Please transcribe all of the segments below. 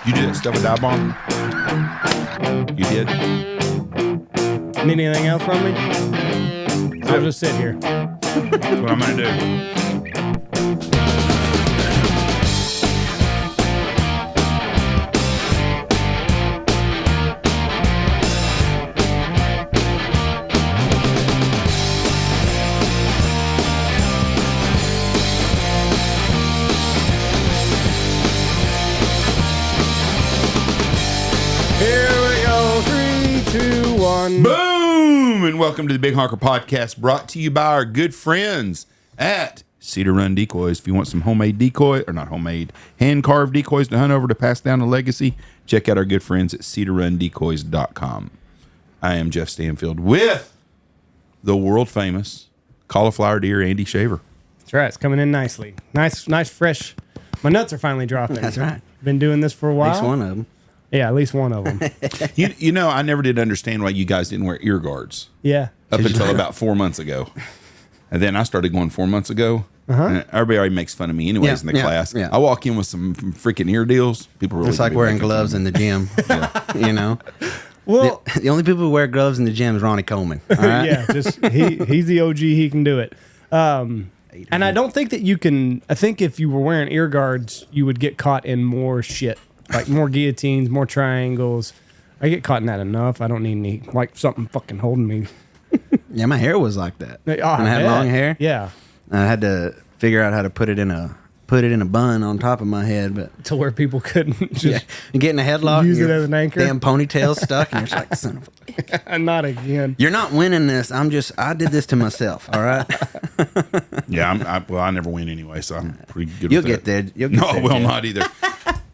You did stuff with dive bomb? You did? Need anything else from me? I'll just sit here. That's what I'm going to do. Boom! And welcome to the Big Honker Podcast, brought to you by our good friends at Cedar Run Decoys. If you want some homemade decoy, or not homemade, hand-carved decoys to hunt over to pass down a legacy, check out our good friends at cedarrundecoys.com. I am Jeff Stanfield with the world-famous cauliflower deer, Andy Shaver. That's right. It's coming in nicely. Nice, fresh. My nuts are finally dropping. That's right. Been doing this for a while. At least one of them. Yeah, at least one of them. You know, I never did understand why you guys didn't wear ear guards. Yeah. Up until about 4 months ago. And then I started going 4 months ago. And everybody already makes fun of me anyways in the class. Yeah. I walk in with some freaking ear deals. People really It's like wearing gloves in the gym. You know? Well, the only people who wear gloves in the gym is Ronnie Coleman. All right? yeah, just he's the OG. He can do it. And I don't think that you can. I think if you were wearing ear guards, you would get caught in more shit, like more guillotines, more triangles. I get caught in that enough. I don't need any something fucking holding me. Yeah, my hair was like that. Oh, when I had long hair. Yeah, I had to figure out how to put it in a bun on top of my head, but to where people couldn't just you get in a headlock, use and it as an anchor. Damn ponytail stuck, and you're just like, son of a... Not again. You're not winning this. I did this to myself. All right. Yeah, I never win anyway, so I'm pretty good. You'll with get there. that. No, I will not either.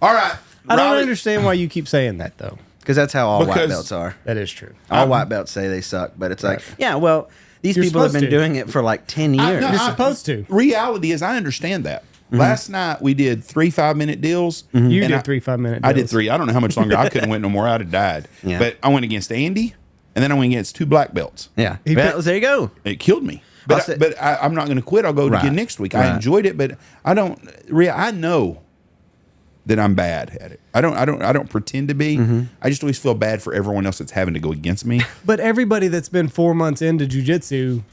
All right. I don't understand why you keep saying that though. Because that's how all white belts are. That is true. All white belts say they suck, but it's like, yeah, well, these people have been doing it for like 10 years. You're supposed to. Reality is, I understand that. Last night we did 3 5-minute deals. You did 3 5-minute deals. I did 3. I don't know how much longer. I couldn't win no more. I'd have died. Yeah. But I went against Andy, and then I went against 2 black belts. Yeah. Well, there you go. It killed me. But I'm not going to quit. I'll go again next week. I enjoyed it, but I know that I'm bad at it. I don't pretend to be. I just always feel bad for everyone else that's having to go against me. But everybody that's been 4 months into jiu-jitsu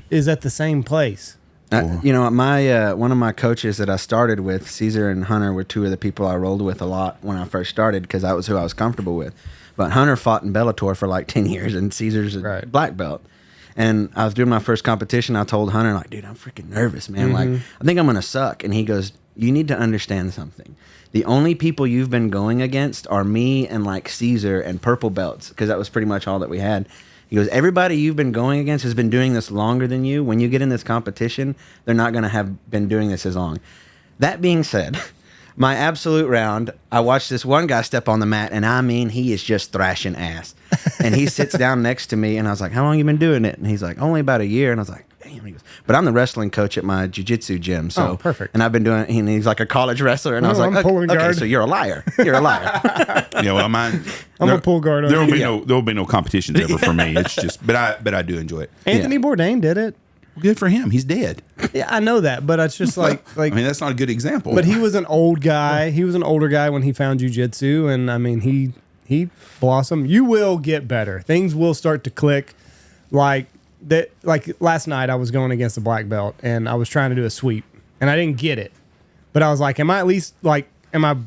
is at the same place. You know, my one of my coaches that I started with, Caesar and Hunter, were 2 of the people I rolled with a lot when I first started because that was who I was comfortable with. But Hunter fought in Bellator for like 10 years, and Caesar's a black belt. And I was doing my first competition. I told Hunter, like, dude, I'm freaking nervous, man. Like, I think I'm going to suck. And he goes, you need to understand something. The only people you've been going against are me and like Caesar and purple belts, because that was pretty much all that we had. He goes, everybody you've been going against has been doing this longer than you. When you get in this competition, they're not going to have been doing this as long. That being said, my absolute round, I watched this one guy step on the mat, and I mean, he is just thrashing ass. And he sits down next to me, and I was like, how long you been doing it? And he's like, only about a year. And I was like, damn. He goes, but I'm the wrestling coach at my jiu-jitsu gym. So perfect. And I've been doing it, and he's like a college wrestler. And I was like, okay, so you're a liar. You're a liar. Yeah, well, I'm a pull guard. There will be no competitions ever for me. It's just, but I do enjoy it. Anthony Bourdain did it. Good for him. He's dead. Yeah, I know that, but it's just like I mean, that's not a good example. But he was an old guy. He was an older guy when he found jiu-jitsu, and I mean, he blossomed. You will get better. Things will start to click. Like that. Like last night, I was going against a black belt, and I was trying to do a sweep, and I didn't get it. But I was like, am I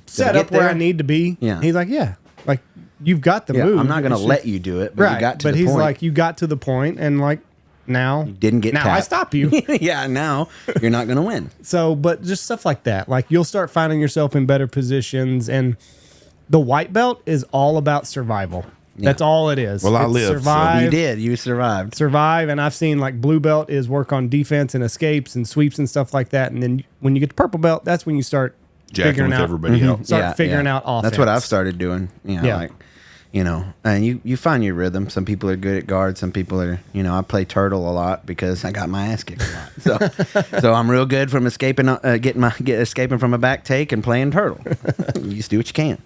set up where I need to be? Yeah. He's like, yeah. Like you've got the move. I'm not going to let you do it, but you got to the point. But he's like, you got to the point, and like. Now you didn't get now tapped. I stop you. Yeah, now you're not going to win. So, but just stuff like that. Like you'll start finding yourself in better positions, and the white belt is all about survival. Yeah. That's all it is. Well, I lived. Survive. So you survived. Survive, and I've seen like blue belt is work on defense and escapes and sweeps and stuff like that. And then when you get to purple belt, that's when you start figuring out everybody else. Start figuring out offense. That's what I've started doing. And you find your rhythm. Some people are good at guard. Some people are, I play turtle a lot because I got my ass kicked a lot. So I'm real good from escaping from a back take and playing turtle. You just do what you can.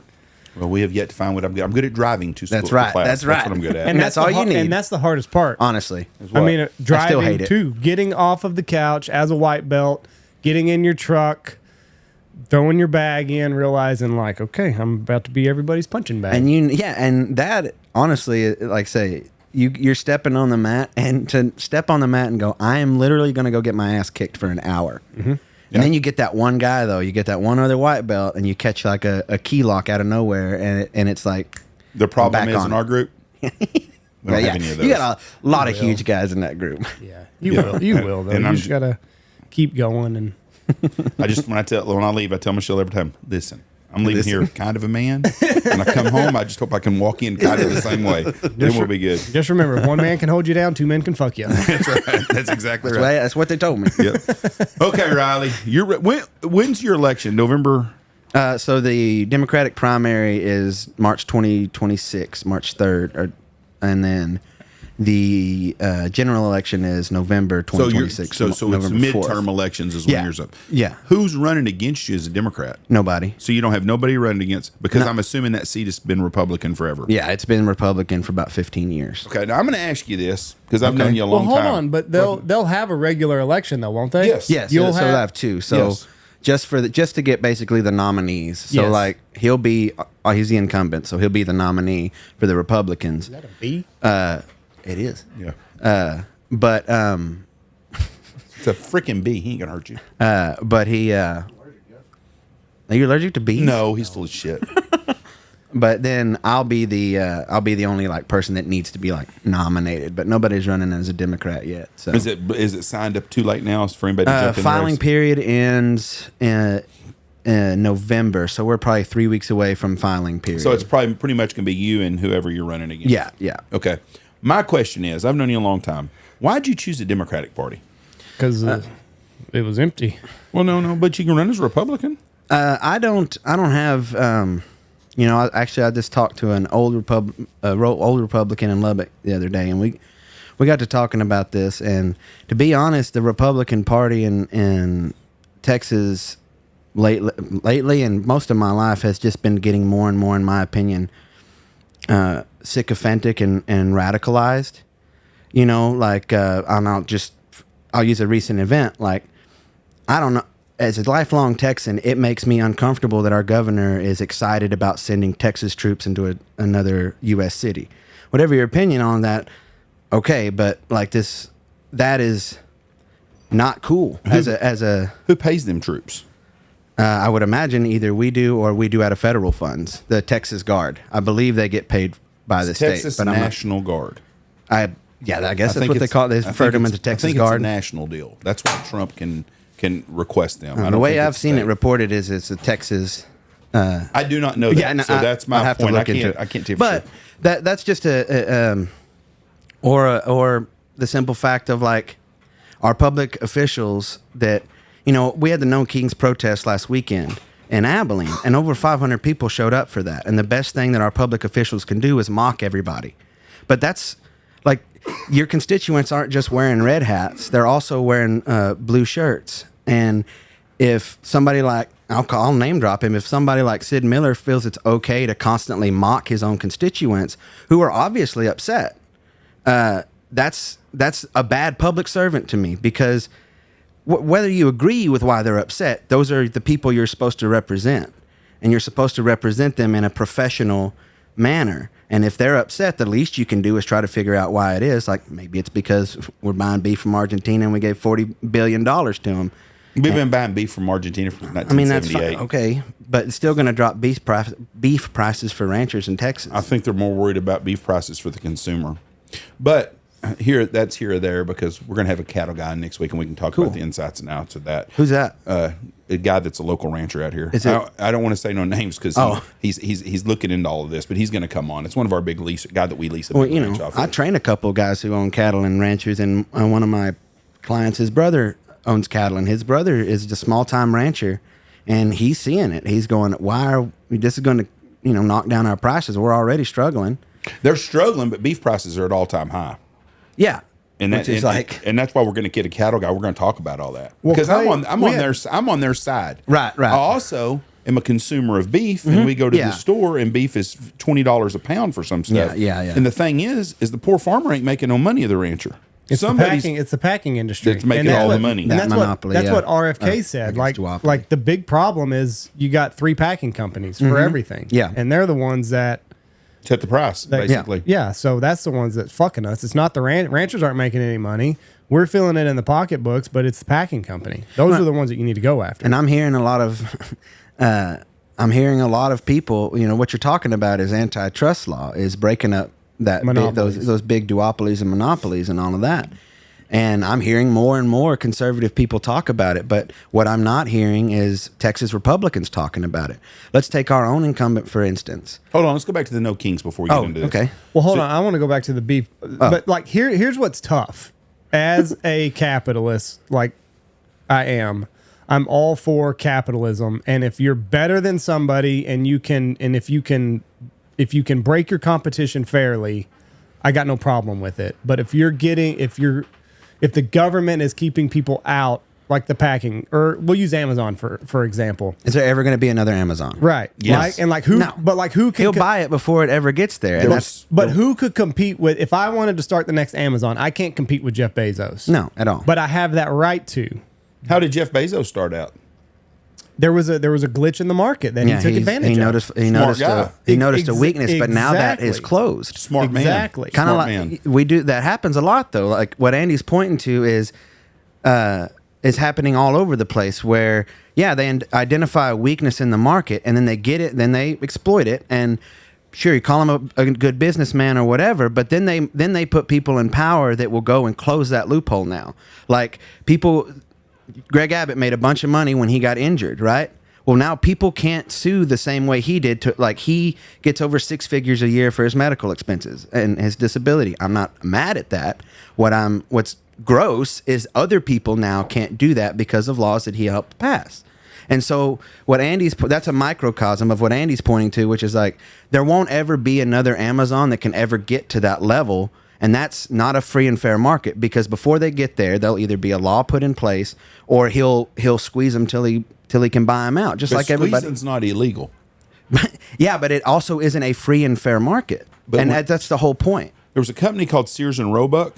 Well, we have yet to find what I'm good. I'm good at driving to school. That's right. That's what I'm good at. And that's all you need. And that's the hardest part. Honestly. I mean, driving I still hate it. too. Getting off of the couch as a white belt, getting in your truck, throwing your bag in, realizing like, okay, I'm about to be everybody's punching bag. And and that honestly, like say, you're stepping on the mat, and to step on the mat and go, I am literally going to go get my ass kicked for an hour. Mm-hmm. And then you get that one guy though, you get that one other white belt, and you catch like a key lock out of nowhere, and it's like the problem is in our group. We don't have any of those. You got a lot of huge guys in that group. Yeah, you will though. And you just gotta keep going. And I just when I leave, I tell Michelle every time, listen, I'm leaving here kind of a man. When I come home, I just hope I can walk in kind of the same way. Then we'll be good. Just remember, if one man can hold you down, two men can fuck you. That's right. That's exactly right. That's what they told me. Yep. Okay, Riley, when's your election? November. So the Democratic primary is March 2026, March 3rd, and then the general election is November 2026. So it's midterm elections is when yours up. Yeah. Who's running against you as a Democrat? Nobody. So you don't have nobody running against, because I'm assuming that seat has been Republican forever. Yeah, it's been Republican for about 15 years. Okay, now I'm going to ask you this because I've known you a long time. Well, hold on, but they'll have a regular election though, won't they? Yes. Yes, so they'll have two. So just to get basically the nominees. So like he'll be he's the incumbent, so he'll be the nominee for the Republicans. Is that a B? It is. Yeah. But it's a freaking bee. He ain't gonna hurt you. but he are you allergic to bees? No, he's full of shit. But then I'll be the only like person that needs to be like nominated, but nobody's running as a Democrat yet. So is it signed up too late now for anybody to jump in? Filing period ends in November, so we're probably 3 weeks away from filing period. So it's probably pretty much gonna be you and whoever you're running against. Yeah. Okay. My question is, I've known you a long time. Why'd you choose the Democratic Party? Because it was empty. Well, no, but you can run as a Republican. I don't have. I just talked to an old Republican in Lubbock the other day, and we got to talking about this. And to be honest, the Republican Party in Texas lately, and most of my life, has just been getting more and more, in my opinion, sycophantic and radicalized. I'll use a recent event. Like, I don't know. As a lifelong Texan, it makes me uncomfortable that our governor is excited about sending Texas troops into another U.S. city. Whatever your opinion on that, okay, but like that is not cool. Who pays them troops? I would imagine either we do or we do out of federal funds. The Texas Guard, I believe they get paid by the Texas state. But National Guard. I guess that's what they call it. They refer to them as the Texas Guard. It's a national deal. That's why Trump can request them. The way I've seen it reported is it's a Texas. I do not know that, so that's my point. I can't tell you. But that's just or the simple fact of like our public officials that we had the No Kings protest last weekend in Abilene, and over 500 people showed up for that. And the best thing that our public officials can do is mock everybody. But that's like, your constituents aren't just wearing red hats; they're also wearing blue shirts. And if somebody like I'll name drop him, if somebody like Sid Miller feels it's okay to constantly mock his own constituents who are obviously upset, that's a bad public servant to me, because whether you agree with why they're upset, those are the people you're supposed to represent, and you're supposed to represent them in a professional manner. And if they're upset, the least you can do is try to figure out why it is. Like, maybe it's because we're buying beef from Argentina and we gave $40 billion to them. We've been buying beef from Argentina from 1978. I mean, that's fine. Okay, but it's still going to drop beef prices for ranchers in Texas. I think they're more worried about beef prices for the consumer. But that's here or there, because we're going to have a cattle guy next week, and we can talk about the insights and outs of that. Who's that? A guy that's a local rancher out here. I don't want to say no names because he's looking into all of this, but he's going to come on. It's one of our big guy that we lease. I train a couple of guys who own cattle and ranchers, and one of my clients, his brother owns cattle, and his brother is a small time rancher, and he's seeing it. He's going, this is going to knock down our prices. We're already struggling. They're struggling, but beef prices are at all time high. Yeah. And that's why we're going to get a cattle guy. We're going to talk about all that, because I'm on their side. Right. I also am a consumer of beef, and we go to the store, and beef is $20 a pound for some stuff. Yeah. And the thing is the poor farmer ain't making no money of the rancher. It's the packing industry that's making all the money. And That monopoly, that's yeah. what RFK said. Like the big problem is you got 3 packing companies for everything. Yeah. And they're the ones that set the price, basically. Yeah. So that's the ones that's fucking us. It's not the ranchers aren't making any money. We're feeling it in the pocketbooks, but it's the packing company. Those are the ones that you need to go after. And I'm hearing a lot of people, what you're talking about is antitrust law, is breaking up those big duopolies and monopolies and all of that. And I'm hearing more and more conservative people talk about it. But what I'm not hearing is Texas Republicans talking about it. Let's take our own incumbent, for instance. Hold on. Let's go back to the no kings before we get into this. Okay. Well, hold on. I want to go back to the beef. But like here's what's tough. As a capitalist, like I am, I'm all for capitalism. And if you're better than somebody if you can break your competition fairly, I got no problem with it. But if the government is keeping people out, like the packing, or we'll use Amazon for example. Is there ever going to be another Amazon? Right. Yes. Who? No. But like who can? He'll buy it before it ever gets there. And but who could compete with? If I wanted to start the next Amazon, I can't compete with Jeff Bezos. No, at all. But I have that right to. How did Jeff Bezos start out? There was a glitch in the market that he took advantage of. He noticed a weakness, but now that is closed. Smart man. Exactly. Kind of like we do. That happens a lot, though. Like what Andy's pointing to is happening all over the place. Where they identify a weakness in the market, and then they get it, then they exploit it, and sure, you call him a good businessman or whatever, but then they put people in power that will go and close that loophole. Now, like people. Greg Abbott made a bunch of money when he got injured, right? Well, now people can't sue the same way he did. Like he gets over 6 figures a year for his medical expenses and his disability. I'm not mad at that. What's gross is other people now can't do that because of laws that he helped pass. And so that's a microcosm of what Andy's pointing to, which is like there won't ever be another Amazon that can ever get to that level. And that's not a free and fair market, because before they get there, there'll either be a law put in place or he'll squeeze them till he can buy them out, just like everybody. Squeezing's not illegal. Yeah, but it also isn't a free and fair market, that's the whole point. There was a company called Sears and Roebuck,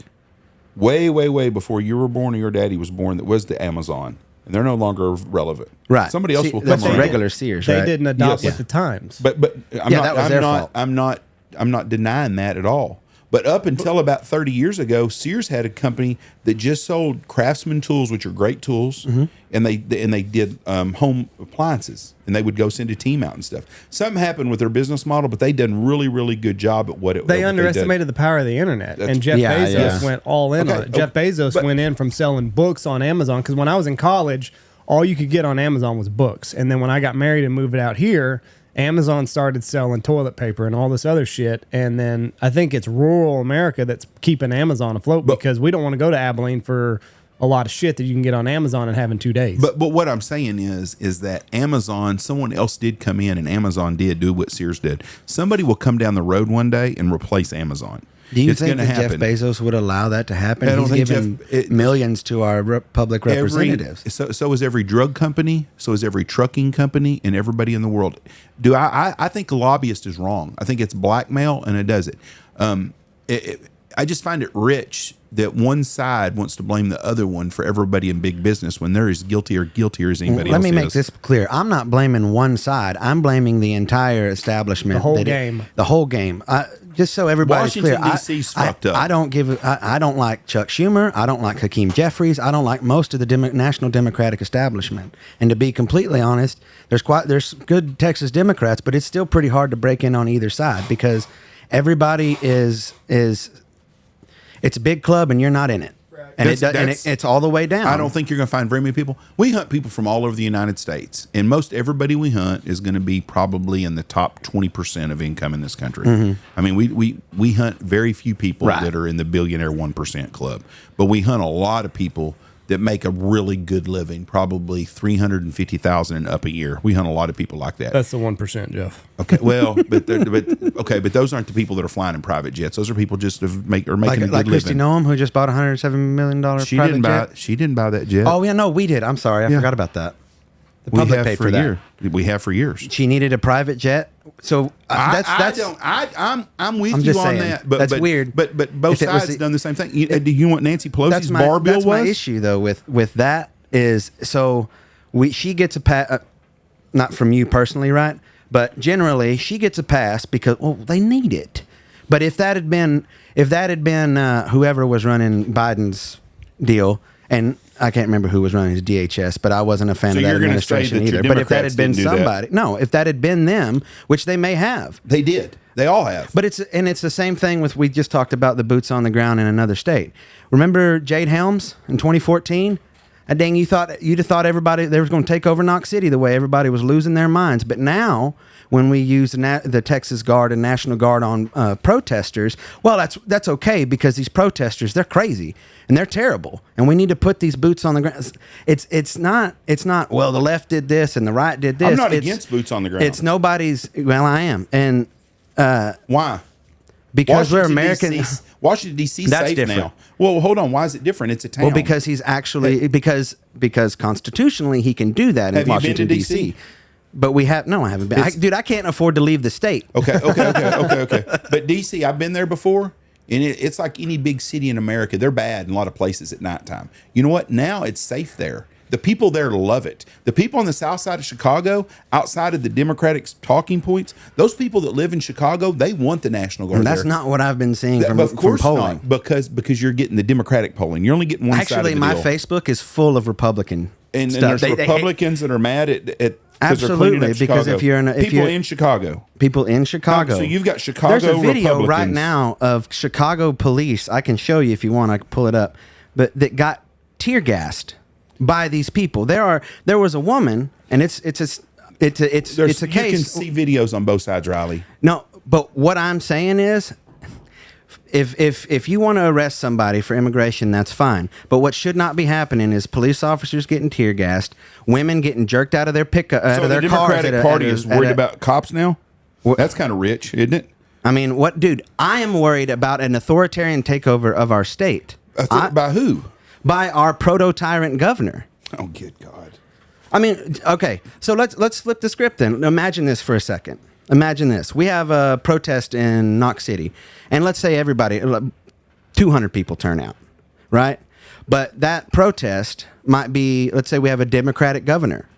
way, way, way before you were born or your daddy was born, that was the Amazon, and they're no longer relevant. Right. Somebody else will come that's around. regular Sears. They right? didn't adopt with the times. But that was their fault. I'm not denying that at all. But up until about 30 years ago, Sears had a company that just sold Craftsman tools, which are great tools, and they did home appliances, and they would go send a team out and stuff. Something happened with their business model, but they done really, really good job at what it. They underestimated the power of the internet, and Jeff Bezos went all in on it. Jeff Bezos went in from selling books on Amazon, because when I was in college, all you could get on Amazon was books, and then when I got married and moved out here, Amazon started selling toilet paper and all this other shit. And then I think it's rural America that's keeping Amazon afloat, because we don't want to go to Abilene for a lot of shit that you can get on Amazon and have in 2 days. But what I'm saying is that Amazon, someone else did come in, and Amazon did do what Sears did. Somebody will come down the road one day and replace Amazon. Do you think that Jeff Bezos would allow that to happen? He's given millions to our public representatives. So is every drug company. So is every trucking company, and everybody in the world. I think a lobbyist is wrong. I think it's blackmail, and it does it. I just find it rich that one side wants to blame the other one for everybody in big business when they're as guilty or guiltier as anybody else. Let me make this clear. I'm not blaming one side. I'm blaming the entire establishment. The whole game. The whole game. Just so everybody's clear, D.C.'s fucked up. I don't like Chuck Schumer. I don't like Hakeem Jeffries. I don't like most of the National Democratic establishment. And to be completely honest, there's good Texas Democrats, but it's still pretty hard to break in on either side, because everybody is it's a big club and you're not in it. And it's all the way down. I don't think you're going to find very many people. We hunt people from all over the United States, and most everybody we hunt is going to be probably in the top 20% of income in this country. Mm-hmm. I mean, we hunt very few people that are in the billionaire 1% club, but we hunt a lot of people that make a really good living, probably $350,000 and up a year. We hunt a lot of people like that. That's the 1%, Jeff. Okay, well, but those aren't the people that are flying in private jets. Those are people just making a good living. Like Christy Noem, who just bought a $107 million private jet. She didn't buy that jet. Oh yeah, no, we did. I'm sorry, I forgot about that. The public paid for that. We have for years. She needed a private jet. So I'm with I'm you just on saying, that. that's weird. But both sides done the same thing. Do you want Nancy Pelosi's bar bill? That's my issue though with that is so she gets a pass, not from you personally, right? But generally she gets a pass because they need it. But if that had been whoever was running Biden's deal, and I can't remember who was running his DHS, but I wasn't a fan of that administration either. But if that had been somebody, if that had been them, which they may have, they did. They all have. But it's the same thing with, we just talked about the boots on the ground in another state. Remember Jade Helms in 2014? Dang, you'd have thought everybody they was going to take over Knox City the way everybody was losing their minds. But now, when we use the Texas Guard and National Guard on protesters, well, that's okay because these protesters, they're crazy and they're terrible, and we need to put these boots on the ground. It's not. Well, the left did this and the right did this. I'm not against boots on the ground. It's nobody's. Well, I am, and why? Because we're American. Washington D.C. That's safe different. now. Well, hold on. Why is it different? It's a town. Well, because he's actually because constitutionally he can do that in Washington D.C. But I haven't been. Dude, I can't afford to leave the state. Okay. But D.C., I've been there before, and it's like any big city in America. They're bad in a lot of places at nighttime. You know what? Now it's safe there. The people there love it. The people on the south side of Chicago, outside of the Democratic talking points, those people that live in Chicago, they want the National Guard. And that's not what I've been seeing from polling. Not, because you're getting the Democratic polling. You're only getting one side of the deal. Actually, my Facebook is full of Republican and stuff. There's Republicans that are mad at absolutely, because if you're in Chicago, people in Chicago. So you've got Chicago. There's a video Republicans right now of Chicago police. I can show you if you want. I can pull it up. But that got tear gassed by these people. There was a woman, and it's a case. You can see videos on both sides, Riley. No, but what I'm saying is, if you want to arrest somebody for immigration, that's fine. But what should not be happening is police officers getting tear gassed, women getting jerked out of their pickup, out of their cars. So the Democratic Party is worried about cops now? That's kind of rich, isn't it? I mean, dude? I am worried about an authoritarian takeover of our state. By who? By our proto-tyrant governor. Oh, good God. I mean, okay, so let's flip the script then. Imagine this for a second. Imagine this. We have a protest in Knox City, and let's say 200 people turn out, right? But that protest might be, let's say we have a Democratic governor,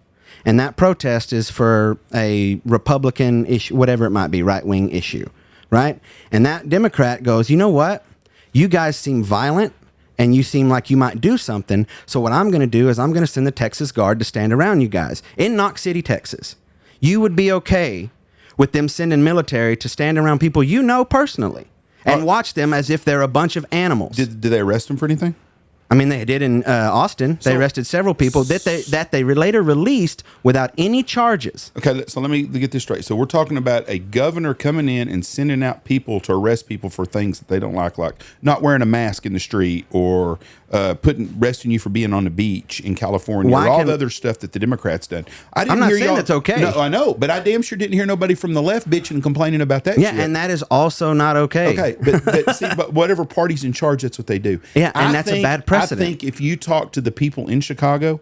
and that protest is for a Republican issue, whatever it might be, right-wing issue, right? And that Democrat goes, you know what? You guys seem violent, and you seem like you might do something. So what I'm going to do is I'm going to send the Texas Guard to stand around you guys in Knox City, Texas. You would be okay with them sending military to stand around people you know personally and watch them as if they're a bunch of animals. Did they arrest them for anything? I mean, they did in Austin. They arrested several people that they later released without any charges. Okay, so let me get this straight. So we're talking about a governor coming in and sending out people to arrest people for things that they don't like not wearing a mask in the street or arresting you for being on the beach in California or all the other stuff that the Democrats done. I'm not saying that's okay. No, I know, but I damn sure didn't hear nobody from the left bitching and complaining about that shit. And that is also not okay. Okay, but whatever party's in charge, that's what they do. Yeah, and that's a bad precedent. I think if you talk to the people in Chicago,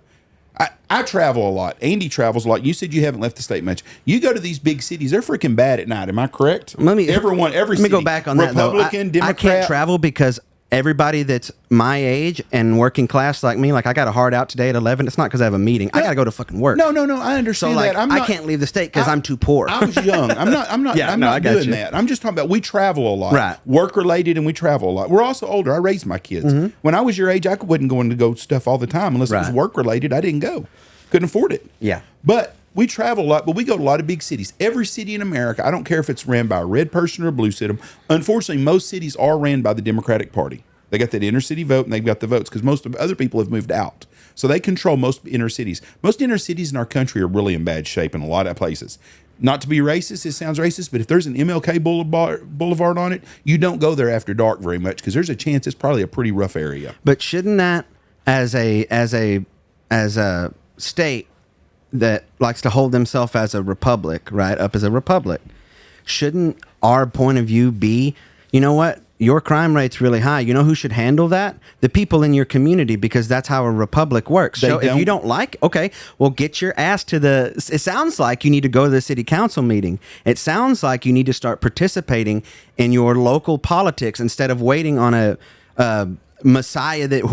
I travel a lot. Andy travels a lot. You said you haven't left the state much. You go to these big cities; they're freaking bad at night. Am I correct? Let me city, go back on that. Republican, Democrat. I can't travel because everybody that's my age and working class like me, like I got a hard out today at 11. It's not because I have a meeting. I got to go to fucking work. No. I understand so, like, that. I can't leave the state because I'm too poor. I was young. I'm not doing that. I'm just talking about we travel a lot, right? Work related, and we travel a lot. We're also older. I raised my kids. Mm-hmm. When I was your age, I wasn't going to go stuff all the time unless it was work related. I didn't go. Couldn't afford it. Yeah, but we travel a lot, but we go to a lot of big cities. Every city in America, I don't care if it's ran by a red person or a blue city. Unfortunately, most cities are ran by the Democratic Party. They got that inner city vote, and they've got the votes because most of other people have moved out. So they control most inner cities. Most inner cities in our country are really in bad shape in a lot of places. Not to be racist, it sounds racist, but if there's an MLK Boulevard on it, you don't go there after dark very much because there's a chance it's probably a pretty rough area. But shouldn't that, as a state that likes to hold themselves as a republic, right, up as a republic, shouldn't our point of view be, you know what? your crime rate's really high. You know who should handle that? The people in your community, because that's how a republic works. So if you don't like, okay, well, get your ass to the... It sounds like you need to go to the city council meeting. It sounds like you need to start participating in your local politics instead of waiting on a messiah that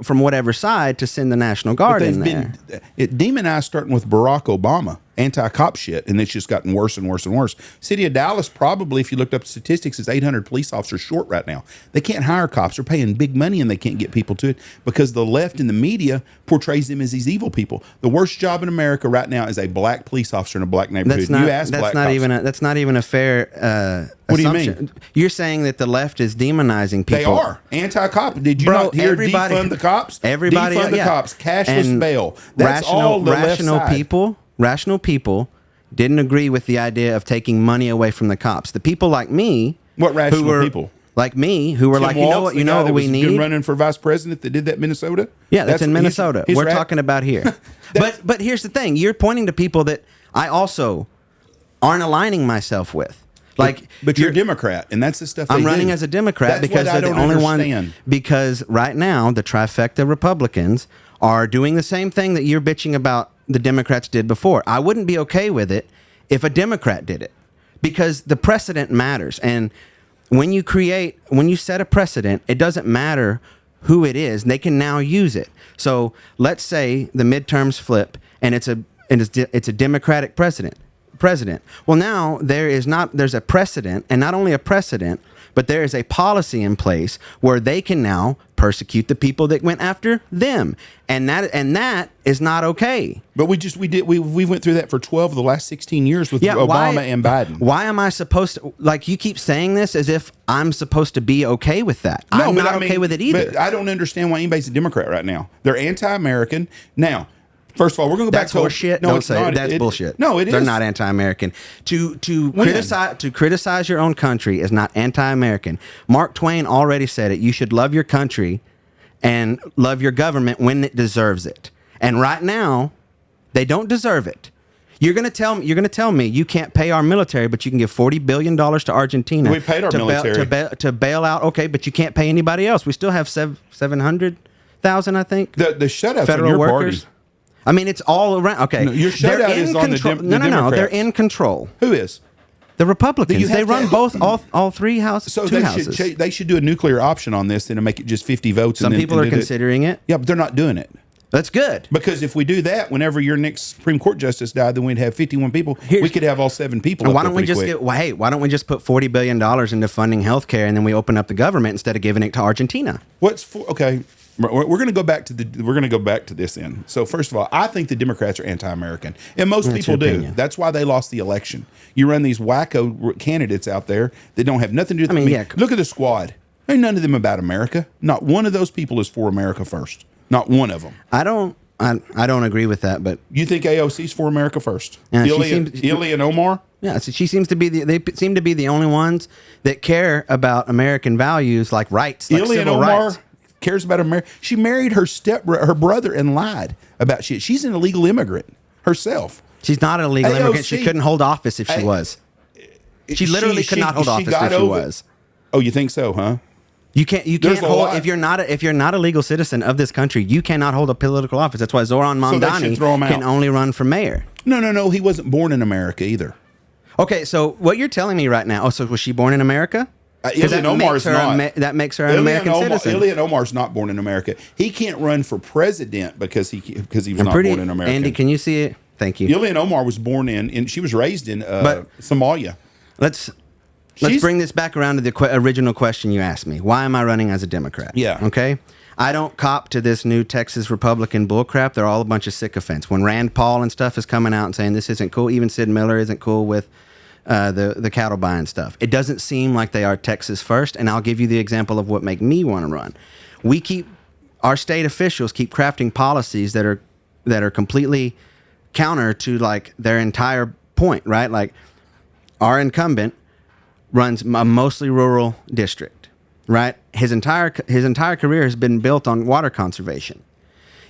from whatever side to send the National Guard in there. It demonized starting with Barack Obama, anti-cop shit, and it's just gotten worse and worse and worse. City of Dallas probably, if you looked up statistics, is 800 police officers short right now. They can't hire cops. They're paying big money and they can't get people to it because the left and the media portrays them as these evil people. The worst job in America right now is a black police officer in a black neighborhood. That's not even a fair what do you assumption. mean? You're saying that the left is demonizing people. They are anti-cop. Did you not hear defund the cops? Defund the cops. Cashless and bail. That's all the left side. Rational people didn't agree with the idea of taking money away from the cops. The people like me, what rational people? Like me, who were Tim like, Walz, you know what we need? Running for vice president that did that in Minnesota. Yeah, that's in Minnesota. We're talking about here. But here's the thing: you're pointing to people that I also aren't aligning myself with. But you're a Democrat, and that's the stuff I'm running as a Democrat because they're the only one. Because right now, the trifecta Republicans are doing the same thing that you're bitching about the Democrats did before. I wouldn't be okay with it if a Democrat did it because the precedent matters. And when you set a precedent, it doesn't matter who it is. They can now use it. So let's say the midterms flip and it's a Democratic president. Well, now there's a precedent, and not only a precedent, but there is a policy in place where they can now persecute the people that went after them, and that is not okay. But we went through that for 12 of the last 16 years with Obama and Biden. Why am I supposed to, like, you keep saying this as if I'm supposed to be okay with that? I'm not okay with it either. But I don't understand why anybody's a Democrat right now. They're anti-American now. First of all, we're going to go back to bullshit. No, don't say it. That's bullshit. No, it is. They're not anti-American. To criticize your own country is not anti-American. Mark Twain already said it. You should love your country and love your government when it deserves it. And right now, they don't deserve it. You're going to tell me you can't pay our military, but you can give $40 billion to Argentina. We paid our military to bail out. Okay, but you can't pay anybody else. We still have 700,000, I think. The shutouts federal on your workers. Party. I mean, it's all around. Okay, no, your shutout is on the Democrats. No. They're in control. Who is? The Republicans. They run all three houses. So two houses. They should do a nuclear option on this and make it just 50 votes. Some people are considering it. Yeah, but they're not doing it. That's good. Because if we do that, whenever your next Supreme Court justice died, then we'd have 51 people. We could have all 7 people. Why don't we just why don't we just put $40 billion into funding healthcare and then we open up the government instead of giving it to Argentina? Okay. We're going to go back to this then. So first of all, I think the Democrats are anti-American, and most people do. Opinion. That's why they lost the election. You run these wacko candidates out there that don't have nothing to do with Look at the squad. Ain't none of them about America. Not one of those people is for America first. Not one of them. I don't agree with that, but you think AOC's for America first? Ilya and Omar? Yeah, so they seem to be the only ones that care about American values like rights, like Ilya and civil Omar rights. Cares about America. She married her brother and lied about shit. She's an illegal immigrant herself. She's not an illegal immigrant. She couldn't hold office if she was. She literally could not hold office if she was. Oh, you think so, huh? You can't hold if you're not a legal citizen of this country, you cannot hold a political office. That's why Zoran Mamdani can only run for mayor. No, he wasn't born in America either. Okay, so what you're telling me right now? Oh, so was she born in America? Ilya Omar's not. That makes her an American citizen. Ilya Omar's not born in America. He can't run for president because he was not born in America. Andy, can you see it? Thank you. Ilya Omar was born she was raised in Somalia. Let's bring this back around to the original question you asked me. Why am I running as a Democrat? Yeah. Okay. I don't cop to this new Texas Republican bullcrap. They're all a bunch of sycophants. When Rand Paul and stuff is coming out and saying this isn't cool, even Sid Miller isn't cool with the cattle buying stuff. It doesn't seem like they are Texas first, and I'll give you the example of what make me want to run. Our state officials keep crafting policies that are completely counter to like their entire point, right? Like our incumbent runs a mostly rural district, right? His entire career has been built on water conservation.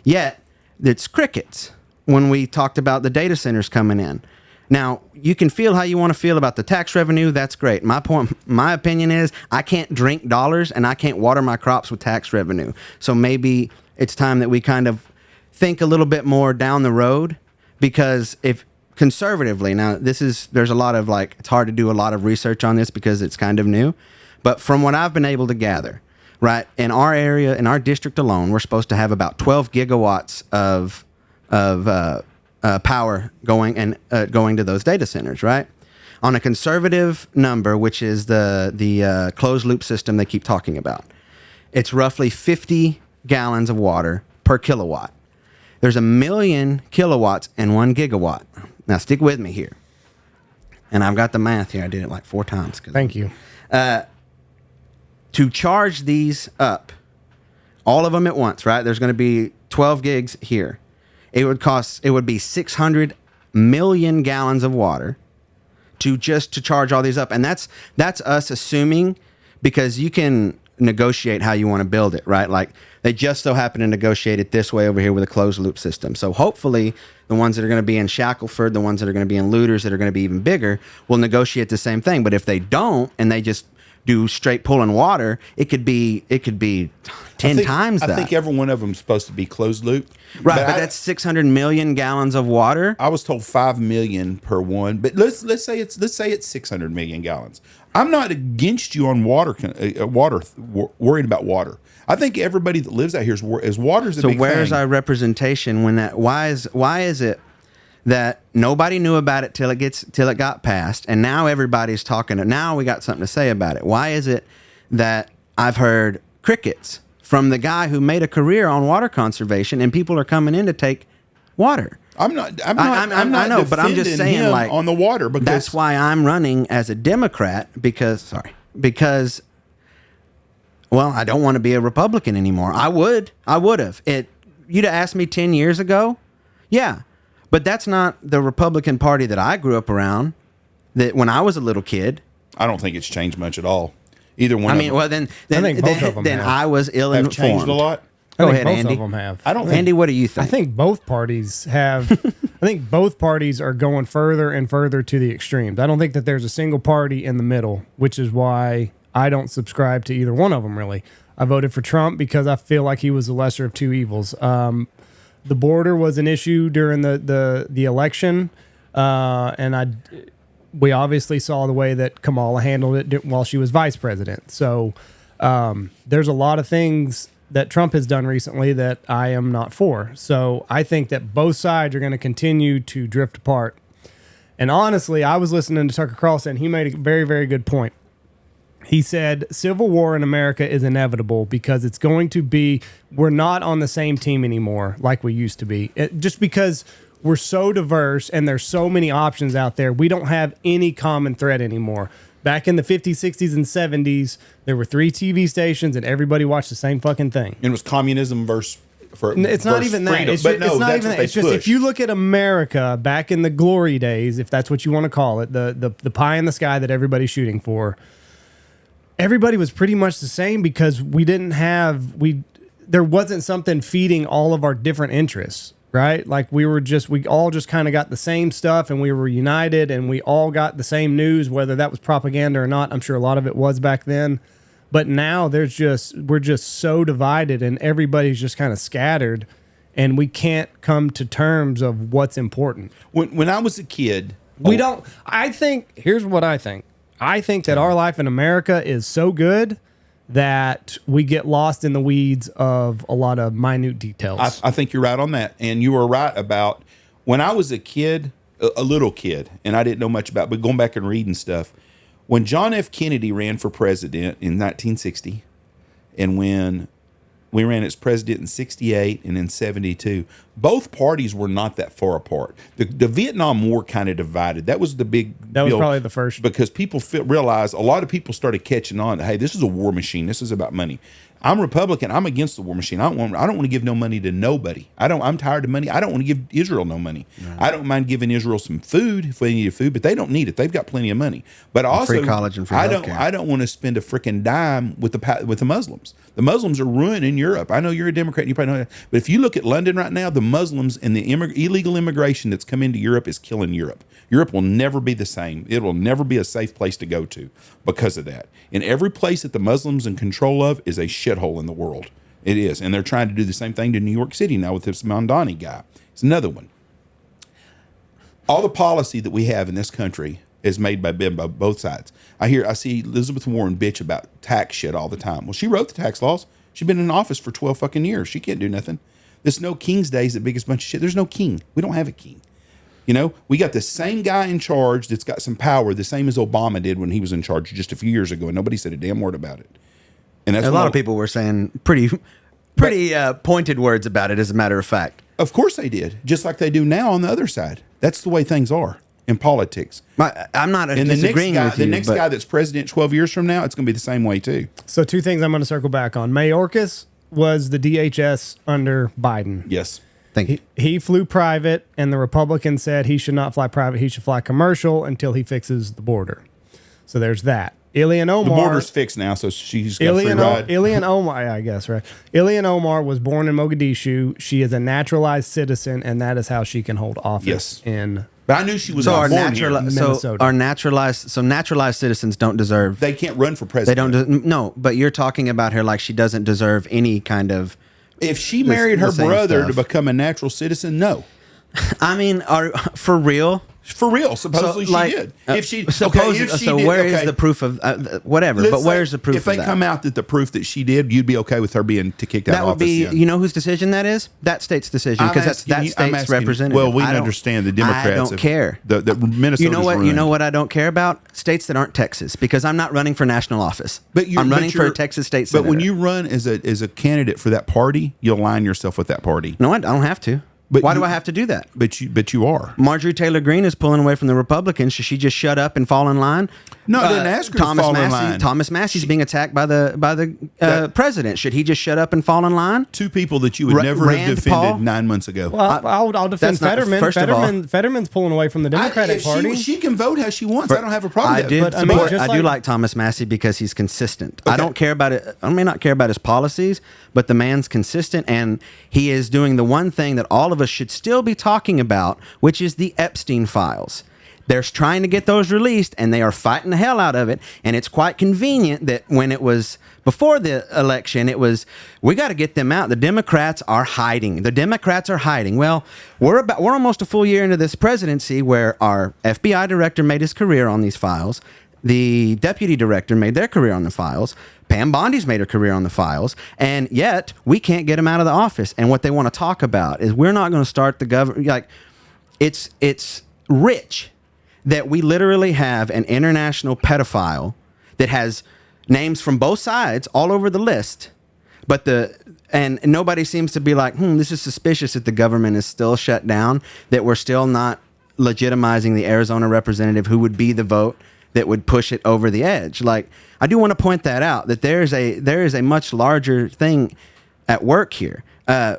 Yet it's crickets when we talked about the data centers coming in. Now, you can feel how you want to feel about the tax revenue. That's great. My opinion is I can't drink dollars and I can't water my crops with tax revenue. So maybe it's time that we kind of think a little bit more down the road, because if conservatively, now there's a lot of it's hard to do a lot of research on this because it's kind of new, but from what I've been able to gather, right, in our area, in our district alone, we're supposed to have about 12 gigawatts of power going to those data centers, right? On a conservative number, which is the closed loop system they keep talking about, it's roughly 50 gallons of water per kilowatt. There's 1 million kilowatts and 1 gigawatt. Now stick with me here, and I've got the math here. I did it like 4 times. Thank you. To charge these up, all of them at once, right? There's going to be 12 gigs here. It would be 600 million gallons of water to charge all these up. And that's us assuming, because you can negotiate how you want to build it, right? Like they just so happen to negotiate it this way over here with a closed loop system. So hopefully the ones that are going to be in Shackelford, the ones that are going to be in Looters, that are going to be even bigger, will negotiate the same thing. But if they don't, and they just do straight pulling water, it could be 10 times that. I think every one of them is supposed to be closed loop. Right, but that's 600 million gallons of water. I was told 5 million per one, but let's say it's 600 million gallons. I'm not against you on worried about water. I think everybody that lives out here is water's a big thing. So where's our representation when that? Why is it that nobody knew about it till it got passed, and now everybody's talking? Now we got something to say about it. Why is it that I've heard crickets from the guy who made a career on water conservation, and people are coming in to take water? I'm not. I know, but I'm just saying, on the water, because that's why I'm running as a Democrat, because well, I don't want to be a Republican anymore. I would have. You'd have asked me 10 years ago, yeah, but that's not the Republican Party that I grew up around. That when I was a little kid, I don't think it's changed much at all. Either one. I mean, well, then I was ill-informed. Have changed a lot. Go ahead, both Andy. of them have. Andy, what do you think? I think both parties have. I think both parties are going further and further to the extremes. I don't think that there's a single party in the middle, which is why I don't subscribe to either one of them, really. I voted for Trump because I feel like he was the lesser of two evils. The border was an issue during the election, and we obviously saw the way that Kamala handled it while she was vice president. So there's a lot of things that Trump has done recently that I am not for. So I think that both sides are going to continue to drift apart. And honestly, I was listening to Tucker Carlson, and he made a very, very good point. He said civil war in America is inevitable because it's going to be, we're not on the same team anymore like we used to be. Just because we're so diverse and there's so many options out there, we don't have any common thread anymore. Back in the 50s, 60s, and 70s, there were 3 TV stations and everybody watched the same fucking thing. And it was communism versus it's not even that. It's just if you look at America back in the glory days, if that's what you want to call it, the pie in the sky that everybody's shooting for, everybody was pretty much the same because there wasn't something feeding all of our different interests, right? Like we all just kind of got the same stuff and we were united and we all got the same news, whether that was propaganda or not. I'm sure a lot of it was back then. But now we're just so divided and everybody's just kind of scattered and we can't come to terms of what's important. When I was a kid, here's what I think. I think that our life in America is so good that we get lost in the weeds of a lot of minute details. I think you're right on that. And you were right about when I was a kid, a little kid, and I didn't know much about, but going back and reading stuff, when John F. Kennedy ran for president in 1960, and when we ran as president in 68 and in 72, both parties were not that far apart. The Vietnam War kind of divided. That was the big That was probably the first. Because people realized, a lot of people started catching on, hey, this is a war machine. This is about money. I'm Republican. I'm against the war machine. I don't want to give no money to nobody. I'm tired of money. I don't want to give Israel no money. Right. I don't mind giving Israel some food if they need food, but they don't need it. They've got plenty of money. But also, free college and free healthcare. I don't want to spend a freaking dime with the Muslims. The Muslims are ruining Europe. I know you're a Democrat, and you probably know that. But if you look at London right now, the Muslims and the illegal immigration that's come into Europe is killing Europe. Europe will never be the same. It will never be a safe place to go to because of that. And every place that the Muslims in control of is a shithole in the world. It is. And they're trying to do the same thing to New York City now with this Mamdani guy. It's another one. All the policy that we have in this country is made by both sides. I see Elizabeth Warren bitch about tax shit all the time. Well, she wrote the tax laws. She's been in office for 12 fucking years. She can't do nothing. There's no King's Day is the biggest bunch of shit. There's no king. We don't have a king. You know, we got the same guy in charge that's got some power, the same as Obama did when he was in charge just a few years ago, and nobody said a damn word about it. And that's a lot of people were saying pretty pointed words about it, as a matter of fact. Of course they did, just like they do now on the other side. That's the way things are in politics. I'm not and disagreeing with you. The next guy that's president 12 years from now, it's going to be the same way too. So 2 things I'm going to circle back on. Mayorkas was the DHS under Biden. Yes. Thank you. He flew private, and the Republicans said he should not fly private. He should fly commercial until he fixes the border. So there's that. Ilhan Omar. The border's fixed now, so she's got a free ride. Ilhan Omar, yeah, I guess, right. Ilhan Omar was born in Mogadishu. She is a naturalized citizen, and that is how she can hold office in But I knew she was so born here. naturalized citizens don't deserve. They can't run for president. They don't. No, but you're talking about her like she doesn't deserve any kind of. If she married her brother to stuff. become a natural citizen, no. I mean, for real? For real, supposedly So, like, she did. If she, so did, where is the proof of whatever? Let's But where's say the proof? If they of that? come out that the proof that she did, you'd be okay with her being kicked out That of would office. be, then. you know, whose decision that is? That state's decision, because that's that state's representative. Well, we I don't- understand the Democrats. I don't care. The Minnesota's You know what? You ruined. know what I don't care about? States that aren't Texas, because I'm not running for national office. I'm running for a Texas state senator. But when you run as a candidate for that party, you align yourself with that party. No, I don't have to. But Why do I have to do that? But you are. Marjorie Taylor Greene is pulling away from the Republicans. Should she just shut up and fall in line? No, I didn't ask her to fall in line. Thomas Massey's being attacked by the president. Should he just shut up and fall in line? 2 people that you would never Rand have defended Paul? 9 months ago. Well, I'll defend that's not- Fetterman. first of all- Fetterman's pulling away from the Democratic Party. She can vote how she wants. I don't have a problem I with did that. But, I mean, support. just I do like- like Thomas Massey because he's consistent. Okay. I don't care about it. I may not care about his policies, but the man's consistent, and he is doing the one thing that all of us should still be talking about, which is the Epstein files. They're trying to get those released, and they are fighting the hell out of it. And it's quite convenient that when it was before the election, it was, we got to get them out. The Democrats are hiding. Well, we're almost a full year into this presidency where our FBI director made his career on these files. The deputy director made their career on the files. Pam Bondi's made her career on the files. And yet we can't get them out of the office. And what they want to talk about is we're not going to start the government. Like, it's rich that we literally have an international pedophile that has names from both sides all over the list, and nobody seems to be like, this is suspicious that the government is still shut down, that we're still not legitimizing the Arizona representative who would be the vote that would push it over the edge. Like, I do want to point that out, that there is a much larger thing at work here.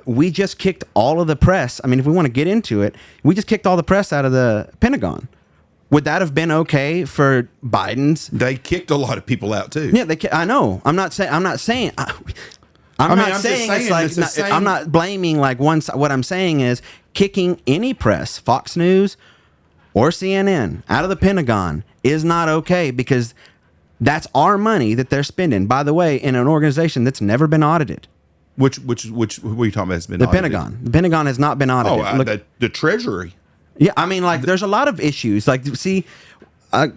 We just kicked all of the press. I mean, if we want to get into it, we just kicked all the press out of the Pentagon. Would that have been okay for Biden's? They kicked a lot of people out too. Yeah, I know. I'm not saying I'm not blaming like one side. What I'm saying is kicking any press, Fox News or CNN, out of the Pentagon is not okay, because that's our money that they're spending. By the way, in an organization that's never been audited. Which what are you talking about? Has been The audited? Pentagon. The Pentagon has not been audited. The Treasury. Yeah, I mean, like, there's a lot of issues. Like, see,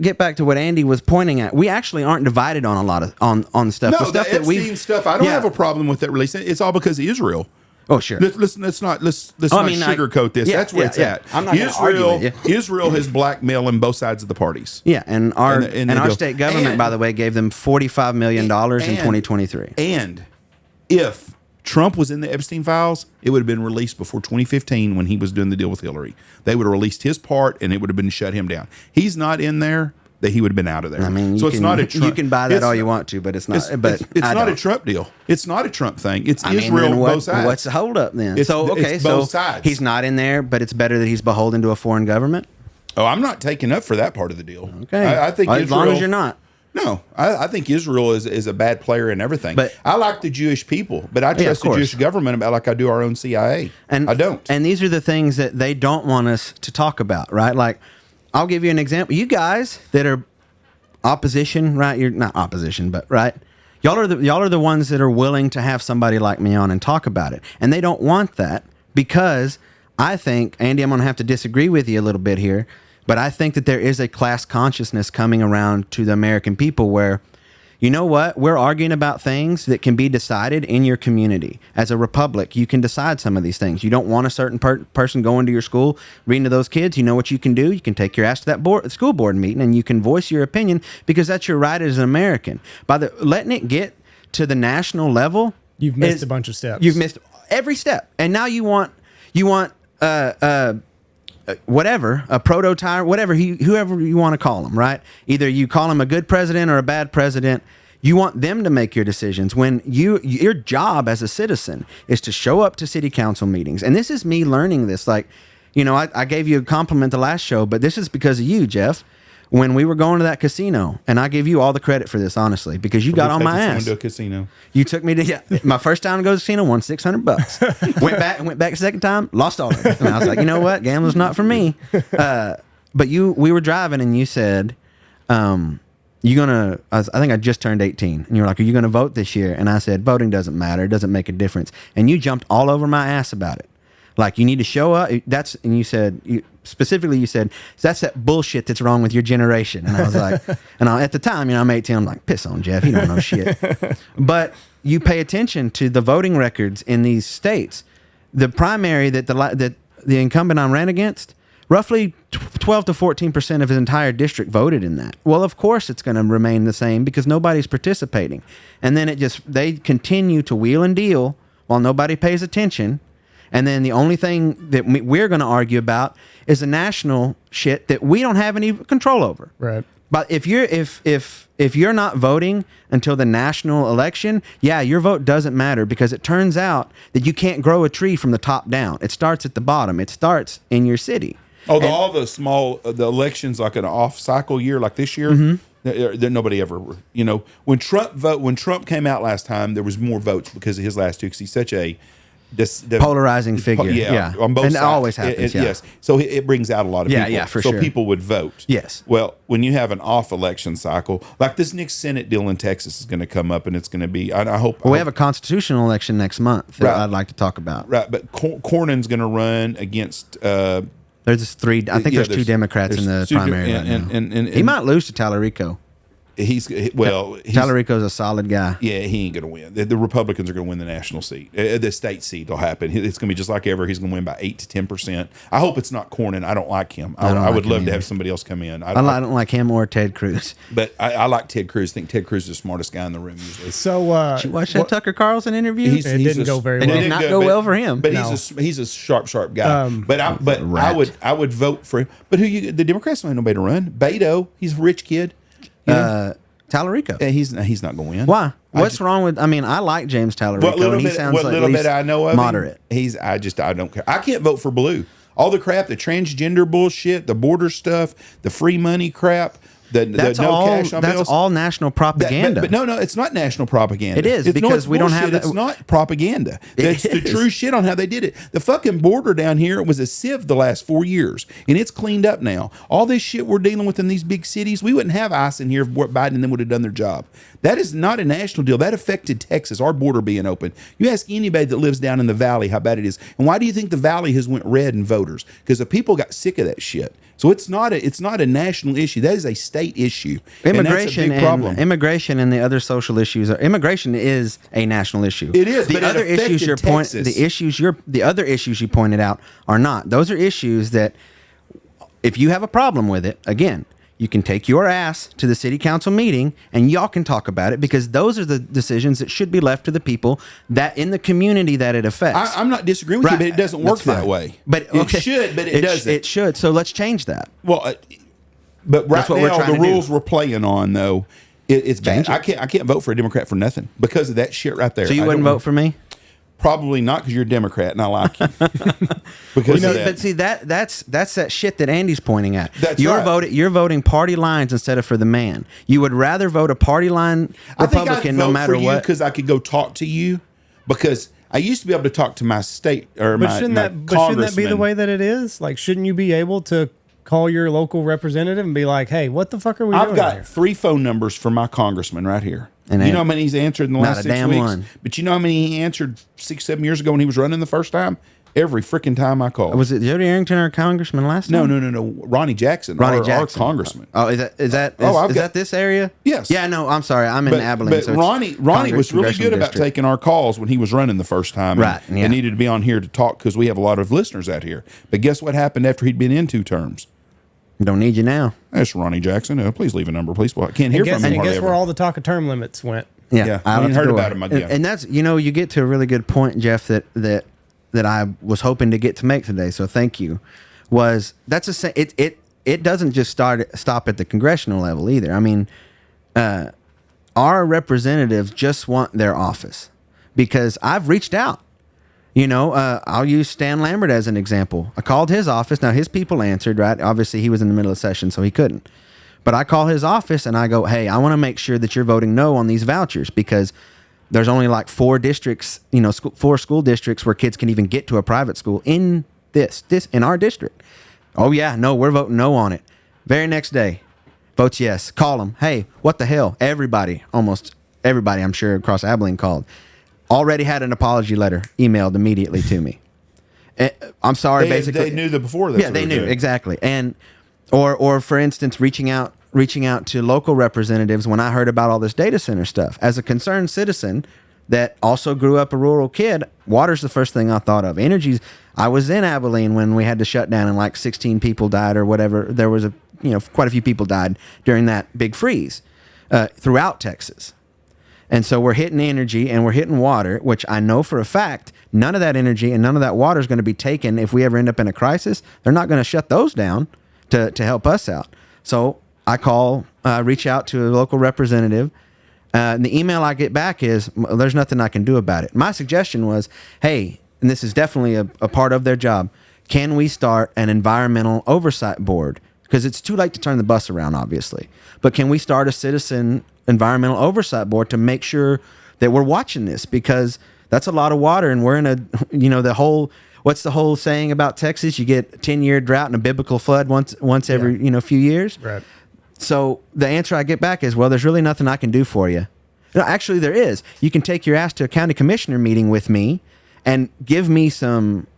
get back to what Andy was pointing at. We actually aren't divided on a lot of on stuff. No, the stuff the Epstein stuff. I don't have a problem with that release. It's all because of Israel. Oh, sure. Let's not sugarcoat this. That's where it's at. I'm not gonna argue with you. Israel has blackmailing both sides of the parties. Yeah, and our And our state government, by the way, gave them $45 million in 2023. And if Trump was in the Epstein files, it would have been released before 2015 when he was doing the deal with Hillary. They would have released his part, and it would have been shut him down. He's not in there. That he would have been out of there. I mean, so it's not a Trump. You can buy that all you want to, but it's not. It's not a Trump deal. It's not a Trump thing. It's Israel on both sides. What's the holdup then? It's both sides. He's not in there, but it's better that he's beholden to a foreign government. Oh, I'm not taking up for that part of the deal. Okay, I think as long Israel, as you're not. No, I think Israel is a bad player in everything. But I like the Jewish people, but I trust the Jewish government about like I do our own CIA. And I don't. And these are the things that they don't want us to talk about, right? Like, I'll give you an example. You guys that are opposition, right? You're not opposition, but right. Y'all are the ones that are willing to have somebody like me on and talk about it, and they don't want that because I think, Andy, I'm going to have to disagree with you a little bit here. But I think that there is a class consciousness coming around to the American people where, you know what, we're arguing about things that can be decided in your community. As a republic, you can decide some of these things. You don't want a certain person going to your school, reading to those kids. You know what you can do? You can take your ass to that school board meeting and you can voice your opinion because that's your right as an American. By letting it get to the national level, you've missed a bunch of steps. You've missed every step. And now you want whatever, a prototype, whatever, whoever you want to call them, right? Either you call him a good president or a bad president. You want them to make your decisions when your job as a citizen is to show up to city council meetings. And this is me learning this. Like, you know, I gave you a compliment the last show, but this is because of you, Jeff. When we were going to that casino, and I give you all the credit for this, honestly, because you got on my ass. To a casino. You took me to my first time to go to the casino, won $600. went back a second time, lost all of it. And I was like, you know what, gambling's not for me. But we were driving, and you said, I think I just turned 18, and you were like, are you gonna vote this year? And I said, voting doesn't matter, it doesn't make a difference. And you jumped all over my ass about it. Like, you need to show up. And you said, specifically, that's that bullshit that's wrong with your generation. And I was like, at the time, you know, I'm 18. I'm like, piss on Jeff. You don't know shit. But you pay attention to the voting records in these states. The primary that the incumbent I ran against, roughly 12 to 14% of his entire district voted in that. Well, of course, it's going to remain the same because nobody's participating. And then they continue to wheel and deal while nobody pays attention. And then the only thing that we're going to argue about is the national shit that we don't have any control over. Right. But if you're not voting until the national election, yeah, your vote doesn't matter because it turns out that you can't grow a tree from the top down. It starts at the bottom. It starts in your city. Oh, all the elections like an off cycle year like this year. Mm-hmm. Nobody ever, you know, when Trump came out last time, there was more votes because of his last two because he's such a polarizing figure. Yeah. On both and sides. It always happens. Yes. So it brings out a lot of people. Yeah, for so sure. people would vote. Yes. Well, when you have an off election cycle, like this next Senate deal in Texas is going to come up and it's going to be, I hope. We have a constitutional election next month that I'd like to talk about. Right. But Cornyn's going to run against, there's three, I think there's two Democrats in the primary right now. And he might lose to Tallarico. Tallarico's a solid guy. Yeah, he ain't gonna win. The Republicans are gonna win the national seat. The state seat will happen. It's gonna be just like ever. He's gonna win by 8 to 10%. I hope it's not Cornyn. I don't like him. I would love to have somebody else come in. I don't like him or Ted Cruz. But I like Ted Cruz. I think Ted Cruz is the smartest guy in the room usually. So did you watch that Tucker Carlson interview? It didn't go very well. It did not go well for him. But he's a sharp guy. I would vote for him. But the Democrats don't have nobody to run. Beto, he's a rich kid. Tallarico. Yeah, he's not going to win. Why? What's wrong with? I mean, I like James Tallarico. He sounds like little bit I know of moderate. I don't care. I can't vote for blue. All the crap, the transgender bullshit, the border stuff, the free money crap. That's all national propaganda. But no, it's not national propaganda. It is because we don't have that. It's not propaganda. That's the true shit on how they did it. The fucking border down here was a sieve the last 4 years, and it's cleaned up now. All this shit we're dealing with in these big cities, we wouldn't have ICE in here if Biden and them would have done their job. That is not a national deal. That affected Texas, our border being open. You ask anybody that lives down in the valley how bad it is, and why do you think the valley has went red in voters? Because the people got sick of that shit. So it's not a national issue. That is a state issue. Immigration and the other social issues. Immigration is a national issue. It is. The other issues the other issues you pointed out are not. Those are issues that if you have a problem with it, again, you can take your ass to the city council meeting and y'all can talk about it because those are the decisions that should be left to the people that in the community that it affects. I'm not disagreeing with you, but it doesn't work that way. But it should, but it doesn't. It should. So let's change that. Well, but right now the rules we're playing on though, it's bad. I can't vote for a Democrat for nothing because of that shit right there. So you wouldn't vote for me? Probably not, because you're a Democrat and I like you. Because of that. But see that's that shit that Andy's pointing at. You're right. You're voting party lines instead of for the man. You would rather vote a party line Republican no matter what. Because I could go talk to you. Because I used to be able to talk to my state or my shouldn't that be the way that it is? Like, shouldn't you be able to call your local representative and be like, "Hey, what the fuck are we doing?" I've got here? 3 phone numbers for my congressman right here. And you know how many he's answered in the last 6 weeks? One. But you know how many he answered 6-7 years ago when he was running the first time? Every freaking time I called. Was it Jody Arrington, our congressman last time? No. Ronnie Jackson. Our congressman. Oh, is that this area? Yes. Yeah, no, I'm sorry. I'm in Abilene. But Ronnie was really good about taking our calls when he was running the first time. Right. And needed to be on here to talk because we have a lot of listeners out here. But guess what happened after he'd been in 2 terms? Don't need you now. That's Ronnie Jackson. Please leave a number, please. I can't hear from him. And guess where all the talk of term limits went? Yeah. I haven't heard about him again. And that's, you get to a really good point, Jeff, that I was hoping to get to make today. So thank you. It doesn't just stop at the congressional level either. I mean, our representatives just want their office, because I've reached out. I'll use Stan Lambert as an example. I called his office. Now, his people answered, right? Obviously, he was in the middle of session, so he couldn't. But I call his office and I go, "Hey, I want to make sure that you're voting no on these vouchers, because there's only like 4 districts, 4 school districts where kids can even get to a private school in this in our district." "Oh, yeah, no, we're voting no on it." Very next day, votes yes. Call them. "Hey, what the hell?" Almost everybody, I'm sure, across Abilene called. Already had an apology letter emailed immediately to me. I'm sorry, basically. They knew that before. Yeah, they knew, exactly. And or for instance, reaching out to local representatives when I heard about all this data center stuff. As a concerned citizen that also grew up a rural kid, water's the first thing I thought of. I was in Abilene when we had to shut down and like 16 people died or whatever. There was quite a few people died during that big freeze throughout Texas. And so we're hitting energy and we're hitting water, which I know for a fact, none of that energy and none of that water is going to be taken if we ever end up in a crisis. They're not going to shut those down to help us out. So I reach out to a local representative. And the email I get back is, "There's nothing I can do about it." My suggestion was, "Hey," and this is definitely a part of their job, "can we start an environmental oversight board?" Because it's too late to turn the bus around, obviously. But can we start a citizen environmental oversight board to make sure that we're watching this? Because that's a lot of water, and we're in what's the whole saying about Texas? You get a 10-year drought and a biblical flood once every few years. Right. So the answer I get back is, "Well, there's really nothing I can do for you." No, actually, there is. You can take your ass to a county commissioner meeting with me and give me some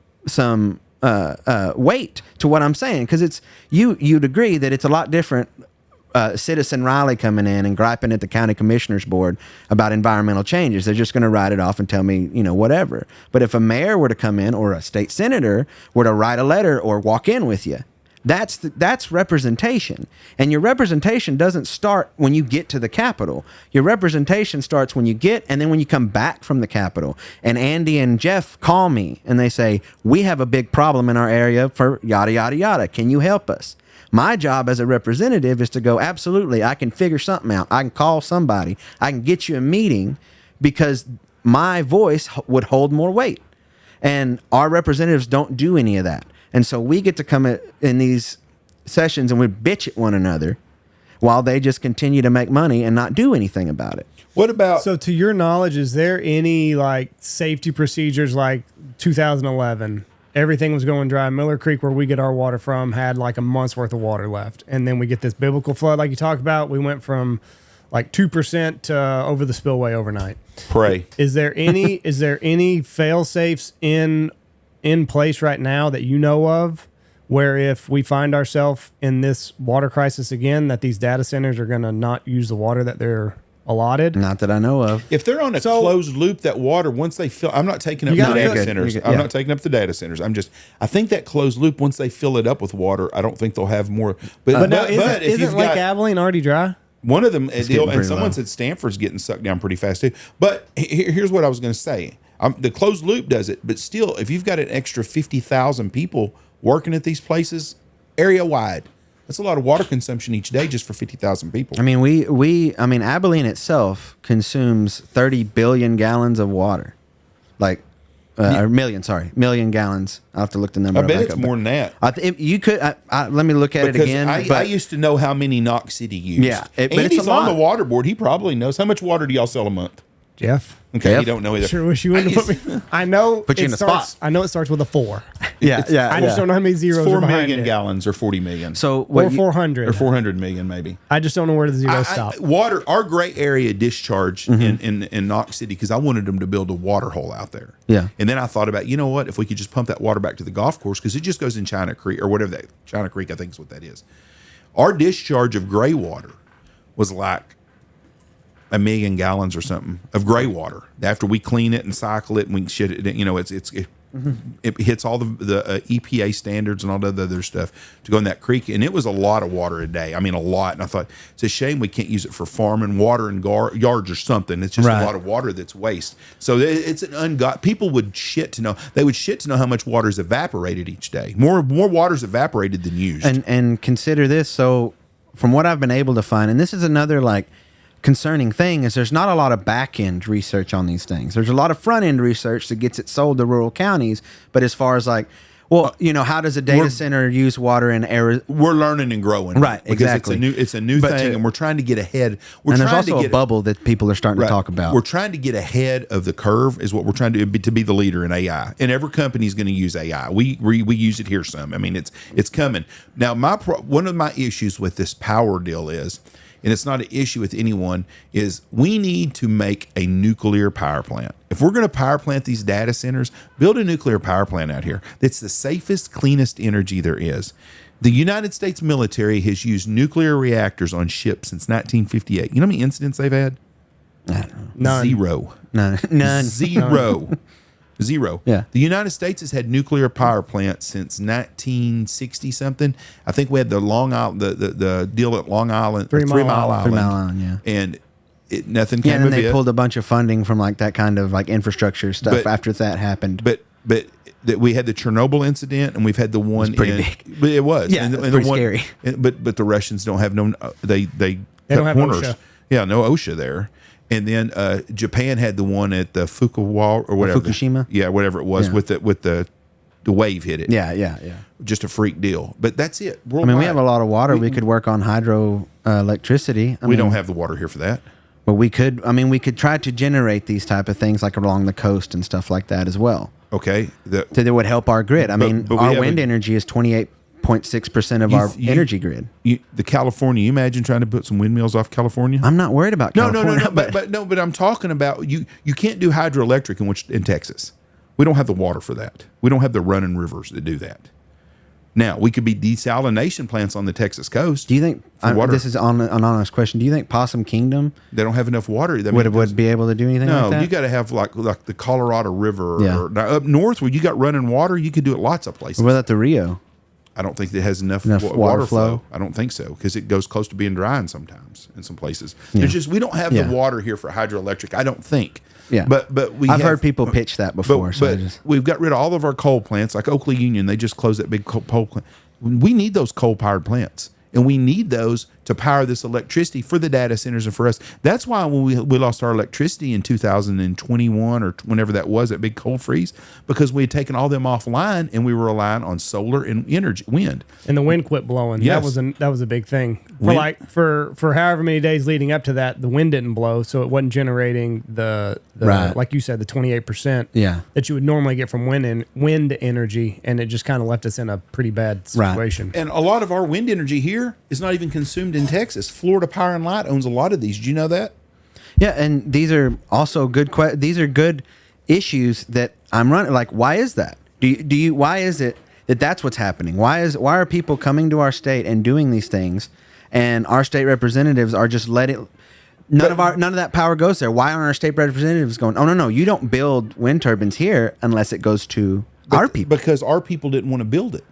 weight to what I'm saying, because you'd agree that it's a lot different. Citizen Riley coming in and griping at the county commissioners board about environmental changes. They're just going to write it off and tell me, whatever. But if a mayor were to come in or a state senator were to write a letter or walk in with you, that's representation. And your representation doesn't start when you get to the Capitol. Your representation starts when you get, and then when you come back from the Capitol. And Andy and Jeff call me and they say, "We have a big problem in our area for yada, yada, yada. Can you help us?" My job as a representative is to go, "Absolutely, I can figure something out. I can call somebody. I can get you a meeting," because my voice would hold more weight. And our representatives don't do any of that. And so we get to come in these sessions and we bitch at one another while they just continue to make money and not do anything about it. What about... So to your knowledge, is there any like safety procedures like 2011? Everything was going dry. Miller Creek, where we get our water from, had like a month's worth of water left. And then we get this biblical flood like you talked about. We went from like 2% to over the spillway overnight. Pray. Is there any fail safes in place right now that you know of, where if we find ourselves in this water crisis again, that these data centers are going to not use the water that they're allotted? Not that I know of. If they're on a closed loop, that water, once they fill, I'm not taking up the data centers. I'm not taking up the data centers. I think that closed loop, once they fill it up with water, I don't think they'll have more. But isn't Lake Abilene already dry? One of them, and someone said Stanford's getting sucked down pretty fast too. But here's what I was going to say. The closed loop does it, but still, if you've got an extra 50,000 people working at these places, area wide, that's a lot of water consumption each day just for 50,000 people. I mean, Abilene itself consumes 30 billion gallons of water. Like, or million gallons. I'll have to look the number. I bet back it's up. more than that. You could. Let me look at it again. I used to know how many Knox City used. Yeah, but it's Andy's a on lot. the water board. He probably knows. How much water do y'all sell a month? Jeff. Okay, Jeff? you don't know either. Sure wish you wouldn't have put me. I know. Put you in the spot. I know it starts with a 4. Yeah, I just don't know how many zeros It's 4 are behind million it. gallons or 40 million. So Or what? 400. or 400 million maybe. I just don't know where the zeros stop. Water, our gray area discharge in Knox City, because I wanted them to build a water hole out there. Yeah. And then I thought about, you know what, if we could just pump that water back to the golf course, because it just goes in China Creek or whatever that, China Creek, I think is what that is. Our discharge of gray water was like 1 million gallons or something of gray water. After we clean it and cycle it and we shit it, you know, it hits all the EPA standards and all the other stuff to go in that creek. And it was a lot of water a day. I mean, a lot. And I thought, it's a shame we can't use it for farming water in yards or something. It's just a lot of water that's waste. So it's an people would shit to know. They would shit to know how much water is evaporated each day. More water is evaporated than used. And consider this. So from what I've been able to find, and this is another like concerning thing, is there's not a lot of back end research on these things. There's a lot of front end research that gets it sold to rural counties, but as far as like, well, you know, how does a data center use water in areas? We're learning and growing, right? Because Exactly. It's a new thing, and we're trying to get ahead. And there's also a bubble that people are starting to talk about. We're trying to get ahead of the curve, is what we're trying to be the leader in AI. And every company is going to use AI. We use it here some. I mean, it's coming now. One of my issues with this power deal is, and it's not an issue with anyone, is we need to make a nuclear power plant. If we're going to power plant these data centers, build a nuclear power plant out here. That's the safest, cleanest energy there is. The United States military has used nuclear reactors on ships since 1958. You know how many incidents they've had? I don't know. None. Zero. None. Zero. Zero. Yeah. The United States has had nuclear power plants since 1960 something. I think we had the Long Island, the deal at Long Island, 3 Mile Island. 3 Mile Island, yeah. And nothing came Yeah, and of they it. pulled a bunch of funding from like that kind of like infrastructure stuff But- after that happened. But that we had the Chernobyl incident, and we've had the one. It's pretty big. But it was. Yeah, it's the pretty one, scary. But the Russians don't have no. They don't cut have corners. OSHA. Yeah, no OSHA there. And then Japan had the one at the Fukuoka or whatever. Fukushima? Yeah, whatever it was, Yeah. with the wave hit it. yeah. Just a freak deal. But that's it. I mean, we have a lot of water. We could work on hydro electricity. We don't have the water here for that. But we could. I mean, we could try to generate these type of things like along the coast and stuff like that as well. Okay. So that would help our grid. I mean, but we our have wind energy is 28.6% of our energy grid. The California. You imagine trying to put some windmills off California? I'm not worried about California. But I'm talking about you can't do hydroelectric in Texas. We don't have the water for that. We don't have the running rivers to do that. Now, we could be desalination plants on the Texas coast. Do you think water. this is an honest question? Do you think Possum Kingdom They don't have enough water. I mean, would be able to do anything no, like that? you got to have like the Colorado River. Yeah. Now, up north where you got running water, you could do it lots of places. What about the Rio? I don't think it has enough water flow? I don't think so, because it goes close to being drying sometimes in some places. Yeah. There's just we don't have Yeah. the water here for hydroelectric. I don't think. Yeah. But I've heard people pitch that before. But we've got rid of all of our coal plants, like Oakley Union. They just closed that big coal plant. We need those coal-powered plants, and we need those to power this electricity for the data centers and for us. That's why when we lost our electricity in 2021 or whenever that was, that big cold freeze, because we had taken all them offline and we were relying on solar and wind. And the wind quit blowing. Yes. That was a big thing. Wind- For however many days leading up to that, the wind didn't blow, so it wasn't generating the Right. like you said, the 28% Yeah. that you would normally get from wind energy, and it just kind of left us in a pretty bad situation. And a lot of our wind energy here is not even consumed in Texas. Florida Power and Light owns a lot of these. Did you know that? Yeah, and these are also these are good issues that I'm running. Like, why is that? Do you? Why is it that that's what's happening? Why are people coming to our state and doing these things, and our state representatives are just letting none of that power goes there? Why aren't our state representatives going? Oh no, you don't build wind turbines here unless it goes to our people. Because our people didn't want to build it.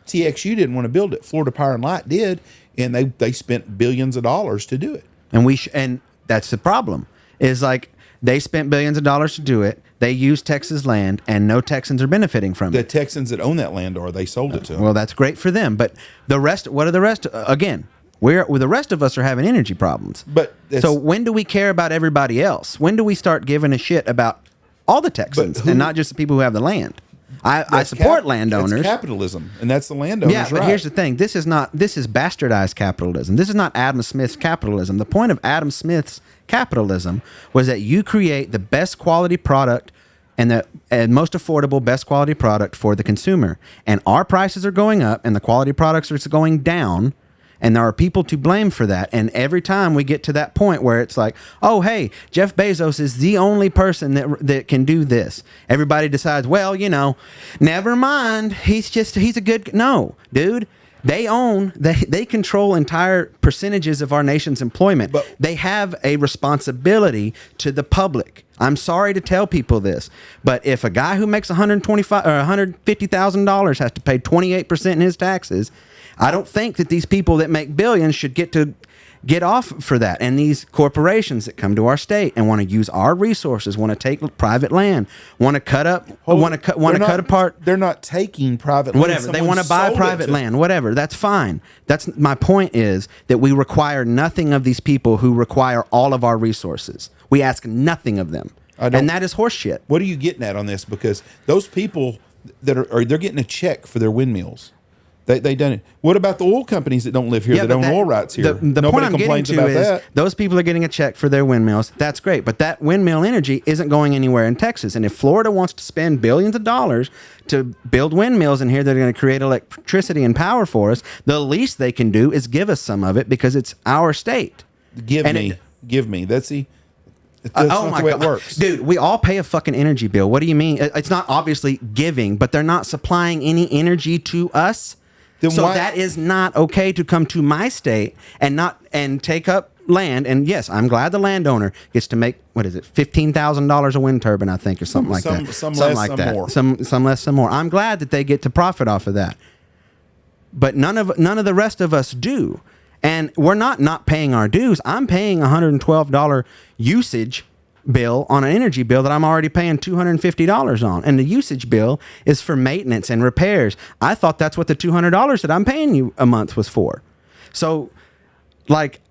TXU didn't want to build it. Florida Power and Light did, and they spent billions of dollars to do it. And that's the problem. Is like they spent billions of dollars to do it. They used Texas land, and no Texans are benefiting from The it. Texans that own that land they sold it to them. Well, that's great for them, but the rest. What are the rest? Again, the rest of us are having energy problems. But so when do we care about everybody else? When do we start giving a shit about all the Texans, and not just the people who have the land. I support landowners. That's capitalism, and that's the landowners. Yeah, but here's the thing: this is bastardized capitalism. This is not Adam Smith's capitalism. The point of Adam Smith's capitalism was that you create the best quality product and the most affordable, best quality product for the consumer. And our prices are going up, and the quality products are going down. And there are people to blame for that. And every time we get to that point where it's like, oh, hey, Jeff Bezos is the only person that can do this. Everybody decides, well, never mind. He's a good. No, dude. They control entire percentages of our nation's employment. But they have a responsibility to the public. I'm sorry to tell people this, but if a guy who makes $125,000 or $150,000 has to pay 28% in his taxes, I don't think that these people that make billions should get off for that. And these corporations that come to our state and want to use our resources, want to take private land, want to cut apart. They're not taking private land. Whatever. They want to buy private land. Whatever. That's fine. That's my point, is that we require nothing of these people who require all of our resources. We ask nothing of them. And that is horseshit. What are you getting at on this? Because those people that they're getting a check for their windmills. They done it. What about the oil companies that don't live here, that own oil rights here? The point I'm getting to is those people are getting a check for their windmills. That's great. But that windmill energy isn't going anywhere in Texas. And if Florida wants to spend billions of dollars to build windmills in here that are going to create electricity and power for us, the least they can do is give us some of it because it's our state. Give me. That's the way it works. Dude, we all pay a fucking energy bill. What do you mean? It's not obviously giving, but they're not supplying any energy to us. That is not okay to come to my state and take up land. And yes, I'm glad the landowner gets to make, what is it, $15,000 a wind turbine, I think, or something like that. Some less, some more. Some less, some more. I'm glad that they get to profit off of that. But none of the rest of us do. And we're not paying our dues. I'm paying $112 usage bill on an energy bill that I'm already paying $250 on. And the usage bill is for maintenance and repairs. I thought that's what the $200 that I'm paying you a month was for. So,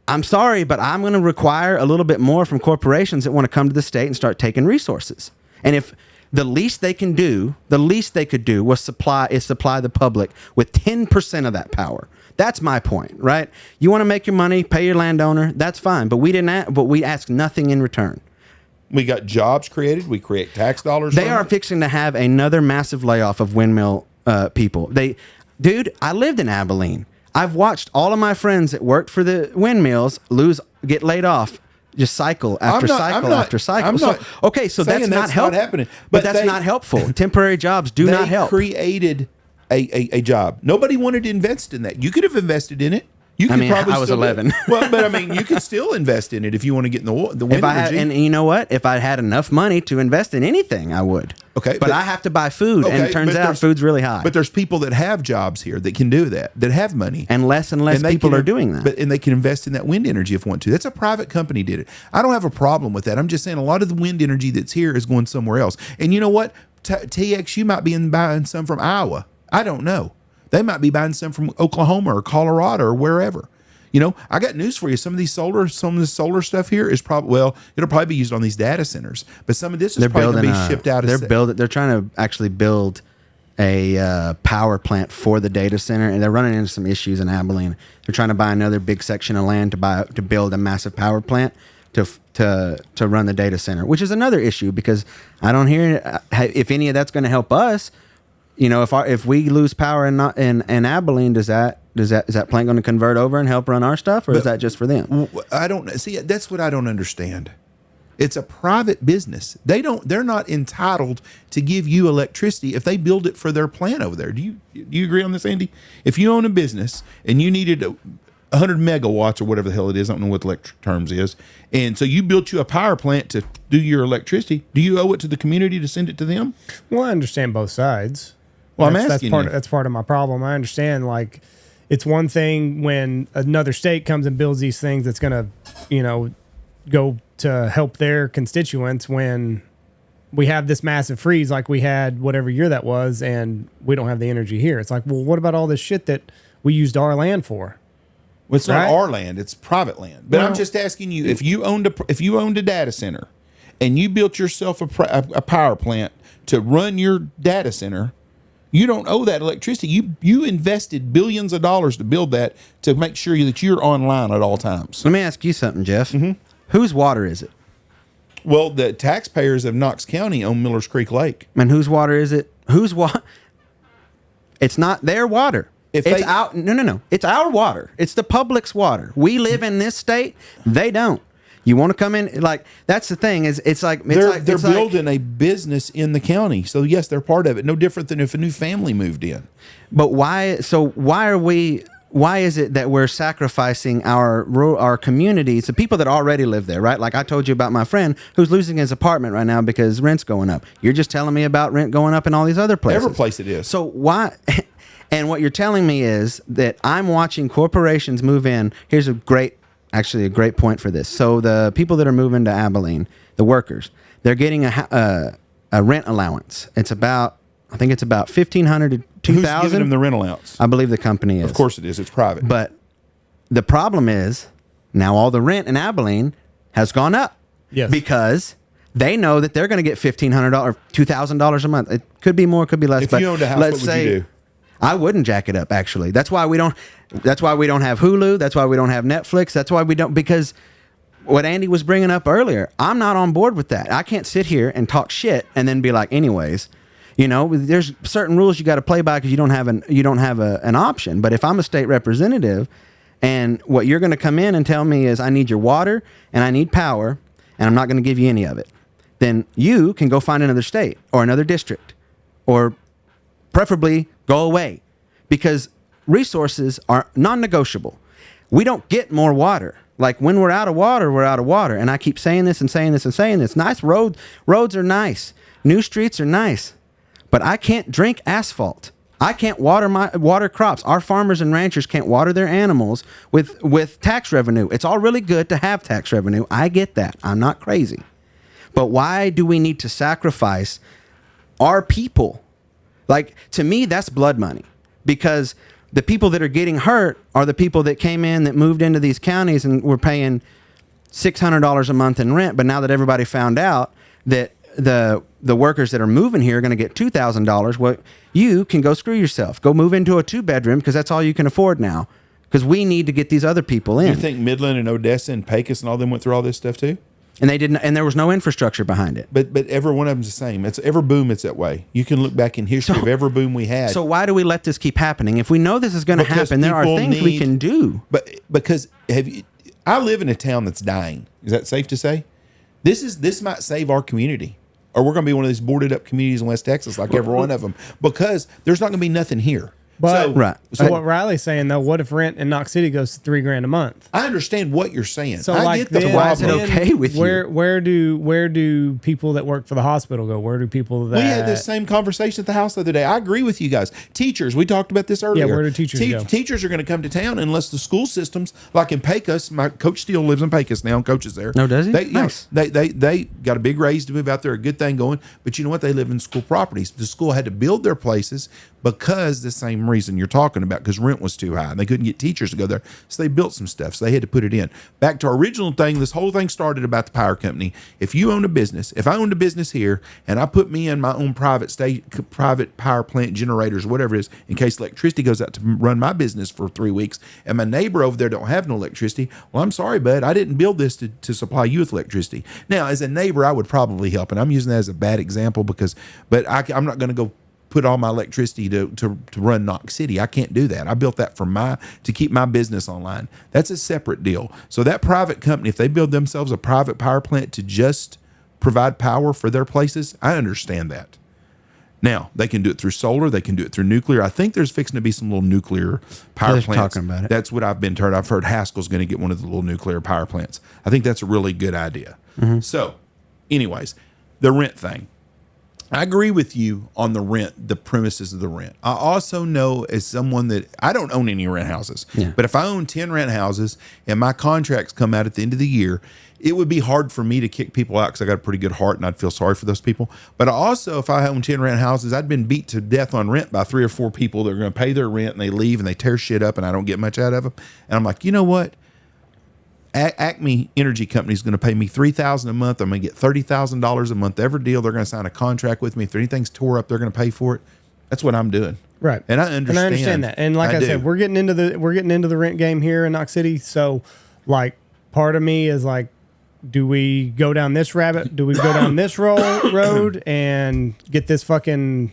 I'm sorry, but I'm going to require a little bit more from corporations that want to come to the state and start taking resources. And if the least they could do was supply the public with 10% of that power. That's my point, right? You want to make your money, pay your landowner, that's fine. But we ask nothing in return. We got jobs created. We create tax dollars. They are fixing to have another massive layoff of windmill people. Dude, I lived in Abilene. I've watched all of my friends that worked for the windmills get laid off. Just cycle after cycle. So that's not happening. But that's not helpful. Temporary jobs do not help. They created a job. Nobody wanted to invest in that. You could have invested in it. I was 11. You could still invest in it if you want to get in the wind energy. And you know what? If I had enough money to invest in anything, I would. Okay, but I have to buy food, and it turns out food's really high. But there's people that have jobs here that can do that have money, and less people are doing that. And they can invest in that wind energy if they want to. That's a private company did it. I don't have a problem with that. I'm just saying a lot of the wind energy that's here is going somewhere else. And you know what? TXU might be buying some from Iowa. I don't know. They might be buying some from Oklahoma or Colorado or wherever. I got news for you. Some of this solar stuff here is it'll probably be used on these data centers. But some of this is probably going to be shipped out. They're trying to actually build a power plant for the data center, and they're running into some issues in Abilene. They're trying to buy another big section of land to build a massive power plant to run the data center, which is another issue because I don't hear if any of that's going to help us. If we lose power in Abilene, is that plant going to convert over and help run our stuff, or is that just for them? I don't see. That's what I don't understand. It's a private business. They're not entitled to give you electricity if they build it for their plant over there. Do you agree on this, Andy? If you own a business and you needed 100 megawatts or whatever the hell it is, I don't know what the electric terms is, and so you built you a power plant to do your electricity, do you owe it to the community to send it to them? Well, I understand both sides. Well, I'm asking you. That's part of my problem. I understand, it's one thing when another state comes and builds these things that's going to, go to help their constituents when we have this massive freeze like we had whatever year that was, and we don't have the energy here. It's like, well, what about all this shit that we used our land for? Well, it's not our land; it's private land. But I'm just asking you, if you owned a data center, and you built yourself a power plant to run your data center, you don't owe that electricity. You invested billions of dollars to build that to make sure that you're online at all times. Let me ask you something, Jeff. Whose water is it? Well, the taxpayers of Knox County own Millers Creek Lake. And whose water is it? Whose water? It's not their water. No. It's our water. It's the public's water. We live in this state. They don't. You want to come in? Like, that's the thing. They're building a business in the county. So, yes, they're part of it. No different than if a new family moved in. But why? So why is it that we're sacrificing our communities, the people that already live there, right? Like I told you about my friend who's losing his apartment right now because rent's going up. You're just telling me about rent going up in all these other places. Every place it is. So why? And what you're telling me is that I'm watching corporations move in. Here's a great point for this. So the people that are moving to Abilene, the workers, they're getting a rent allowance. I think it's about $1,500 to $2,000. Who's giving them the rent allowance? I believe the company is. Of course it is. It's private. But the problem is now all the rent in Abilene has gone up. Yes. Because they know that they're going to get $1,500, $2,000 a month. It could be more, could be less. If you owned a house, what would you do? I wouldn't jack it up. Actually, that's why we don't have Hulu. That's why we don't have Netflix. That's why we don't, because what Andy was bringing up earlier, I'm not on board with that. I can't sit here and talk shit and then be like, anyways. You know, there's certain rules you got to play by because you don't have an option. But if I'm a state representative, and what you're going to come in and tell me is I need your water and I need power, and I'm not going to give you any of it, then you can go find another state or another district, or preferably go away, because resources are non-negotiable. We don't get more water. Like when we're out of water, we're out of water. And I keep saying this and saying this and saying this. Nice roads are nice. New streets are nice. But I can't drink asphalt. I can't water crops. Our farmers and ranchers can't water their animals with tax revenue. It's all really good to have tax revenue. I get that. I'm not crazy. But why do we need to sacrifice our people? Like, to me, that's blood money, because the people that are getting hurt are the people that came in, that moved into these counties and were paying $600 a month in rent. But now that everybody found out that the workers that are moving here are going to get $2,000, well, you can go screw yourself. Go move into a 2-bedroom because that's all you can afford now, because we need to get these other people in. You think Midland and Odessa and Pecos and all them went through all this stuff too? And they didn't, and there was no infrastructure behind it. But every one of them's the same. It's every boom. It's that way. You can look back in history of every boom we had. So why do we let this keep happening? If we know this is going to happen, there are things we can do. But because I live in a town that's dying. Is that safe to say? This might save our community, or we're going to be one of these boarded up communities in West Texas, like every one of them, because there's not going to be nothing here. But so what Riley's saying though, what if rent in Knox City goes to $3,000 a month? I understand what you're saying. So I get the problem. Why is it okay with you? Where do people that work for the hospital go? Where do people that we had this same conversation at the house the other day. I agree with you guys. Teachers, we talked about this earlier. Yeah, where do teachers go? Teachers are going to come to town unless the school systems, like in Pecos, my coach Steele lives in Pecos now and coaches there. No, does he? Nice. They got a big raise to move out there, a good thing going. But you know what? They live in school properties. The school had to build their places because the same reason you're talking about, because rent was too high and they couldn't get teachers to go there. So they built some stuff. So they had to put it in. Back to our original thing, this whole thing started about the power company. If you own a business, if I owned a business here and I put me in my own private power plant generators, whatever it is, in case electricity goes out to run my business for 3 weeks, and my neighbor over there don't have no electricity, well, I'm sorry, bud, I didn't build this to supply you with electricity. Now, as a neighbor, I would probably help, and I'm using that as a bad example but I'm not going to go put all my electricity to run Knox City. I can't do that. I built that to keep my business online. That's a separate deal. So that private company, if they build themselves a private power plant to just provide power for their places, I understand that. Now, they can do it through solar. They can do it through nuclear. I think there's fixing to be some little nuclear power plants. Talking about it. That's what I've been told. I've heard Haskell's going to get one of the little nuclear power plants. I think that's a really good idea. Mm-hmm. So, anyways, the rent thing. I agree with you on the rent, the premises of the rent. I also know, as someone that I don't own any rent houses, but if I own 10 rent houses and my contracts come out at the end of the year, it would be hard for me to kick people out because I got a pretty good heart and I'd feel sorry for those people. But also, if I own 10 rent houses, I'd been beat to death on rent by 3 or 4 people that are going to pay their rent and they leave and they tear shit up and I don't get much out of them. And I'm like, you know what? Acme Energy Company is going to pay me $3,000 a month. I'm going to get $30,000 a month every deal. They're going to sign a contract with me. If anything's tore up, they're going to pay for it. That's what I'm doing. Right. And I understand that. And like I said, we're getting into the rent game here in Knox City. So like part of me is like, do we go down this rabbit? Do we go down this road and get this fucking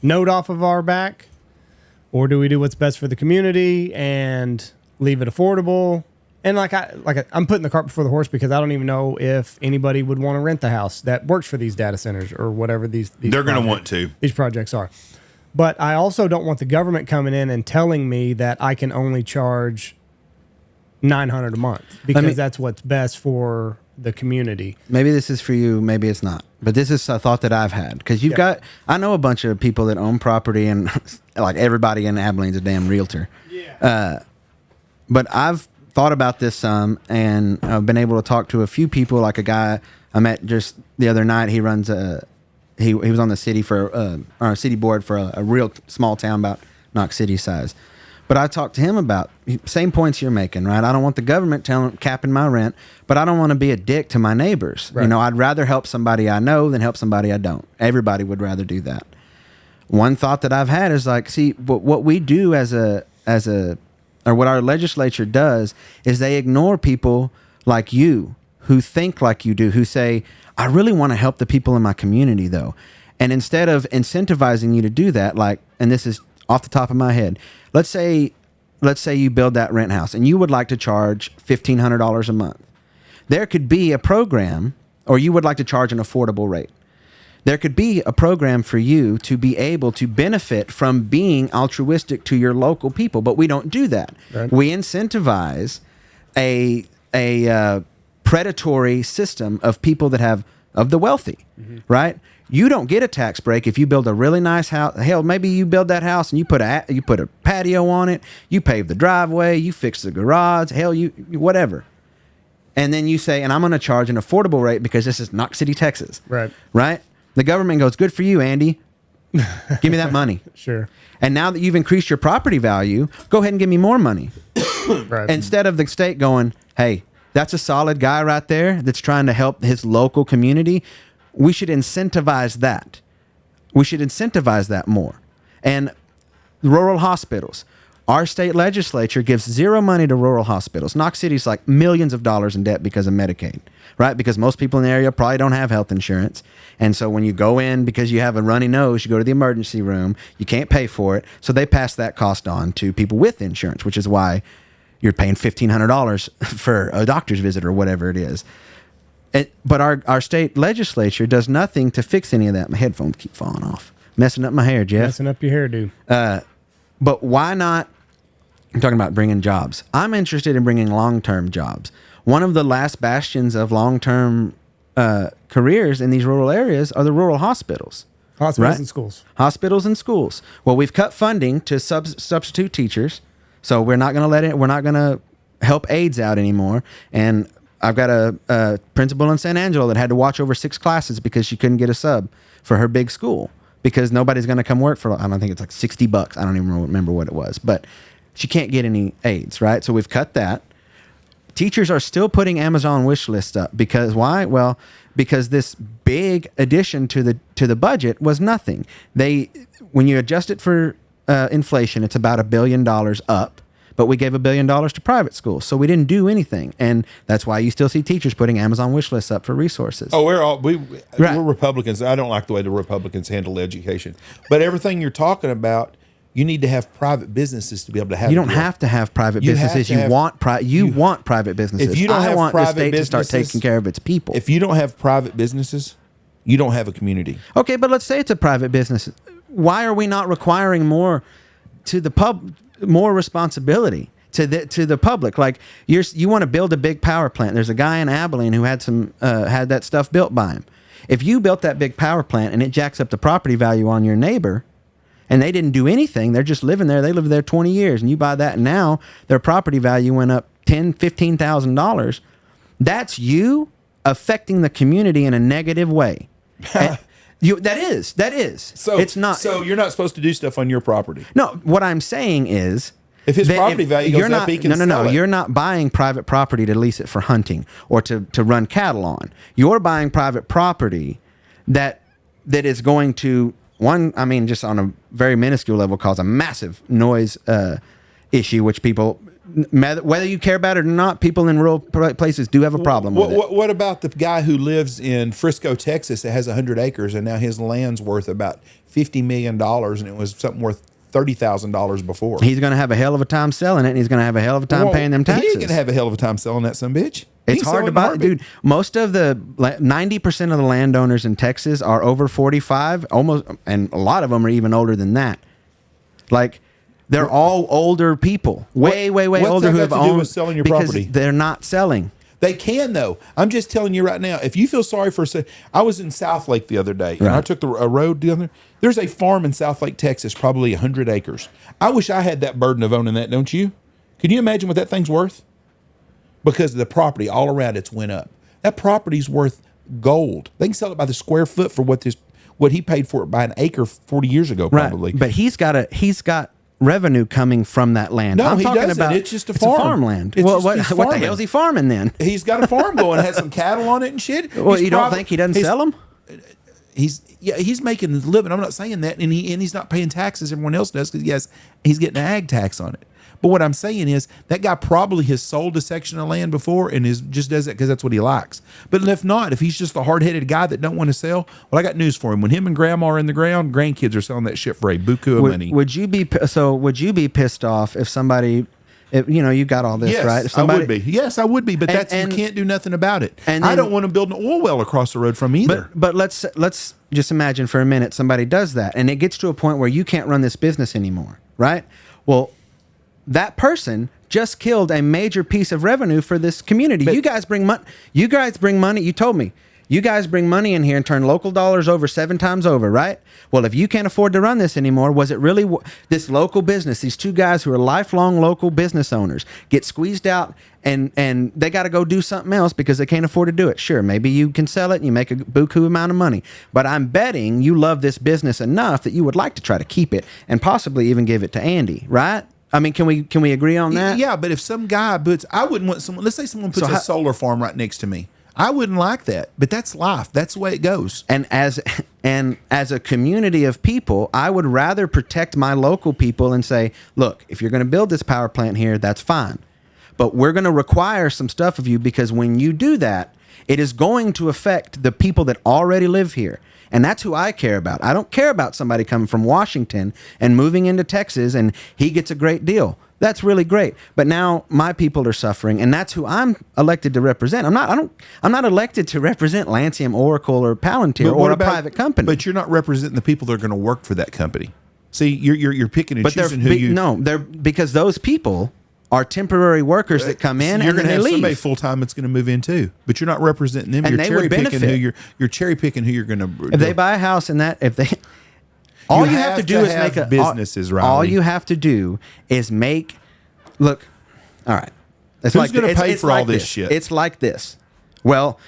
note off of our back? Or do we do what's best for the community and leave it affordable? And I'm putting the cart before the horse because I don't even know if anybody would want to rent the house that works for these data centers or whatever these they're going to want to. These projects are. But I also don't want the government coming in and telling me that I can only charge $900 a month because that's what's best for the community. Maybe this is for you, maybe it's not. But this is a thought that I've had because I know a bunch of people that own property and like everybody in Abilene's a damn realtor. Yeah. But I've thought about this some and I've been able to talk to a few people, like a guy I met just the other night. He runs he was on the city city board for a real small town about Knox City size. But I talked to him about same points you're making, right? I don't want the government capping my rent, but I don't want to be a dick to my neighbors. Right. I'd rather help somebody I know than help somebody I don't. Everybody would rather do that. One thought that I've had is like, see, what we do or what our legislature does is they ignore people like you who think like you do, who say, I really want to help the people in my community though. And instead of incentivizing you to do that, like, and this is off the top of my head, let's say you build that rent house and you would like to charge $1,500 a month. There could be a program, or you would like to charge an affordable rate. There could be a program for you to be able to benefit from being altruistic to your local people, but we don't do that. Right. We incentivize a predatory system of people that have, of the wealthy, right? You don't get a tax break if you build a really nice house. Hell, maybe you build that house and you put a patio on it, you pave the driveway, you fix the garage, hell, you whatever. And then you say, and I'm going to charge an affordable rate because this is Knox City, Texas. Right. Right? The government goes, good for you, Andy. Give me that money. Sure. And now that you've increased your property value, go ahead and give me more money. Right. Instead of the state going, hey, that's a solid guy right there that's trying to help his local community. We should incentivize that. We should incentivize that more. And rural hospitals. Our state legislature gives zero money to rural hospitals. Knox City's like millions of dollars in debt because of Medicaid, right? Because most people in the area probably don't have health insurance. And so when you go in because you have a runny nose, you go to the emergency room, you can't pay for it. So they pass that cost on to people with insurance, which is why you're paying $1,500 for a doctor's visit or whatever it is. But our state legislature does nothing to fix any of that. My headphones keep falling off. Messing up my hair, Jeff. Messing up your hairdo. But why not? I'm talking about bringing jobs. I'm interested in bringing long-term jobs. One of the last bastions of long-term careers in these rural areas are the rural hospitals. Hospitals and schools. Hospitals and schools. Well, we've cut funding to substitute teachers, so we're not going to we're not going to help aides out anymore. And I've got a principal in San Angelo that had to watch over 6 classes because she couldn't get a sub for her big school because nobody's going to come work for, I don't think it's like $60. I don't even remember what it was, but she can't get any aides, right? So we've cut that. Teachers are still putting Amazon wish lists up because why? Well, because this big addition to the budget was nothing. When you adjust it for inflation, it's about $1 billion up. But we gave $1 billion to private schools, so we didn't do anything, and that's why you still see teachers putting Amazon wish lists up for resources. Oh, we're Republicans. I don't like the way the Republicans handle education, but everything you're talking about, you need to have private businesses to be able to have. You don't have to have private businesses. You want private businesses. If you don't have want private the state businesses, to start taking care of its people. If you don't have private businesses, you don't have a community. Okay, but let's say it's a private business. Why are we not requiring more to the more responsibility to the public? Like you want to build a big power plant. There's a guy in Abilene who had that stuff built by him. If you built that big power plant and it jacks up the property value on your neighbor, and they didn't do anything, they're just living there. They lived there 20 years, and you buy that, and now their property value went up $10,000, $15,000. That's you affecting the community in a negative way. That is. So it's not. So you're not supposed to do stuff on your property. No, what I'm saying is If his property value goes up, he can sell it. You're not buying private property to lease it for hunting or to run cattle on. You're buying private property that is going to, just on a very minuscule level, cause a massive noise issue, which people, whether you care about it or not, people in rural places do have a problem with it. What about the guy who lives in Frisco, Texas, that has 100 acres and now his land's worth about $50 million and it was something worth $30,000 before? He's going to have a hell of a time selling it, and he's going to have a hell of a time paying them taxes. He ain't going to have a hell of a time selling that son bitch. It's hard to buy, dude. Most of 90% of the landowners in Texas are over 45, almost, and a lot of them are even older than that. Like, they're all older people, way older, who have owned, selling your property. They're not selling. They can, though. I'm just telling you right now, if you feel sorry for I was in South Lake the other day, and I took a road the other. There's a farm in South Lake, Texas, probably 100 acres. I wish I had that burden of owning that, don't you? Can you imagine what that thing's worth? Because the property all around it's went up. That property's worth gold. They can sell it by the square foot for what he paid for it by an acre 40 years ago, probably. Right. But he's got revenue coming from that land. No, he doesn't. It's just a farm. It's farmland. It's what the hell's he farming then? He's got a farm going, has some cattle on it and shit. Well, you don't think he doesn't sell them? He's making a living. I'm not saying that, and he's not paying taxes everyone else does, because he's getting an ag tax on it. But what I'm saying is that guy probably has sold a section of land before and just does it because that's what he likes. But if not, if he's just a hard-headed guy that don't want to sell, well, I got news for him. When him and grandma are in the ground, grandkids are selling that shit for a buku of money. Would you be pissed off if somebody, you got all this, yes, right? If I would be. Yes, I would be. But you can't do nothing about it. And I don't want to build an oil well across the road from either. But let's just imagine for a minute somebody does that, and it gets to a point where you can't run this business anymore, right? Well, that person just killed a major piece of revenue for this community. You guys bring money. You told me. You guys bring money in here and turn local dollars over 7 times over, right? Well, if you can't afford to run this anymore, was it really this local business, these two guys who are lifelong local business owners, get squeezed out and they got to go do something else because they can't afford to do it? Sure, maybe you can sell it and you make a buku amount of money. But I'm betting you love this business enough that you would like to try to keep it and possibly even give it to Andy, right? I mean, can we agree on that? Yeah, but if some guy I wouldn't want someone, let's say someone puts a solar farm right next to me. I wouldn't like that, but that's life. That's the way it goes. And as a community of people, I would rather protect my local people and say, look, if you're going to build this power plant here, that's fine. But we're going to require some stuff of you, because when you do that, it is going to affect the people that already live here. And that's who I care about. I don't care about somebody coming from Washington and moving into Texas and he gets a great deal. That's really great. But now my people are suffering, and that's who I'm elected to represent. I'm not elected to represent Lancium, Oracle, or Palantir or a private company. But you're not representing the people that are going to work for that company. See, you're picking and choosing who you. No, they're because those people are temporary workers that come in, you're and then they leave. Somebody full time that's going to move in too, but you're not representing them. And you're cherry picking who you're going to. If they buy a house in that, all you have to do is make businesses. Riley. All you have to do is make. Look, all right. Who's going to pay for all this shit? It's like this. Well,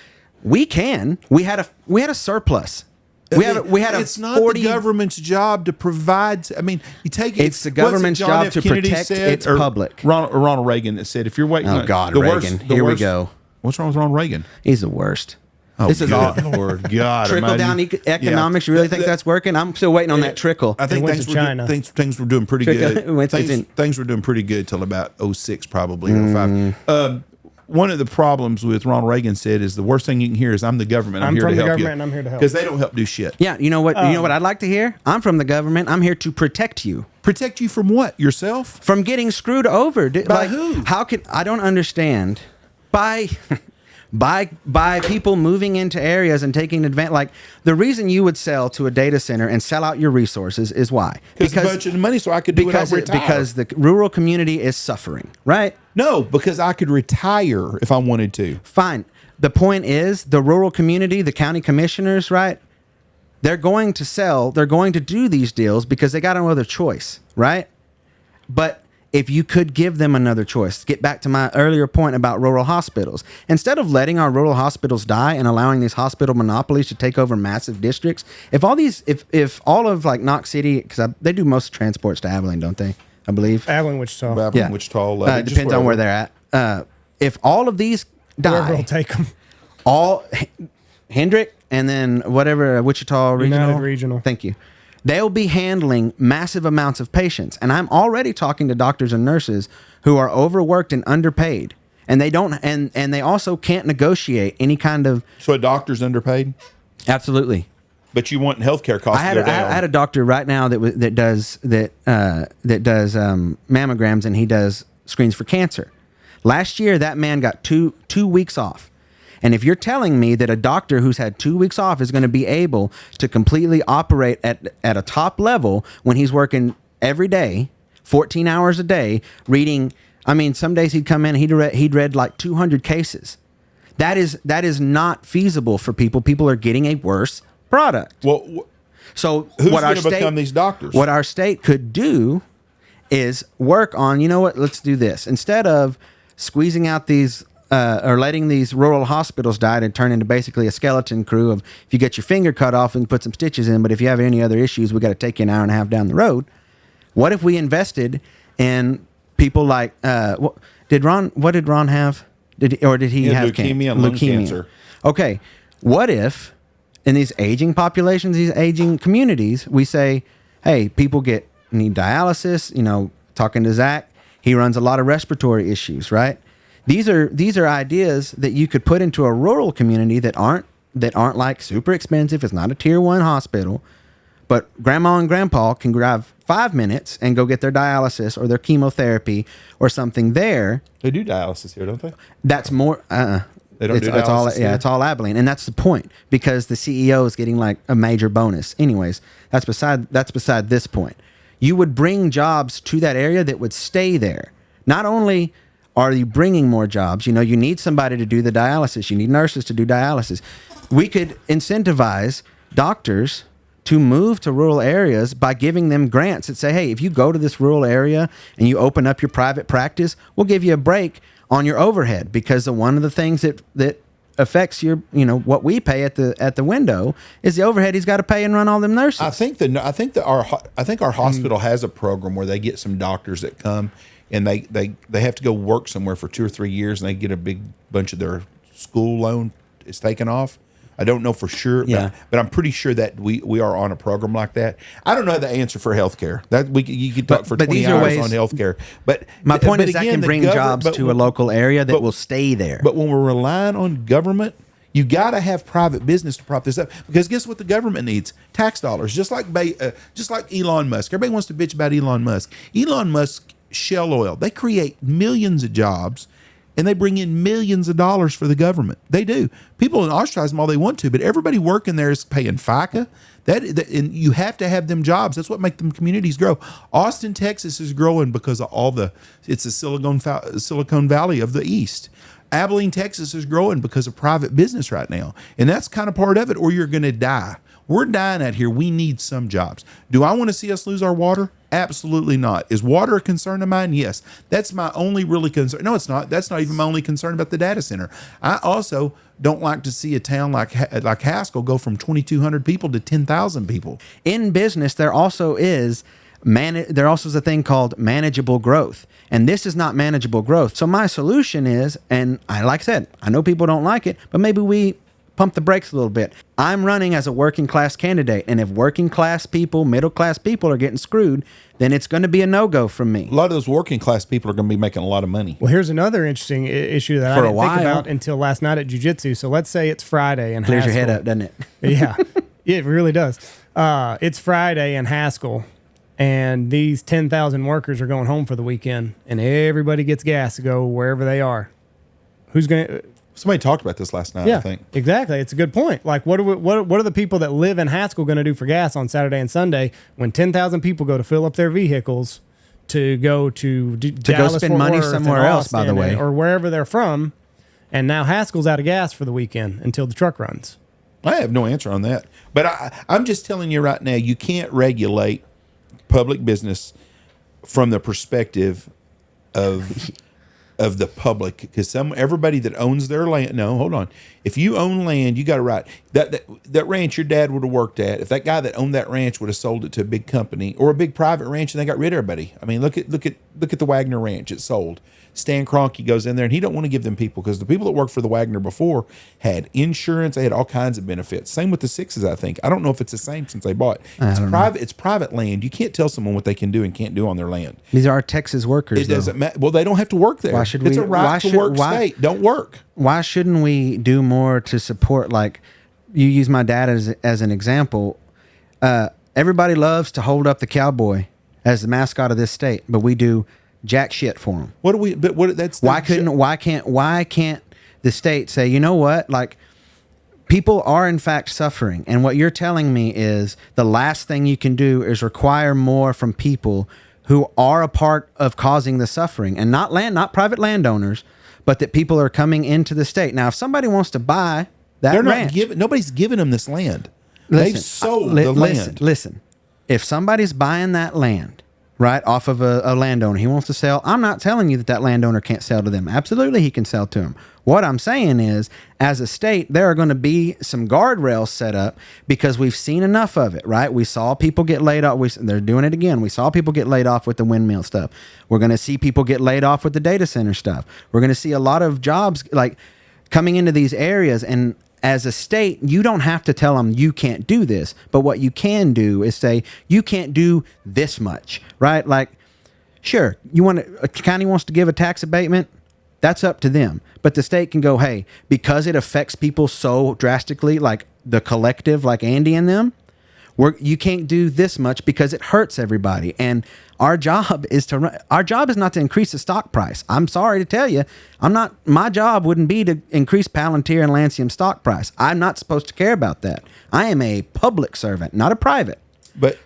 we can. We had a surplus. It's not the government's job to provide. I mean, you take it. It's the government's job to protect its public. Ronald Reagan that said, if you're waiting. Oh God, Reagan. Here we go. What's wrong with Ronald Reagan? He's the worst. Oh, this is all Lord God. Trickle down economics. You really think that's working? I'm still waiting on that trickle. I think things were doing pretty good. Things were doing pretty good till about 06 probably, 05. One of the problems with Ronald Reagan said is the worst thing you can hear is, I'm the government. I'm here to help you. And I'm here to help. Because they don't help do shit. Yeah, you know what? You know what I'd like to hear? I'm from the government. I'm here to protect you. Protect you from what? Yourself? From getting screwed over. By who? How can I don't understand. By people moving into areas and taking advantage. Like, the reason you would sell to a data center and sell out your resources is why? Because a bunch of money, so I could do it. Because the rural community is suffering, right? No, because I could retire if I wanted to. Fine. The point is, the rural community, the county commissioners, right? They're going to sell. They're going to do these deals because they got no other choice, right? But if you could give them another choice, get back to my earlier point about rural hospitals. Instead of letting our rural hospitals die and allowing these hospital monopolies to take over massive districts, if all of like Knox City, because they do most transports to Abilene, don't they? I believe. Abilene, Wichita. Abilene, Wichita. It depends on where they're at. If all of these Whoever will die, take them. all Hendrick and then whatever Wichita United Regional. Thank you. They'll be handling massive amounts of patients, and I'm already talking to doctors and nurses who are overworked and underpaid, and they don't, and they also can't negotiate any kind of. So a doctor's underpaid? Absolutely. But you want healthcare costs to go down. I had a doctor right now that does mammograms, and he does screens for cancer. Last year, that man got two weeks off. And if you're telling me that a doctor who's had 2 weeks off is going to be able to completely operate at a top level when he's working every day, 14 hours a day, reading, I mean, some days he'd come in and he'd read like 200 cases. That is not feasible for people. People are getting a worse product. Well, so who's going to become these doctors? What our state could do is work on, you know what, let's do this. Instead of squeezing out these or letting these rural hospitals die and turn into basically a skeleton crew of, if you get your finger cut off, we can put some stitches in, but if you have any other issues, we got to take you an hour and a half down the road. What if we invested in people like, what did Ron have? Did he have leukemia and lung cancer? Okay. What if in these aging populations, these aging communities, we say, hey, people need dialysis, talking to Zach, he runs a lot of respiratory issues, right? These are ideas that you could put into a rural community that aren't like super expensive. It's not a tier 1 hospital, but grandma and grandpa can drive 5 minutes and go get their dialysis or their chemotherapy or something there. They do dialysis here, don't they? That's more. They don't do dialysis here? It's all Abilene, and that's the point, because the CEO is getting like a major bonus. Anyways, that's beside this point. You would bring jobs to that area that would stay there. Not only are you bringing more jobs, you need somebody to do the dialysis. You need nurses to do dialysis. We could incentivize doctors to move to rural areas by giving them grants that say, hey, if you go to this rural area and you open up your private practice, we'll give you a break on your overhead, because one of the things that affects your, what we pay at the window is the overhead he's got to pay and run all them nurses. I think our hospital has a program where they get some doctors that come and they have to go work somewhere for 2 or 3 years, and they get a big bunch of their school loan is taken off. I don't know for sure, but I'm pretty sure that we are on a program like that. I don't know the answer for healthcare. You could talk for 20 hours on healthcare. But my point is that can bring jobs to a local area that will stay there. But when we're relying on government, you got to have private business to prop this up, because guess what the government needs? Tax dollars. Just like Elon Musk. Everybody wants to bitch about Elon Musk. Elon Musk, Shell Oil, they create millions of jobs, and they bring in millions of dollars for the government. They do. People ostracize them all they want to, but everybody working there is paying FICA. And you have to have them jobs. That's what makes them communities grow. Austin, Texas is growing because of it's the Silicon Valley of the East. Abilene, Texas is growing because of private business right now. And that's kind of part of it, or you're going to die. We're dying out here. We need some jobs. Do I want to see us lose our water? Absolutely not. Is water a concern of mine? Yes. That's my only really concern. No, it's not. That's not even my only concern about the data center. I also don't like to see a town like Haskell go from 2,200 people to 10,000 people. In business, there also is a thing called manageable growth. And this is not manageable growth. So my solution is, and like I said, I know people don't like it, but maybe we pump the brakes a little bit. I'm running as a working class candidate, and if working class people, middle class people are getting screwed, then it's going to be a no-go from me. A lot of those working class people are going to be making a lot of money. Well, here's another interesting issue that I didn't think about until last night at jiu-jitsu. So let's say it's Friday and clears your head up, doesn't it? Yeah, it really does. It's Friday in Haskell, and these 10,000 workers are going home for the weekend, and everybody gets gas to go wherever they are. Who's going to... Somebody talked about this last night, yeah, I think. Exactly. It's a good point. Like, what are the people that live in Haskell going to do for gas on Saturday and Sunday when 10,000 people go to fill up their vehicles to go to Dallas, go spend money somewhere else, by the way, or wherever they're from, and now Haskell's out of gas for the weekend until the truck runs? I have no answer on that, but I'm just telling you right now, you can't regulate public business from the perspective of of the public, because everybody that owns their land. No, hold on. If you own land, you got to right. That ranch your dad would have worked at. If that guy that owned that ranch would have sold it to a big company or a big private ranch, and they got rid of everybody. I mean, look at the Wagner Ranch. It's sold. Stan Kroenke goes in there, and he don't want to give them people, because the people that worked for the Wagner before had insurance. They had all kinds of benefits. Same with the Sixes, I think. I don't know if it's the same since they bought. It's private. It's private land. You can't tell someone what they can do and can't do on their land. These are Texas workers. It doesn't matter. Well, they don't have to work there. It's a right to work state. Don't work. Why shouldn't we do more to support? Like, you use my dad as an example. Everybody loves to hold up the cowboy as the mascot of this state, but we do jack shit for him. What do we? But what? That's why can't the state say, you know what? Like, people are in fact suffering, and what you're telling me is the last thing you can do is require more from people who are a part of causing the suffering, and not private landowners, but that people are coming into the state. Now, if somebody wants to buy that ranch, nobody's giving them this land. They've sold the land. Listen, if somebody's buying that land, right, off of a landowner, he wants to sell. I'm not telling you that landowner can't sell to them. Absolutely, he can sell to them. What I'm saying is, as a state, there are going to be some guardrails set up, because we've seen enough of it, right? We saw people get laid off. They're doing it again. We saw people get laid off with the windmill stuff. We're going to see people get laid off with the data center stuff. We're going to see a lot of jobs like coming into these areas, and as a state, you don't have to tell them you can't do this, but what you can do is say you can't do this much, right? Like, sure, a county wants to give a tax abatement, that's up to them. But the state can go, hey, because it affects people so drastically, like the collective, like Andy and them, you can't do this much because it hurts everybody. And our job is not to increase the stock price. I'm sorry to tell you, my job wouldn't be to increase Palantir and Lancium stock price. I'm not supposed to care about that. I am a public servant, not a private.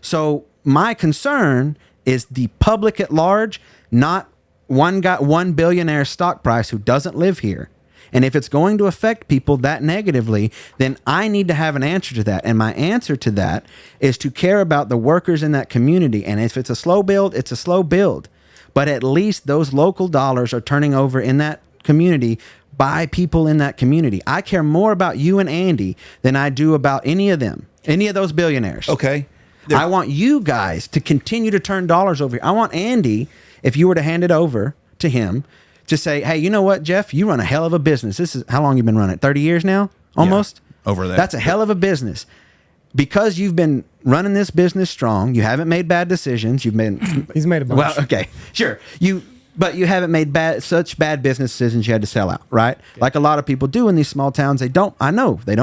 So my concern is the public at large, not one billionaire stock price who doesn't live here. And if it's going to affect people that negatively, then I need to have an answer to that. And my answer to that is to care about the workers in that community. And if it's a slow build, it's a slow build. But at least those local dollars are turning over in that community by people in that community. I care more about you and Andy than I do about any of those billionaires. Okay. I want you guys to continue to turn dollars over here. I want Andy, if you were to hand it over to him, to say, hey, you know what, Jeff? You run a hell of a business. This is how long you've been running it? 30 years now? Almost? Yeah, over that. That's a hell of a business. Because you've been running this business strong, you haven't made bad decisions. He's made a bunch. Well, okay, sure. But you haven't made such bad business decisions you had to sell out, right? Yeah. Like a lot of people do in these small towns. They don't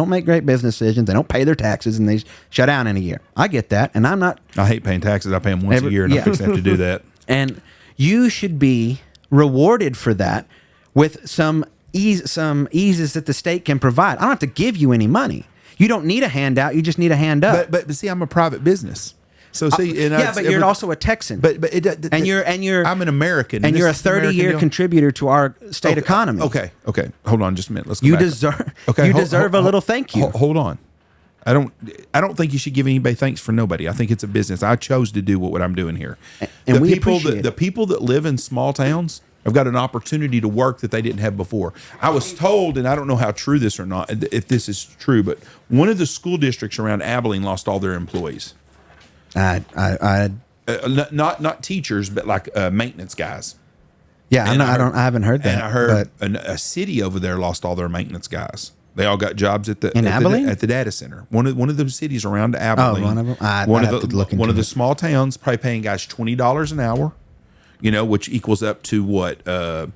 make great business decisions. They don't pay their taxes, and they shut down in a year. I get that, and I'm not. I hate paying taxes. I pay them once a year, and I fix to have to do that. And you should be rewarded for that with some eases that the state can provide. I don't have to give you any money. You don't need a handout. You just need a hand up. But see, I'm a private business. So see, but you're also a Texan. I'm an American, and you're a 30-year contributor to our state economy. Okay, hold on, just a minute. Let's go you back. deserve a little thank you. Hold on. I don't think you should give anybody thanks for nobody. I think it's a business. I chose to do what I'm doing here. And the people that live in small towns have got an opportunity to work that they didn't have before. I was told, and I don't know how true this or not, if this is true, but one of the school districts around Abilene lost all their employees. Not teachers, but like maintenance guys. Yeah, I haven't heard that. And I heard a city over there lost all their maintenance guys. They all got jobs at the data center. One of the cities around Abilene. Oh, one of them. One of the small towns, probably paying guys $20 an hour. Which equals up to what $800,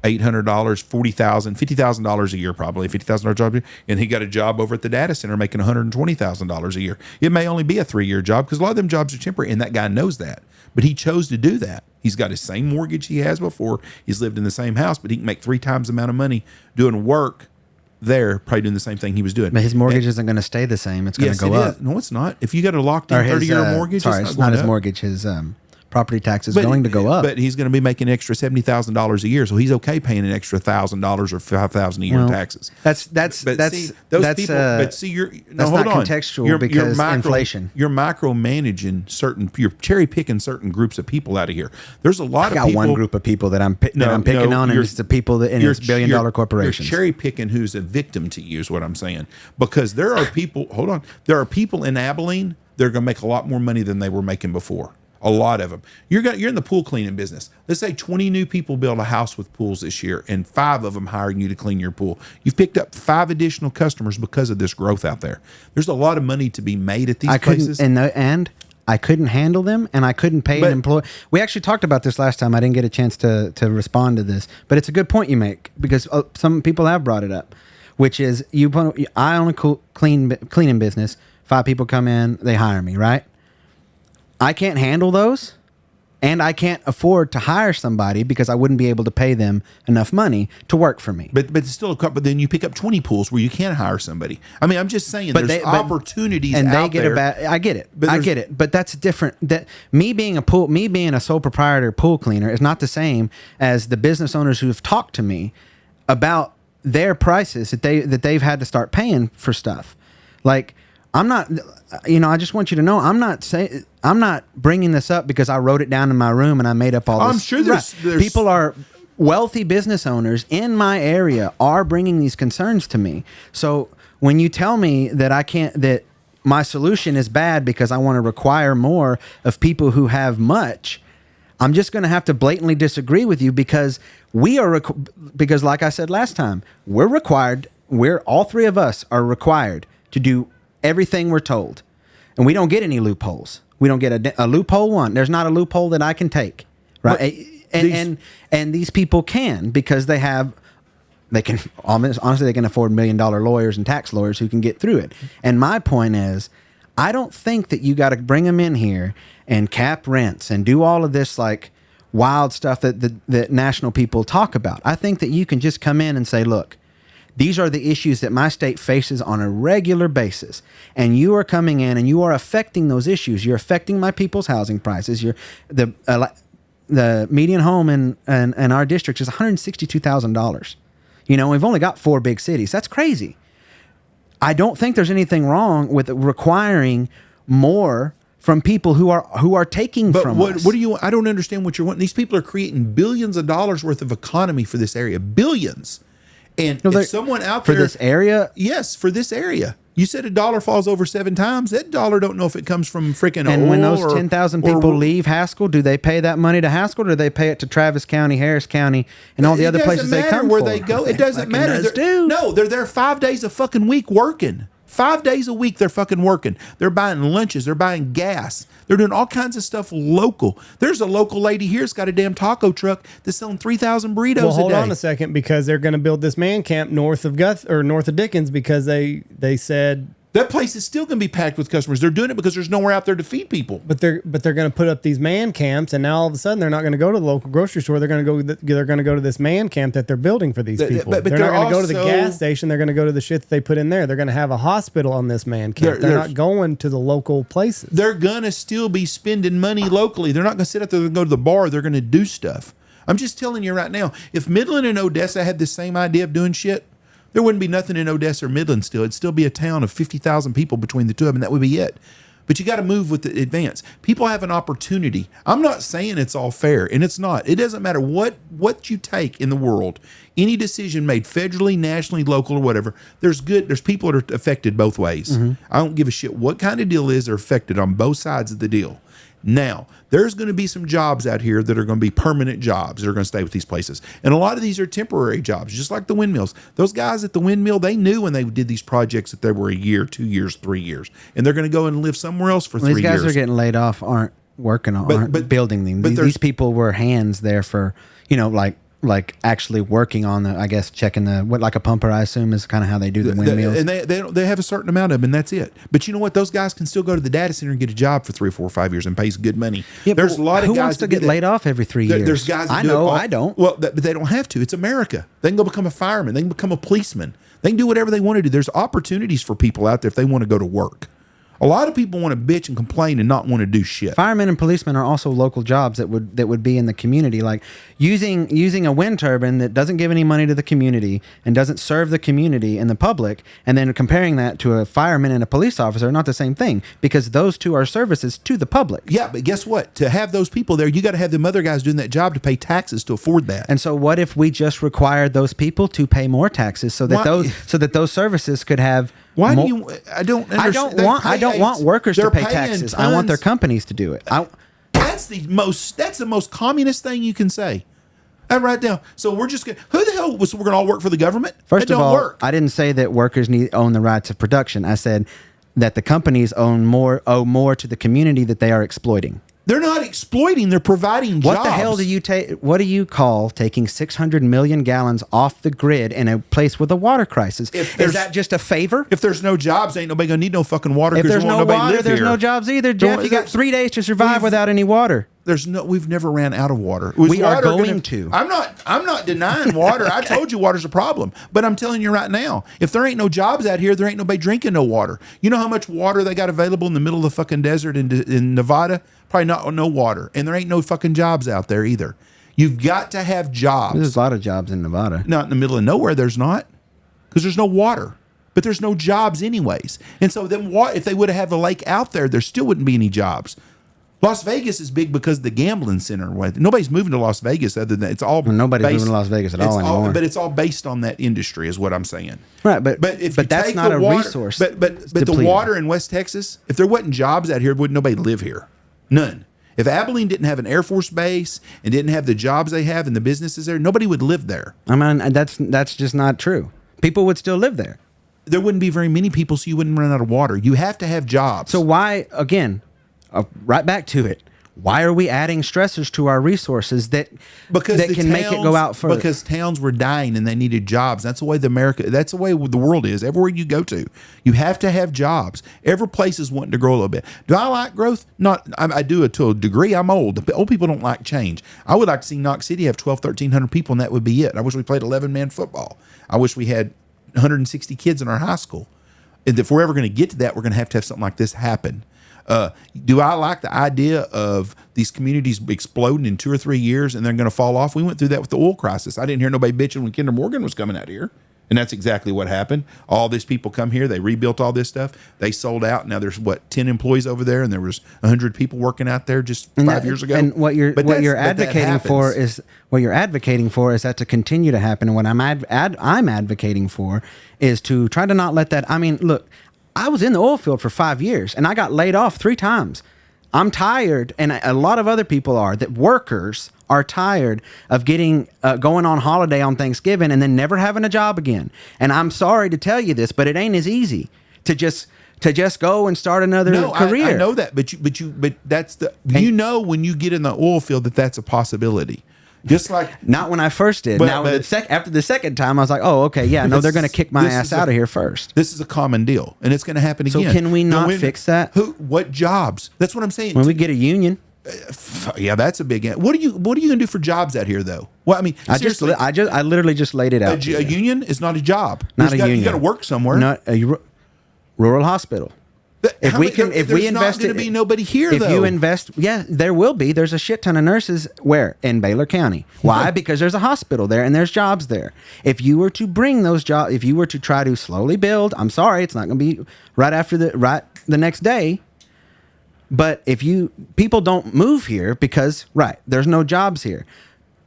$40,000, $50,000 a year, probably $50,000 job. And he got a job over at the data center making $120,000 a year. It may only be a 3-year job because a lot of them jobs are temporary, and that guy knows that. But he chose to do that. He's got his same mortgage he has before. He's lived in the same house, but he can make 3 times the amount of money doing work there, probably doing the same thing he was doing. But his mortgage isn't going to stay the same. It's going to go up. No, it's not. If you got a locked-in 30-year mortgage, it's not his mortgage. His property tax is going to go up. But he's going to be making an extra $70,000 a year, so he's okay paying an extra $1,000 or $5,000 a year in taxes. That's But see, you're that's hold not on. contextual because inflation. You're micromanaging you're cherry picking certain groups of people out of here. There's a lot I of people. got one group of people that I'm picking on, and it's the people that it's billion-dollar corporations. You're cherry picking who's a victim to you is what I'm saying, because there are people. Hold on, there are people in Abilene. They're going to make a lot more money than they were making before. A lot of them. You're in the pool cleaning business. Let's say 20 new people build a house with pools this year, and 5 of them hiring you to clean your pool. You've picked up 5 additional customers because of this growth out there. There's a lot of money to be made at these places. And I couldn't handle them, and I couldn't pay an employee. We actually talked about this last time. I didn't get a chance to respond to this, but it's a good point you make, because some people have brought it up, which is I own a cleaning business. 5 people come in, they hire me, right? I can't handle those, and I can't afford to hire somebody because I wouldn't be able to pay them enough money to work for me. But it's still but then you pick up 20 pools where you can't hire somebody. I mean, I'm just saying there's opportunities and out they get there. I get it. But that's different. That me being a sole proprietor pool cleaner is not the same as the business owners who have talked to me about their prices that they've had to start paying for stuff. Like, I'm not, I just want you to know, I'm not bringing this up because I wrote it down in my room and I made up all this. I'm sure there's people are wealthy business owners in my area are bringing these concerns to me. So when you tell me that my solution is bad because I want to require more of people who have much, I'm just going to have to blatantly disagree with you, because because like I said last time, all 3 of us are required to do everything we're told, and we don't get any loopholes. We don't get a loophole one. There's not a loophole that I can take, right? And these people can, because they can honestly, they can afford $1 million lawyers and tax lawyers who can get through it. And my point is, I don't think that you got to bring them in here and cap rents and do all of this like wild stuff that national people talk about. I think that you can just come in and say, look, these are the issues that my state faces on a regular basis. And you are coming in and you are affecting those issues. You're affecting my people's housing prices. The median home in our district is $162,000. We've only got 4 big cities. That's crazy. I don't think there's anything wrong with requiring more from people who are taking from us. What do you? I don't understand what you're wanting. These people are creating billions of dollars worth of economy for this area. Billions. And if someone out there for this area, yes, for this area, you said a dollar falls over 7 times. That dollar don't know if it comes from freaking. And when those 10,000 people leave Haskell, do they pay that money to Haskell, or do they pay it to Travis County, Harris County, and all the other places they come where for? they go. It doesn't matter. They're there 5 days a fucking week working. 5 days a week they're fucking working. They're buying lunches. They're buying gas. They're doing all kinds of stuff local. There's a local lady here that's got a damn taco truck that's selling 3,000 burritos a day. Well, hold on a second, because they're going to build this man camp north of Dickens, because they said that place is still going to be packed with customers. They're doing it because there's nowhere out there to feed people. But they're going to put up these man camps, and now all of a sudden they're not going to go to the local grocery store. They're going to go to this man camp that they're building for these people. But they're not going to go to the gas station. They're going to go to the shit that they put in there. They're going to have a hospital on this man camp. They're not going to the local places. They're going to still be spending money locally. They're not going to sit out there and go to the bar. They're going to do stuff. I'm just telling you right now, if Midland and Odessa had the same idea of doing shit, there wouldn't be nothing in Odessa or Midland still. It'd still be a town of 50,000 people between the two of them, and that would be it. But you got to move with the advance. People have an opportunity. I'm not saying it's all fair, and it's not. It doesn't matter what you take in the world. Any decision made federally, nationally, local, or whatever, there's people that are affected both ways. Mm-hmm. I don't give a shit what kind of deal is. They're affected on both sides of the deal. Now, there's going to be some jobs out here that are going to be permanent jobs that are going to stay with these places. And a lot of these are temporary jobs, just like the windmills. Those guys at the windmill, they knew when they did these projects that they were a year, 2 years, 3 years. And they're going to go and live somewhere else for 3 years. These guys are getting laid off, aren't working on, aren't building them. These people were hands there for, like actually working on the, I guess, checking like a pumper, I assume, is kind of how they do the windmills. And they have a certain amount of them, and that's it. But you know what? Those guys can still go to the data center and get a job for 3 or 4 or 5 years and pays good money. Yeah, there's a lot of who guys wants to get laid off every 3 years. There's guys that I don't. Well, but they don't have to. It's America. They can go become a fireman. They can become a policeman. They can do whatever they want to do. There's opportunities for people out there if they want to go to work. A lot of people want to bitch and complain and not want to do shit. Firemen and policemen are also local jobs that would be in the community, like using a wind turbine that doesn't give any money to the community and doesn't serve the community and the public, and then comparing that to a fireman and a police officer are not the same thing, because those two are services to the public. Yeah, but guess what? To have those people there, you got to have them other guys doing that job to pay taxes to afford that. And so, what if we just required those people to pay more taxes so that those services could have? Why do you? I don't understand. I don't want workers to pay paying taxes. Tons. I want their companies to do it. That's the most communist thing you can say. I write down. So we're just gonna. Who the hell was? We're gonna all work for the government? First of all, work. I didn't say that workers own the rights of production. I said that the companies owe more to the community that they are exploiting. They're not exploiting. They're providing jobs. What the hell do you take? What do you call taking 600 million gallons off the grid in a place with a water crisis? Is that just a favor? If there's no jobs, ain't nobody gonna need no fucking water. If there's no water, there's here. no jobs either. Jeff, you got 3 days to survive without any water. We've never ran out of water. We are going to. I'm not denying water. I told you water's a problem, but I'm telling you right now, if there ain't no jobs out here, there ain't nobody drinking no water. You know how much water they got available in the middle of the fucking desert in Nevada? Probably not no water, and there ain't no fucking jobs out there either. You've got to have jobs. There's a lot of jobs in Nevada. Not in the middle of nowhere. There's not, because there's no water. But there's no jobs anyways. And so then if they would have had the lake out there still wouldn't be any jobs. Las Vegas is big because of the gambling center. Nobody's moving to Las Vegas other than it's all. Well, nobody's moving to Las Vegas at all anymore. But it's all based on that industry, is what I'm saying. Right, but that's not a resource. But the water in West Texas, if there wasn't jobs out here, wouldn't nobody live here? None. If Abilene didn't have an Air Force base and didn't have the jobs they have and the businesses there, nobody would live there. I mean, that's just not true. People would still live there. There wouldn't be very many people, so you wouldn't run out of water. You have to have jobs. So why, again, right back to it, why are we adding stressors to our resources that can make it go out further? Because towns were dying and they needed jobs. That's the way that's the way the world is. Everywhere you go to, you have to have jobs. Every place is wanting to grow a little bit. Do I like growth? Not. I do it to a degree. I'm old. Old people don't like change. I would like to see Knox City have 1,300 people, and that would be it. I wish we played 11-man football. I wish we had 160 kids in our high school. And if we're ever going to get to that, we're going to have something like this happen. Do I like the idea of these communities exploding in 2 or 3 years and they're going to fall off? We went through that with the oil crisis. I didn't hear nobody bitching when Kinder Morgan was coming out here. And that's exactly what happened. All these people come here. They rebuilt all this stuff. They sold out. Now there's 10 employees over there, and there was 100 people working out there just 5 years ago. And what you're advocating for is that to continue to happen. And what I'm advocating for is to try to not let that. I mean, look, I was in the oil field for 5 years, and I got laid off 3 times. I'm tired, and a lot of other people are, that workers are tired of getting going on holiday on Thanksgiving and then never having a job again. And I'm sorry to tell you this, but it ain't as easy to just go and start another career. I know that, but that's when you get in the oil field that's a possibility. Just like not when I first did. After the second time, I was like, "Oh, okay, yeah, no, they're going to kick my ass out of here first." This is a common deal, and it's going to happen again. So can we not fix that? What jobs? That's what I'm saying. When we get a union, yeah, that's a big. What are you going to do for jobs out here, though? Well, I mean, I literally just laid it out. A union is not a job. Not a union. You got to work somewhere. Not a rural hospital. If we invest, not going to be nobody here. If you invest, yeah, there will be. There's a shit ton of nurses. Where? In Baylor County. Why? Because there's a hospital there and there's jobs there. If you were to bring those jobs, if you were to try to slowly build, I'm sorry, it's not going to be right the next day. But if people don't move here because there's no jobs here.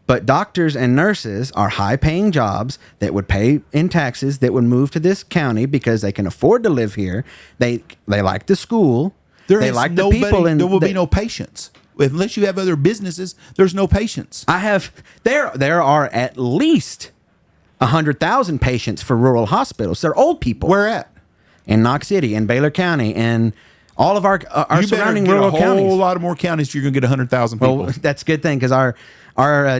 But doctors and nurses are high-paying jobs that would pay in taxes, that would move to this county because they can afford to live here. They like the school. There will be no patients. Unless you have other businesses, there's no patients. There are at least 100,000 patients for rural hospitals. They're old people. Where at? In Knox City, in Baylor County, and all of our surrounding rural counties. A whole lot of more counties. You're going to get 100,000 people. Well, that's a good thing because our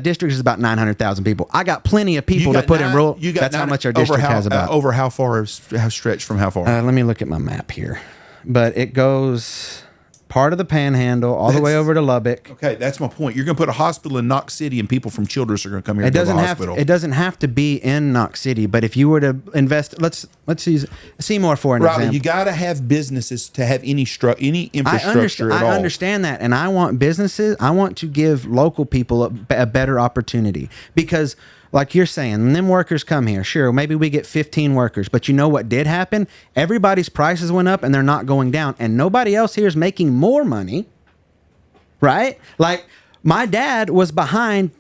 district is about 900,000 people. I got plenty of people to put in rural. That's how much our district has about. Over how stretched from how far? Let me look at my map here. But it goes part of the Panhandle, all the way over to Lubbock. Okay, that's my point. You're going to put a hospital in Knox City, and people from Childress are going to come here. It to doesn't the have hospital. it doesn't have to be in Knox City, but if you were to invest, let's use Seymour for an Riley, example. you got to have businesses to have any infrastructure at all. I understand that, and I want businesses. I want to give local people a better opportunity because, like you're saying, when them workers come here, sure, maybe we get 15 workers, but you know what did happen? Everybody's prices went up, and they're not going down, and nobody else here is making more money, right? Like my dad was behind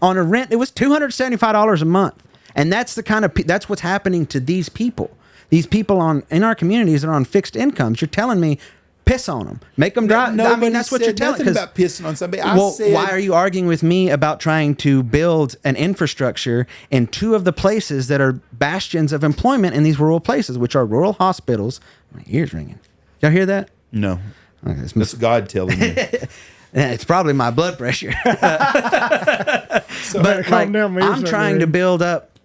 on a rent. It was $275 a month, and that's the kind of that's what's happening to these people. These people in our communities that are on fixed incomes. You're telling me. Piss on them, make them drive. I mean, that's what you're telling. Nothing about pissing on somebody. Why are you arguing with me about trying to build an infrastructure in two of the places that are bastions of employment in these rural places, which are rural hospitals? My ears ringing. Y'all hear that? No, okay, that's God telling you. It's probably my blood pressure. So but like, I'm trying to build up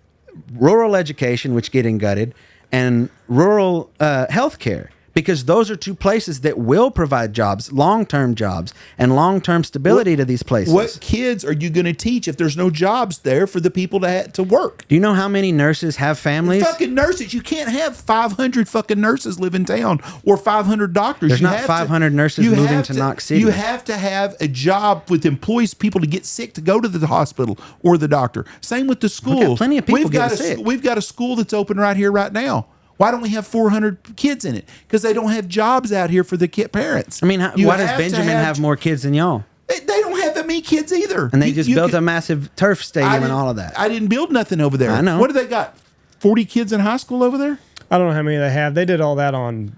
rural education, which getting gutted, and rural health care. Because those are two places that will provide jobs, long-term jobs, and long-term stability to these places. What kids are you going to teach if there's no jobs there for the people to work? Do you know how many nurses have families? Fucking nurses. You can't have 500 fucking nurses live in town or 500 doctors. There's not 500 nurses moving to Knox City. You have to have a job with employees, people to get sick to go to the hospital or the doctor. Same with the school. We've got plenty of people getting sick. We've got a school that's open right here, right now. Why don't we have 400 kids in it? Because they don't have jobs out here for the parents. I mean, why does Benjamin have more kids than y'all? They don't have that many kids either. And they just built a massive turf stadium and all of that. I didn't build nothing over there. I know. What do they got? 40 kids in high school over there? I don't know how many they have. They did all that on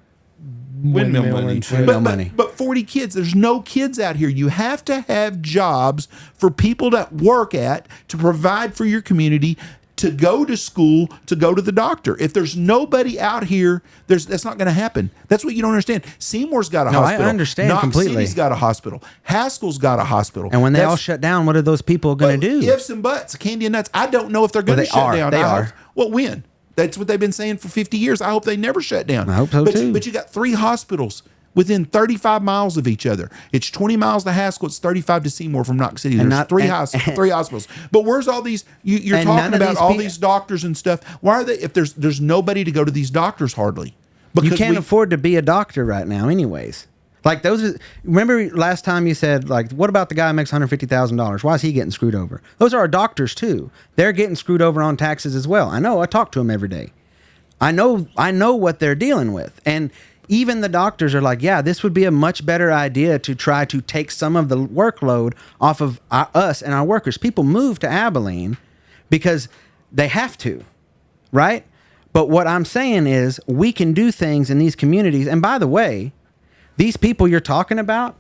windmill money. Money. But 40 kids, there's no kids out here. You have to have jobs for people to work at, to provide for your community, to go to school, to go to the doctor. If there's nobody out here, that's not going to happen. That's what you don't understand. Seymour's got a hospital. I understand Knox completely. City's got a hospital. Haskell's got a hospital. And when they all shut down, what are those people going to do? Ifs and buts, candy and nuts. I don't know if they're going to shut down. They are. Well, when? That's what they've been saying for 50 years. I hope they never shut down. I hope so too. But you got 3 hospitals within 35 miles of each other. It's 20 miles to Haskell. It's 35 to Seymour from Knox City. There's three hospitals. But where's all these? You're talking about all these doctors and stuff. Why are they? If there's nobody to go to these doctors hardly. Because you can't afford to be a doctor right now, anyways. Like remember last time you said, like, what about the guy who makes $150,000? Why is he getting screwed over? Those are our doctors too. They're getting screwed over on taxes as well. I know. I talk to them every day. I know what they're dealing with, and even the doctors are like, yeah, this would be a much better idea to try to take some of the workload off of us and our workers. People move to Abilene because they have to, right? But what I'm saying is we can do things in these communities. And by the way, these people you're talking about,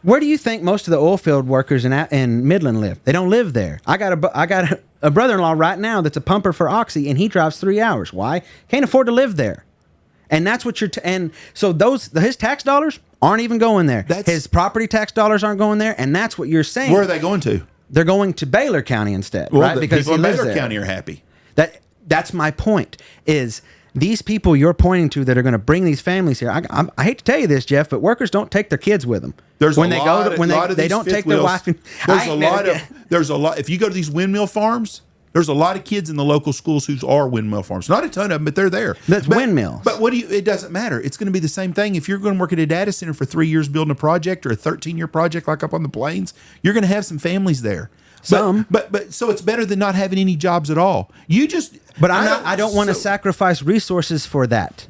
where do you think most of the oil field workers in Midland live? They don't live there. I got a brother-in-law right now that's a pumper for Oxy, and he drives 3 hours. Why? Can't afford to live there. And that's what and so his tax dollars aren't even going there. His property tax dollars aren't going there, and that's what you're saying. Where are they going to? They're going to Baylor County instead, well, right? The because people he in lives Baylor there. County are happy. That's my point. Is these people you're pointing to that are going to bring these families here? I hate to tell you this, Jeff, but workers don't take their kids with them. There's they don't take their wife. There's a lot. If you go to these windmill farms, there's a lot of kids in the local schools who are windmill farms. Not a ton of them, but they're there. That's windmills. But it doesn't matter. It's going to be the same thing. If you're going to work at a data center for 3 years building a project or a 13-year project like up on the plains, you're going to have some families there. But so it's better than not having any jobs at all. I don't want to sacrifice resources for that.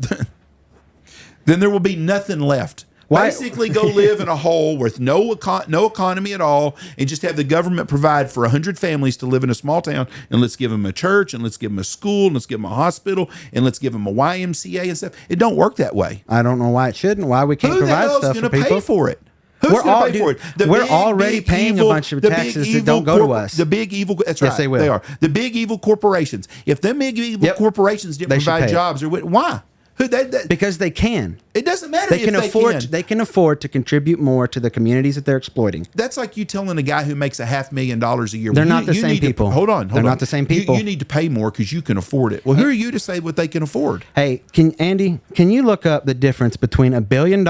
Then there will be nothing left. Why? Basically, go live in a hole with no economy at all, and just have the government provide for 100 families to live in a small town. And let's give them a church, and let's give them a school, and let's give them a hospital, and let's give them a YMCA and stuff. It don't work that way. I don't know why it shouldn't. Why we can't provide stuff for people? Who's going to pay for it? Who's going to pay for it? We're already paying a bunch of taxes that don't go to us. The big evil. That's right. Yes, they will. They are the big evil corporations. If them big evil corporations didn't provide jobs, why? Because they can. It doesn't matter. They can afford to contribute more to the communities that they're exploiting. That's like you telling a guy who makes $500,000 a year. They're not the same people. Hold on. They're not the same people. You need to pay more because you can afford it. Well, who are you to say what they can afford? Hey, Andy, can you look up the difference between $1 billion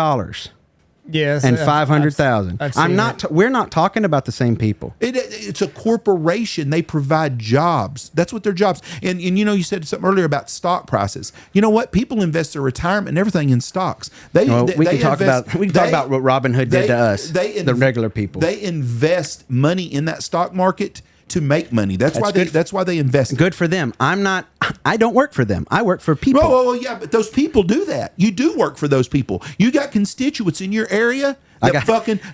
Yes, and 500,000. I've seen I'm not. We're not talking about the same people. It's a corporation. They provide jobs. That's what their jobs. And you know, you said something earlier about stock prices. You know what? People invest their retirement and everything in stocks. We can talk about what Robin Hood did to us, the regular people. They invest money in that stock market to make money. That's why they invest. Good for them. I don't work for them. I work for people. Well, yeah, but those people do that. You do work for those people. You got constituents in your area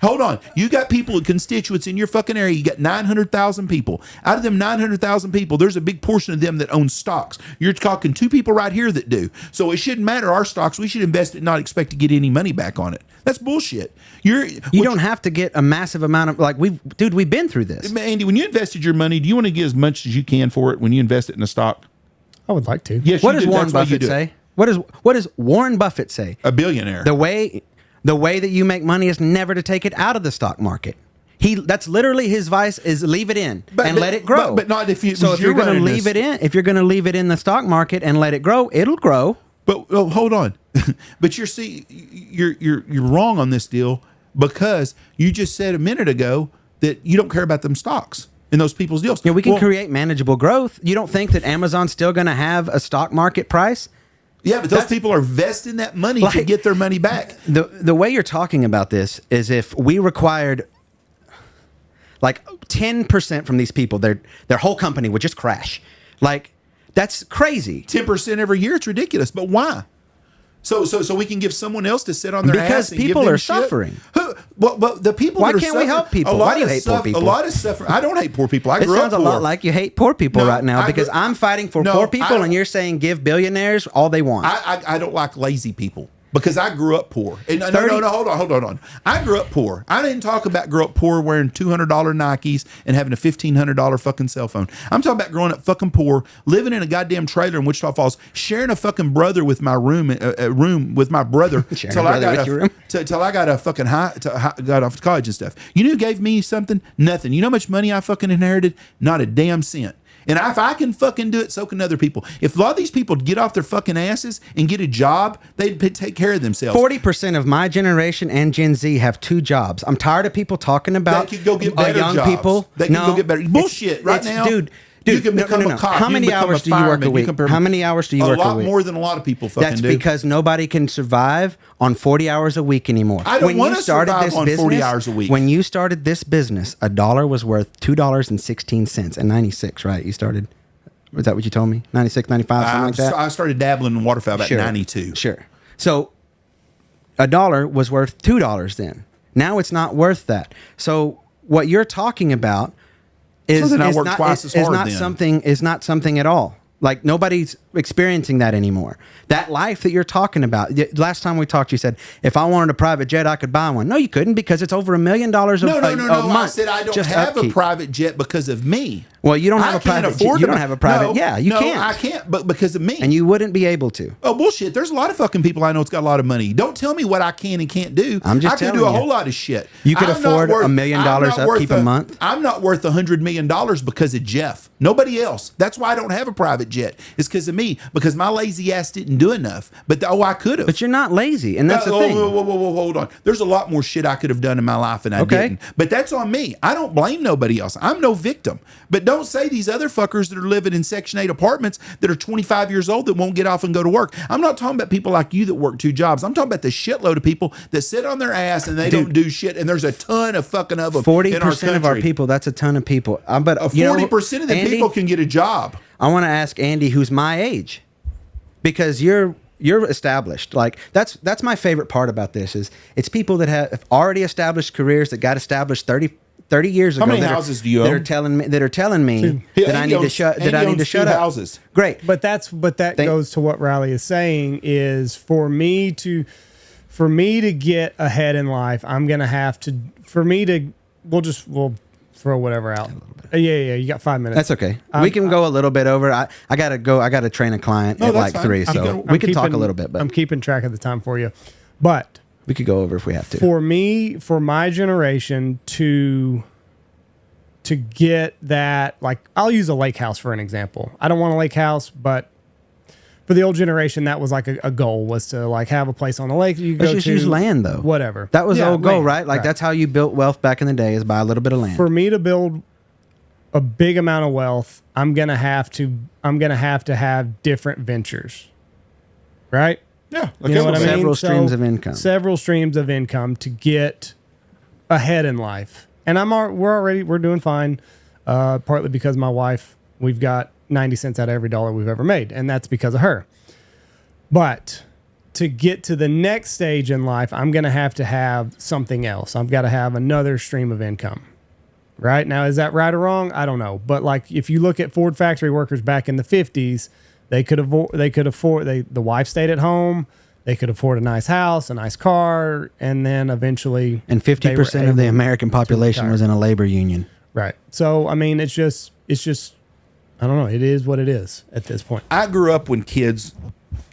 hold on. You got constituents in your fucking area. You got 900,000 people. Out of them 900,000 people, there's a big portion of them that own stocks. You're talking 2 people right here that do. So it shouldn't matter our stocks. We should invest it, not expect to get any money back on it. That's bullshit. You don't have to get a massive amount of we've been through this. Andy, when you invested your money, do you want to get as much as you can for it when you invest it in a stock? I would like to. Yes. What does Warren Buffett say? What does Warren Buffett say? A billionaire. The way that you make money is never to take it out of the stock market. That's literally his advice: is leave it in and let it grow. But not if you. So if you're going to leave it in, if you're going to leave it in the stock market and let it grow, it'll grow. But hold on, but you're wrong on this deal, because you just said a minute ago that you don't care about them stocks in those people's deals. Yeah, we can create manageable growth. You don't think that Amazon's still going to have a stock market price? Yeah, but those people are vesting that money to get their money back. The way you're talking about this is if we required 10% from these people, their whole company would just crash. That's crazy. 10% every year, it's ridiculous. But why? So we can give someone else to sit on their ass and give them people are shit? suffering. Well, the people. Why that are can't we help people? Why do you hate poor people? A lot of suffering. I don't hate poor people. I It grew up sounds a poor. lot like you hate poor people right now, because I'm fighting for poor people and you're saying give billionaires all they want. I don't like lazy people. Because I grew up poor. And no, hold on. I grew up poor. I didn't talk about grow up poor wearing $200 Nikes and having a $1,500 fucking cell phone. I'm talking about growing up fucking poor, living in a goddamn trailer in Wichita Falls, sharing a fucking brother with my room with my brother till I got a fucking got off to college and stuff. You know who gave me something? Nothing. You know how much money I fucking inherited? Not a damn cent. And if I can fucking do it, so can other people. If a lot of these people get off their fucking asses and get a job, they'd take care of themselves. 40% of my generation and Gen Z have 2 jobs. I'm tired of people talking about they could go get better young jobs. people. They can go get better. Bullshit right now. Dude, you can become a cop. How many hours do you work a week? How many hours do you work a week? A lot more than a lot of people fucking do. That's because nobody can survive on 40 hours a week anymore. I don't want to survive on 40 hours a week. When you started this business, a dollar was worth $2.16 and 96, right? You started... Was that what you told me? 96, 95, something like that? I started dabbling in waterfowl about 92. Sure. So a dollar was worth $2 then. Now it's not worth that. So what you're talking about is not something at all. Nobody's experiencing that anymore. That life that you're talking about. Last time we talked, you said, if I wanted a private jet, I could buy one. No, you couldn't, because it's over $1 million a month. No. I said I don't have a private jet because of me. Well, you don't have a private jet. You don't have a private. Yeah, you can't. I can't, but because of me. And you wouldn't be able to. Oh, bullshit. There's a lot of fucking people I know that's got a lot of money. Don't tell me what I can and can't do. I'm just telling you. I can do a whole lot of shit. You could afford $1 million upkeep a month. I'm not worth $100 million because of Jeff. Nobody else. That's why I don't have a private jet. It's because of me. Because my lazy ass didn't do enough. But I could have. But you're not lazy, and that's the thing. Whoa, hold on. There's a lot more shit I could have done in my life, and I didn't. But that's on me. I don't blame nobody else. I'm no victim. But don't say these other fuckers that are living in Section 8 apartments that are 25 years old that won't get off and go to work. I'm not talking about people like you that work 2 jobs. I'm talking about the shitload of people that sit on their ass and they don't do shit. And there's a ton of fucking of them. 40% of our people. That's a ton of people. But 40% of the people can get a job. I want to ask Andy, who's my age, because you're established. That's my favorite part about this is it's people that have already established careers that got established 30 years ago. How many houses do you own? That are telling me that I need to shut up. Houses. Great. But that goes to what Riley is saying is for me to get ahead in life, I'm going to have to we'll throw whatever out. Yeah. You got 5 minutes. That's okay. We can go a little bit over. I got to train a client at 3, so we can talk a little bit. But I'm keeping track of the time for you. But we could go over if we have to. For me, for my generation to get that, I'll use a lake house for an example. I don't want a lake house, but for the old generation, that was like a goal, was to like have a place on the lake that you Let's go just to. use land though. Whatever. That was the old goal, land, right? Like that's how you built wealth back in the day, is buy a little bit of land. For me to build a big amount of wealth, I'm gonna have to have different ventures, right? Yeah, You know what I mean? Several streams of income. Several streams of income to get ahead in life, and we're doing fine. Partly because my wife, we've got 90 cents out of every dollar we've ever made, and that's because of her. But to get to the next stage in life, I'm going to have something else. I've got to have another stream of income. Right? Now, is that right or wrong? I don't know. But like if you look at Ford factory workers back in the 50s, the wife stayed at home, they could afford a nice house, a nice car, and then eventually And 50% of the American population was in a labor union. Right. So, I mean, it's just, I don't know. It is what it is at this point. I grew up when kids,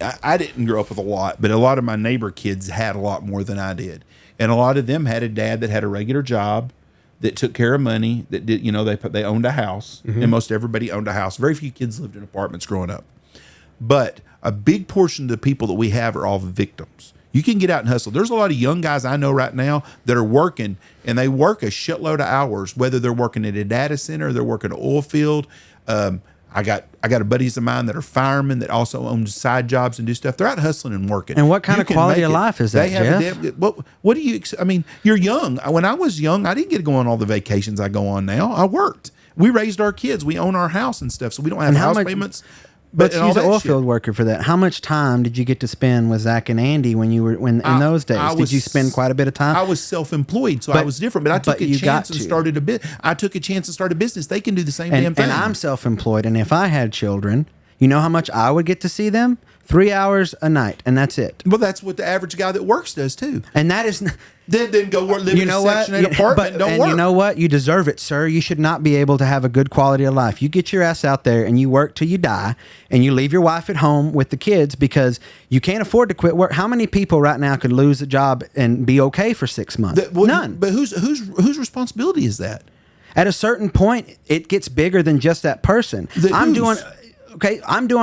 I didn't grow up with a lot, but a lot of my neighbor kids had a lot more than I did. And a lot of them had a dad that had a regular job, that took care of money, that did, they owned a house, and most everybody owned a house. Very few kids lived in apartments growing up. But a big portion of the people that we have are all victims. You can get out and hustle. There's a lot of young guys I know right now that are working, and they work a shitload of hours, whether they're working at a data center, they're working an oil field. I got a buddies of mine that are firemen that also own side jobs and do stuff. They're out hustling and working. And what kind of quality of life is that, Jeff? What do you? I mean, you're young. When I was young, I didn't get to go on all the vacations I go on now. I worked. We raised our kids. We own our house and stuff, so we don't have house payments. But use an oil field worker for that. How much time did you get to spend with Zach and Andy in those days? Did you spend quite a bit of time? I was self-employed, so I was different. But I took a chance and started a bit. I took a chance and started a business. They can do the same damn thing. And I'm self-employed, and if I had children, you know how much I would get to see them? 3 hours a night, and that's it. Well, that's what the average guy that works does too. And that is. Then go live in a Section 8 apartment and don't work. You know what? You deserve it, sir. You should not be able to have a good quality of life. You get your ass out there and you work till you die, and you leave your wife at home with the kids because you can't afford to quit work. How many people right now could lose a job and be okay for 6 months? None. But whose responsibility is that? At a certain point, it gets bigger than just that person. I'm doing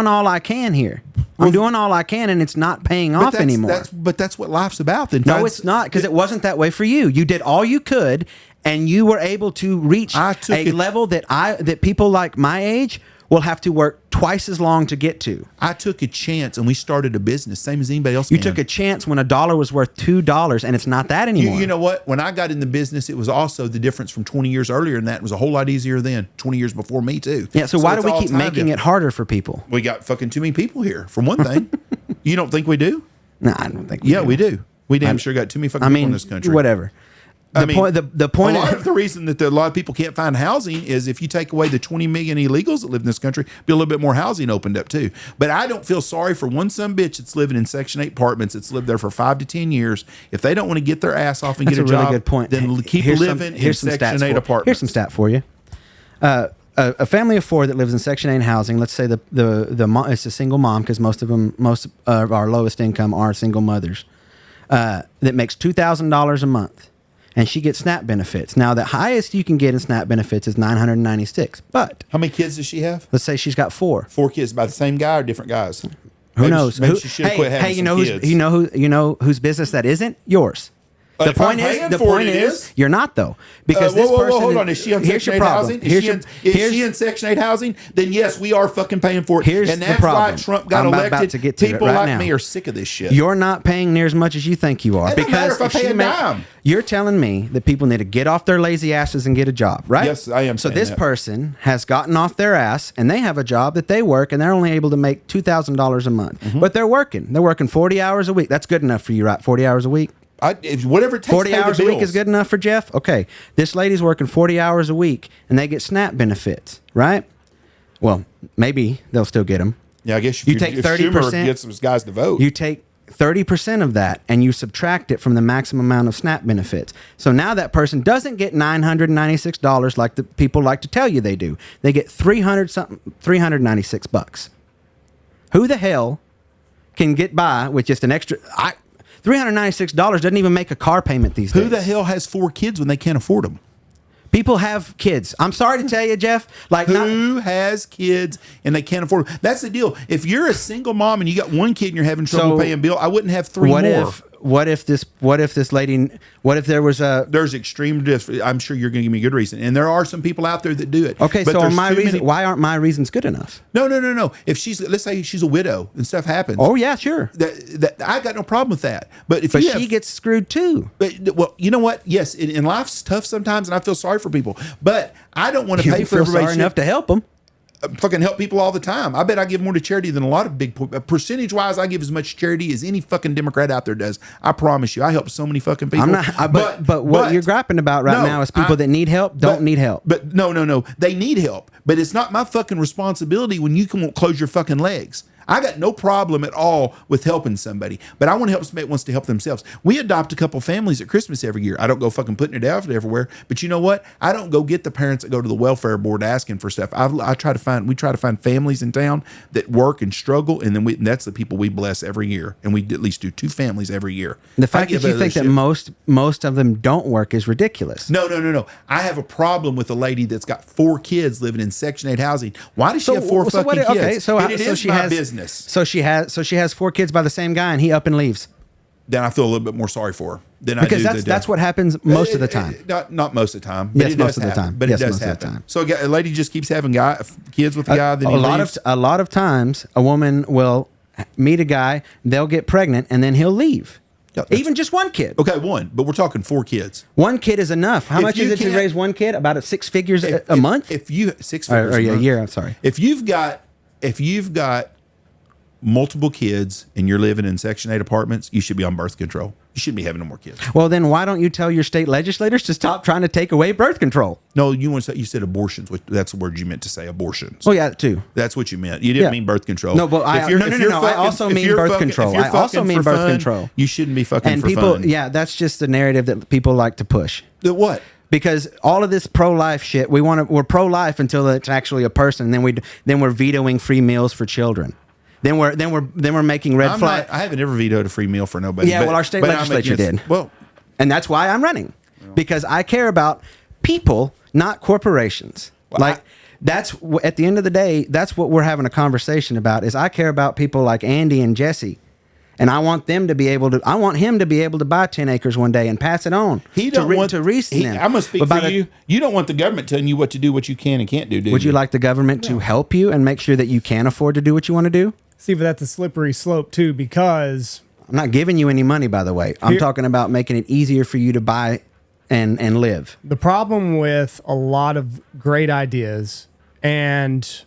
all I can here. I'm doing all I can, and it's not paying off anymore. But that's what life's about. Then no, it's not, because it wasn't that way for you. You did all you could, and you were able to reach a level that people like my age will have to work twice as long to get to. I took a chance, and we started a business, same as anybody else. You took a chance when $1 was worth $2, and it's not that anymore. You know what? When I got in the business, it was also the difference from 20 years earlier, and that was a whole lot easier then. 20 years before me too. Yeah. So why do we keep making it harder for people? We got fucking too many people here, for one thing. You don't think we do? No, I don't think we do. We do. We damn sure got too many fucking people in this country. Whatever. The point. A lot of the reason that a lot of people can't find housing is if you take away the 20 million illegals that live in this country, be a little bit more housing opened up too. But I don't feel sorry for one son bitch that's living in Section 8 apartments that's lived there for 5 to 10 years. If they don't want to get their ass off and get a job, really good point. Then keep living in Section 8 apartments. Here's some stat for you. A family of 4 that lives in Section 8 housing. Let's say it's a single mom, because most of our lowest income are single mothers. That makes $2,000 a month. And she gets SNAP benefits. Now, the highest you can get in SNAP benefits is $996. But how many kids does she have? Let's say she's got 4. 4 kids by the same guy or different guys? Who knows? Maybe she should have quit having some kids. You know whose business that isn't? Yours. The point is, you're not, though, because this person. Hold on. Is she on Section 8 housing? Is she in Section 8 housing? Then yes, we are fucking paying for it. And that's why Trump got elected. People like me are sick of this shit. You're not paying near as much as you think you are. It doesn't matter if I pay a dime. You're telling me that people need to get off their lazy asses and get a job, right? Yes, I am. So this person has gotten off their ass, and they have a job that they work, and they're only able to make $2,000 a month. Mm-hmm. But they're working. They're working 40 hours a week. That's good enough for you, right? 40 hours a week. Whatever it takes. 40 hours a week is good enough for Jeff? Okay. This lady's working 40 hours a week, and they get SNAP benefits, right? Well, maybe they'll still get them. Yeah, I guess you take 30%. Get some guys to vote. You take 30% of that, and you subtract it from the maximum amount of SNAP benefits. So now that person doesn't get $996 like the people like to tell you they do. They get $396. Who the hell can get by with just an extra... $396 doesn't even make a car payment these days. Who the hell has 4 kids when they can't afford them? People have kids. I'm sorry to tell you, Jeff. Like, Who has kids and they can't afford them? That's the deal. If you're a single mom and you got one kid and you're having trouble paying bill, I wouldn't have three more. What if there was there's extreme I'm sure you're going to give me a good reason, and there are some people out there that do it. Okay, but so why aren't my reasons good enough? No. If let's say she's a widow and stuff happens. Oh yeah, sure. I got no problem with that. But she gets screwed too. Well, you know what? Yes, and life's tough sometimes, and I feel sorry for people. But I don't want to pay for everybody. Sorry enough to help them. Fucking help people all the time. I bet I give more to charity than a lot of big percentage wise. I give as much charity as any fucking Democrat out there does. I promise you, I help so many fucking people. But what you're griping about now is people that need help don't need help. But no, they need help. But it's not my fucking responsibility when you won't close your fucking legs. I got no problem at all with helping somebody, but I want to help somebody that wants to help themselves. We adopt a couple families at Christmas every year. I don't go fucking putting it out everywhere, but you know what? I don't go get the parents that go to the welfare board asking for stuff. We try to find families in town that work and struggle, and then that's the people we bless every year, and we at least do 2 families every year. The fact that you think that most of them don't work is ridiculous. No. I have a problem with a lady that's got 4 kids living in Section 8 housing. Why does she have 4 fucking kids? Okay, so it is my business. So she has 4 kids by the same guy, and he up and leaves. Then I feel a little bit more sorry for her. Because that's what happens most of the time. Not most of the time. But yes, most of the time. But it does happen. So a lady just keeps having kids with a guy. Then a lot of times, a woman will meet a guy, they'll get pregnant, and then he'll leave. Yeah, even just 1 kid. Okay, 1. But we're talking 4 kids. 1 kid is enough. How much is it to raise 1 kid? About 6 figures a month? If you 6 figures or a year. I'm sorry. If you've got multiple kids and you're living in Section 8 apartments, you should be on birth control. You shouldn't be having no more kids. Well, then why don't you tell your state legislators to stop trying to take away birth control? No, you said abortions. That's the word you meant to say, abortions. Oh yeah, too. That's what you meant. You didn't mean birth control. No, but I also mean birth control. I also mean birth control. You shouldn't be fucking for fun. Yeah, that's just the narrative that people like to push. The what? Because all of this pro-life shit, we're pro-life until it's actually a person. Then we're vetoing free meals for children. Then we're making red flag. I haven't ever vetoed a free meal for nobody. Yeah, well, our state legislature did. Well, and that's why I'm running, because I care about people, not corporations. Well, that's at the end of the day, that's what we're having a conversation about. Is I care about people like Andy and Jesse, and I want them to be able to. I want him to be able to buy 10 acres one day and pass it on. He don't want to Reese. I'm gonna speak for you. You don't want the government telling you what to do, what you can and can't do. Would you like the government to help you and make sure that you can afford to do what you want to do? See, but that's a slippery slope too, because I'm not giving you any money, by the way. I'm talking about making it easier for you to buy and live. The problem with a lot of great ideas, and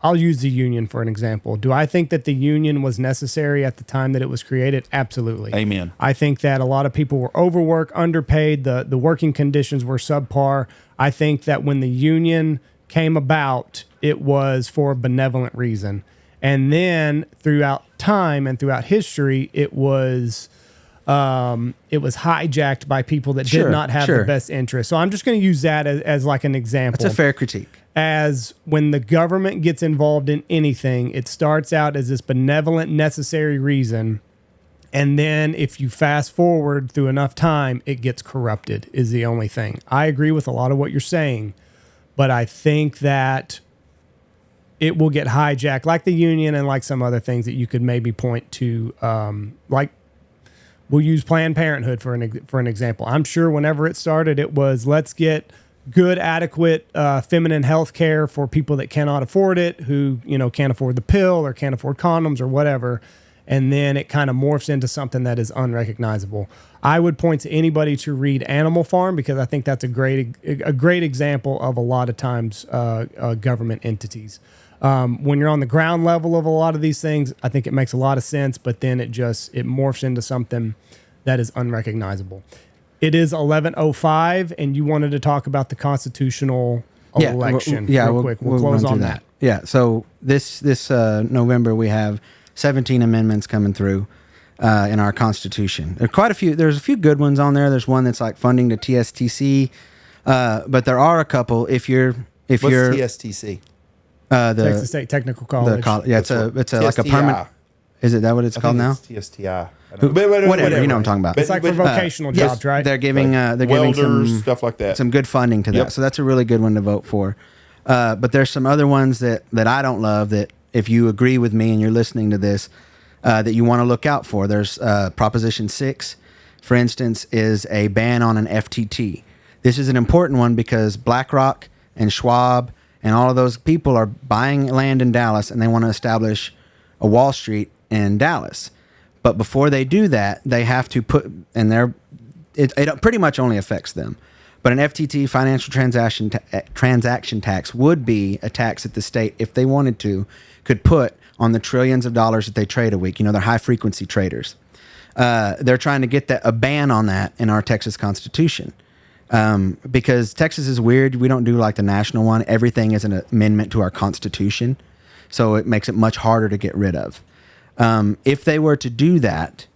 I'll use the union for an example. Do I think that the union was necessary at the time that it was created? Absolutely. Amen. I think that a lot of people were overworked, underpaid. The working conditions were subpar. I think that when the union came about, it was for a benevolent reason. And then throughout time and throughout history, it was hijacked by people that did not have the best interest. So I'm just going to use that as like an example. That's a fair critique. As when the government gets involved in anything, it starts out as this benevolent, necessary reason. And then if you fast forward through enough time, it gets corrupted is the only thing. I agree with a lot of what you're saying, but I think that it will get hijacked like the union and like some other things that you could maybe point to. Like we'll use Planned Parenthood for an example. I'm sure whenever it started, it was let's get good, adequate feminine health care for people that cannot afford it, who can't afford the pill or can't afford condoms or whatever. And then it kind of morphs into something that is unrecognizable. I would point to anybody to read Animal Farm because I think that's a great example of a lot of times government entities. When you're on the ground level of a lot of these things, I think it makes a lot of sense, but then it morphs into something that is unrecognizable. It is 11:05, and you wanted to talk about the constitutional election. Real quick. We'll close on that. Yeah. So this November we have 17 amendments coming through in our Constitution. There are quite a few. There's a few good ones on there. There's one that's like funding the TSTC, but there are a couple. What's TSTC? Texas State Technical College. It's a like a permanent. Is it that what it's called now? It's TSTI. Whatever, you know what I'm talking about. It's like for vocational jobs, right? They're giving they're giving welders, stuff like that. some good funding to that. So that's a really good one to vote for. But there's some other ones that I don't love that if you agree with me and you're listening to this, that you want to look out for. There's Proposition 6, for instance, is a ban on an FTT. This is an important one because BlackRock and Schwab and all of those people are buying land in Dallas and they want to establish a Wall Street in Dallas. But before they do that, they have to put, and it pretty much only affects them. But an FTT, financial transaction tax, would be a tax that the state, if they wanted to, could put on the trillions of dollars that they trade a week. You know, they're high frequency traders. They're trying to get a ban on that in our Texas Constitution. Because Texas is weird. We don't do like the national one. Everything is an amendment to our Constitution. So it makes it much harder to get rid of. If they were to do that,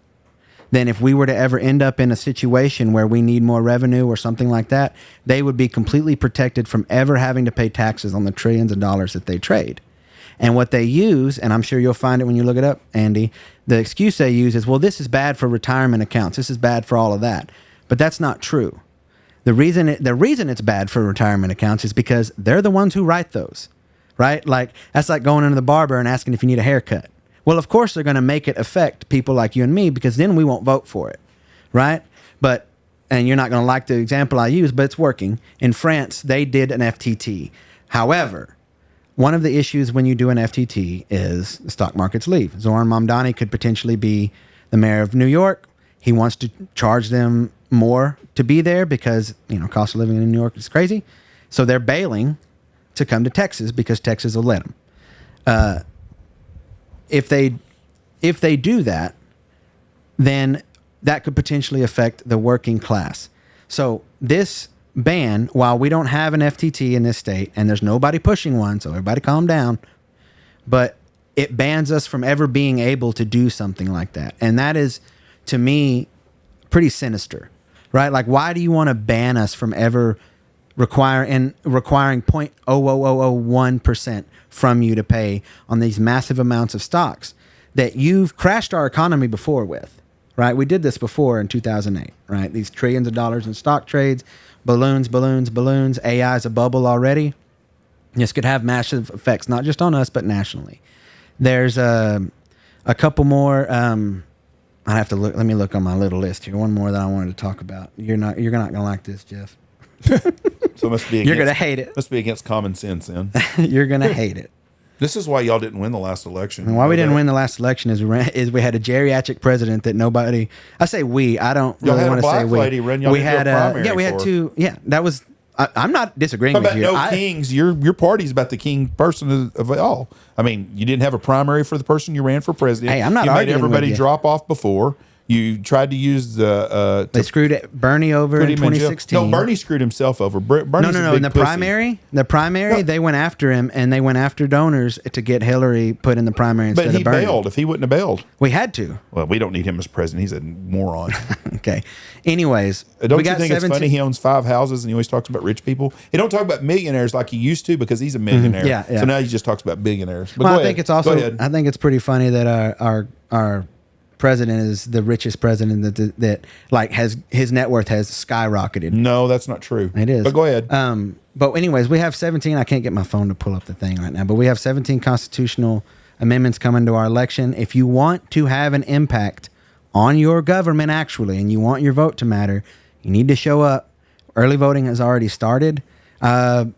then if we were to ever end up in a situation where we need more revenue or something like that, they would be completely protected from ever having to pay taxes on the trillions of dollars that they trade. And what they use, and I'm sure you'll find it when you look it up, Andy, the excuse they use is, well, this is bad for retirement accounts. This is bad for all of that. But that's not true. The reason it's bad for retirement accounts is because they're the ones who write those, right? Like, that's like going into the barber and asking if you need a haircut. Well, of course, they're going to make it affect people like you and me because then we won't vote for it, right? And you're not going to like the example I use, but it's working. In France, they did an FTT. However, one of the issues when you do an FTT is the stock markets leave. Zoran Mamdani could potentially be the mayor of New York. He wants to charge them more to be there because, you know, cost of living in New York is crazy. So they're bailing to come to Texas because Texas will let them. If they do that, then that could potentially affect the working class. So this ban, while we don't have an FTT in this state, and there's nobody pushing one, so everybody calm down, but it bans us from ever being able to do something like that. And that is, to me, pretty sinister, right? Like, why do you want to ban us from ever requiring 0.00001% from you to pay on these massive amounts of stocks that you've crashed our economy before with, right? We did this before in 2008, right? These trillions of dollars in stock trades, balloons. AI is a bubble already. This could have massive effects, not just on us, but nationally. There's a couple more. I have to look. Let me look on my little list here. One more that I wanted to talk about. You're not gonna like this, Jeff. So it must be You're gonna hate it. Must be against common sense, then. You're gonna hate it. This is why y'all didn't win the last election. And why we didn't win the last election is we had a geriatric president that nobody. I say we. I don't really want to say we. Lady run, y'all we had we had for. two. Yeah, that was. I'm not disagreeing with you. No kings. Your party's about the king person of all. I mean, you didn't have a primary for the person you ran for president. Hey, I'm not You arguing made everybody with you. drop off before. You tried to use the. They screwed Bernie over in 2016. No, Bernie screwed himself over. Bernie's No. In the primary, they went after him, and they went after donors to get Hillary put in the primary instead But he of Bernie. bailed. If he wouldn't have bailed, We had to. well, we don't need him as president. He's a moron. Okay. Anyways, Don't we you got think 17 it's funny? He owns 5 houses, and he always talks about rich people. He don't talk about millionaires like he used to because he's a millionaire. Yeah. So now he just talks about billionaires. But Well, go I think ahead. it's also. Go ahead. I think it's pretty funny that our president is the richest president that like has his net worth has skyrocketed. No, that's not true. It is. But go ahead. But anyways, we have 17. I can't get my phone to pull up the thing right now, but we have 17 constitutional amendments coming to our election. If you want to have an impact on your government, actually, and you want your vote to matter, you need to show up. Early voting has already started. I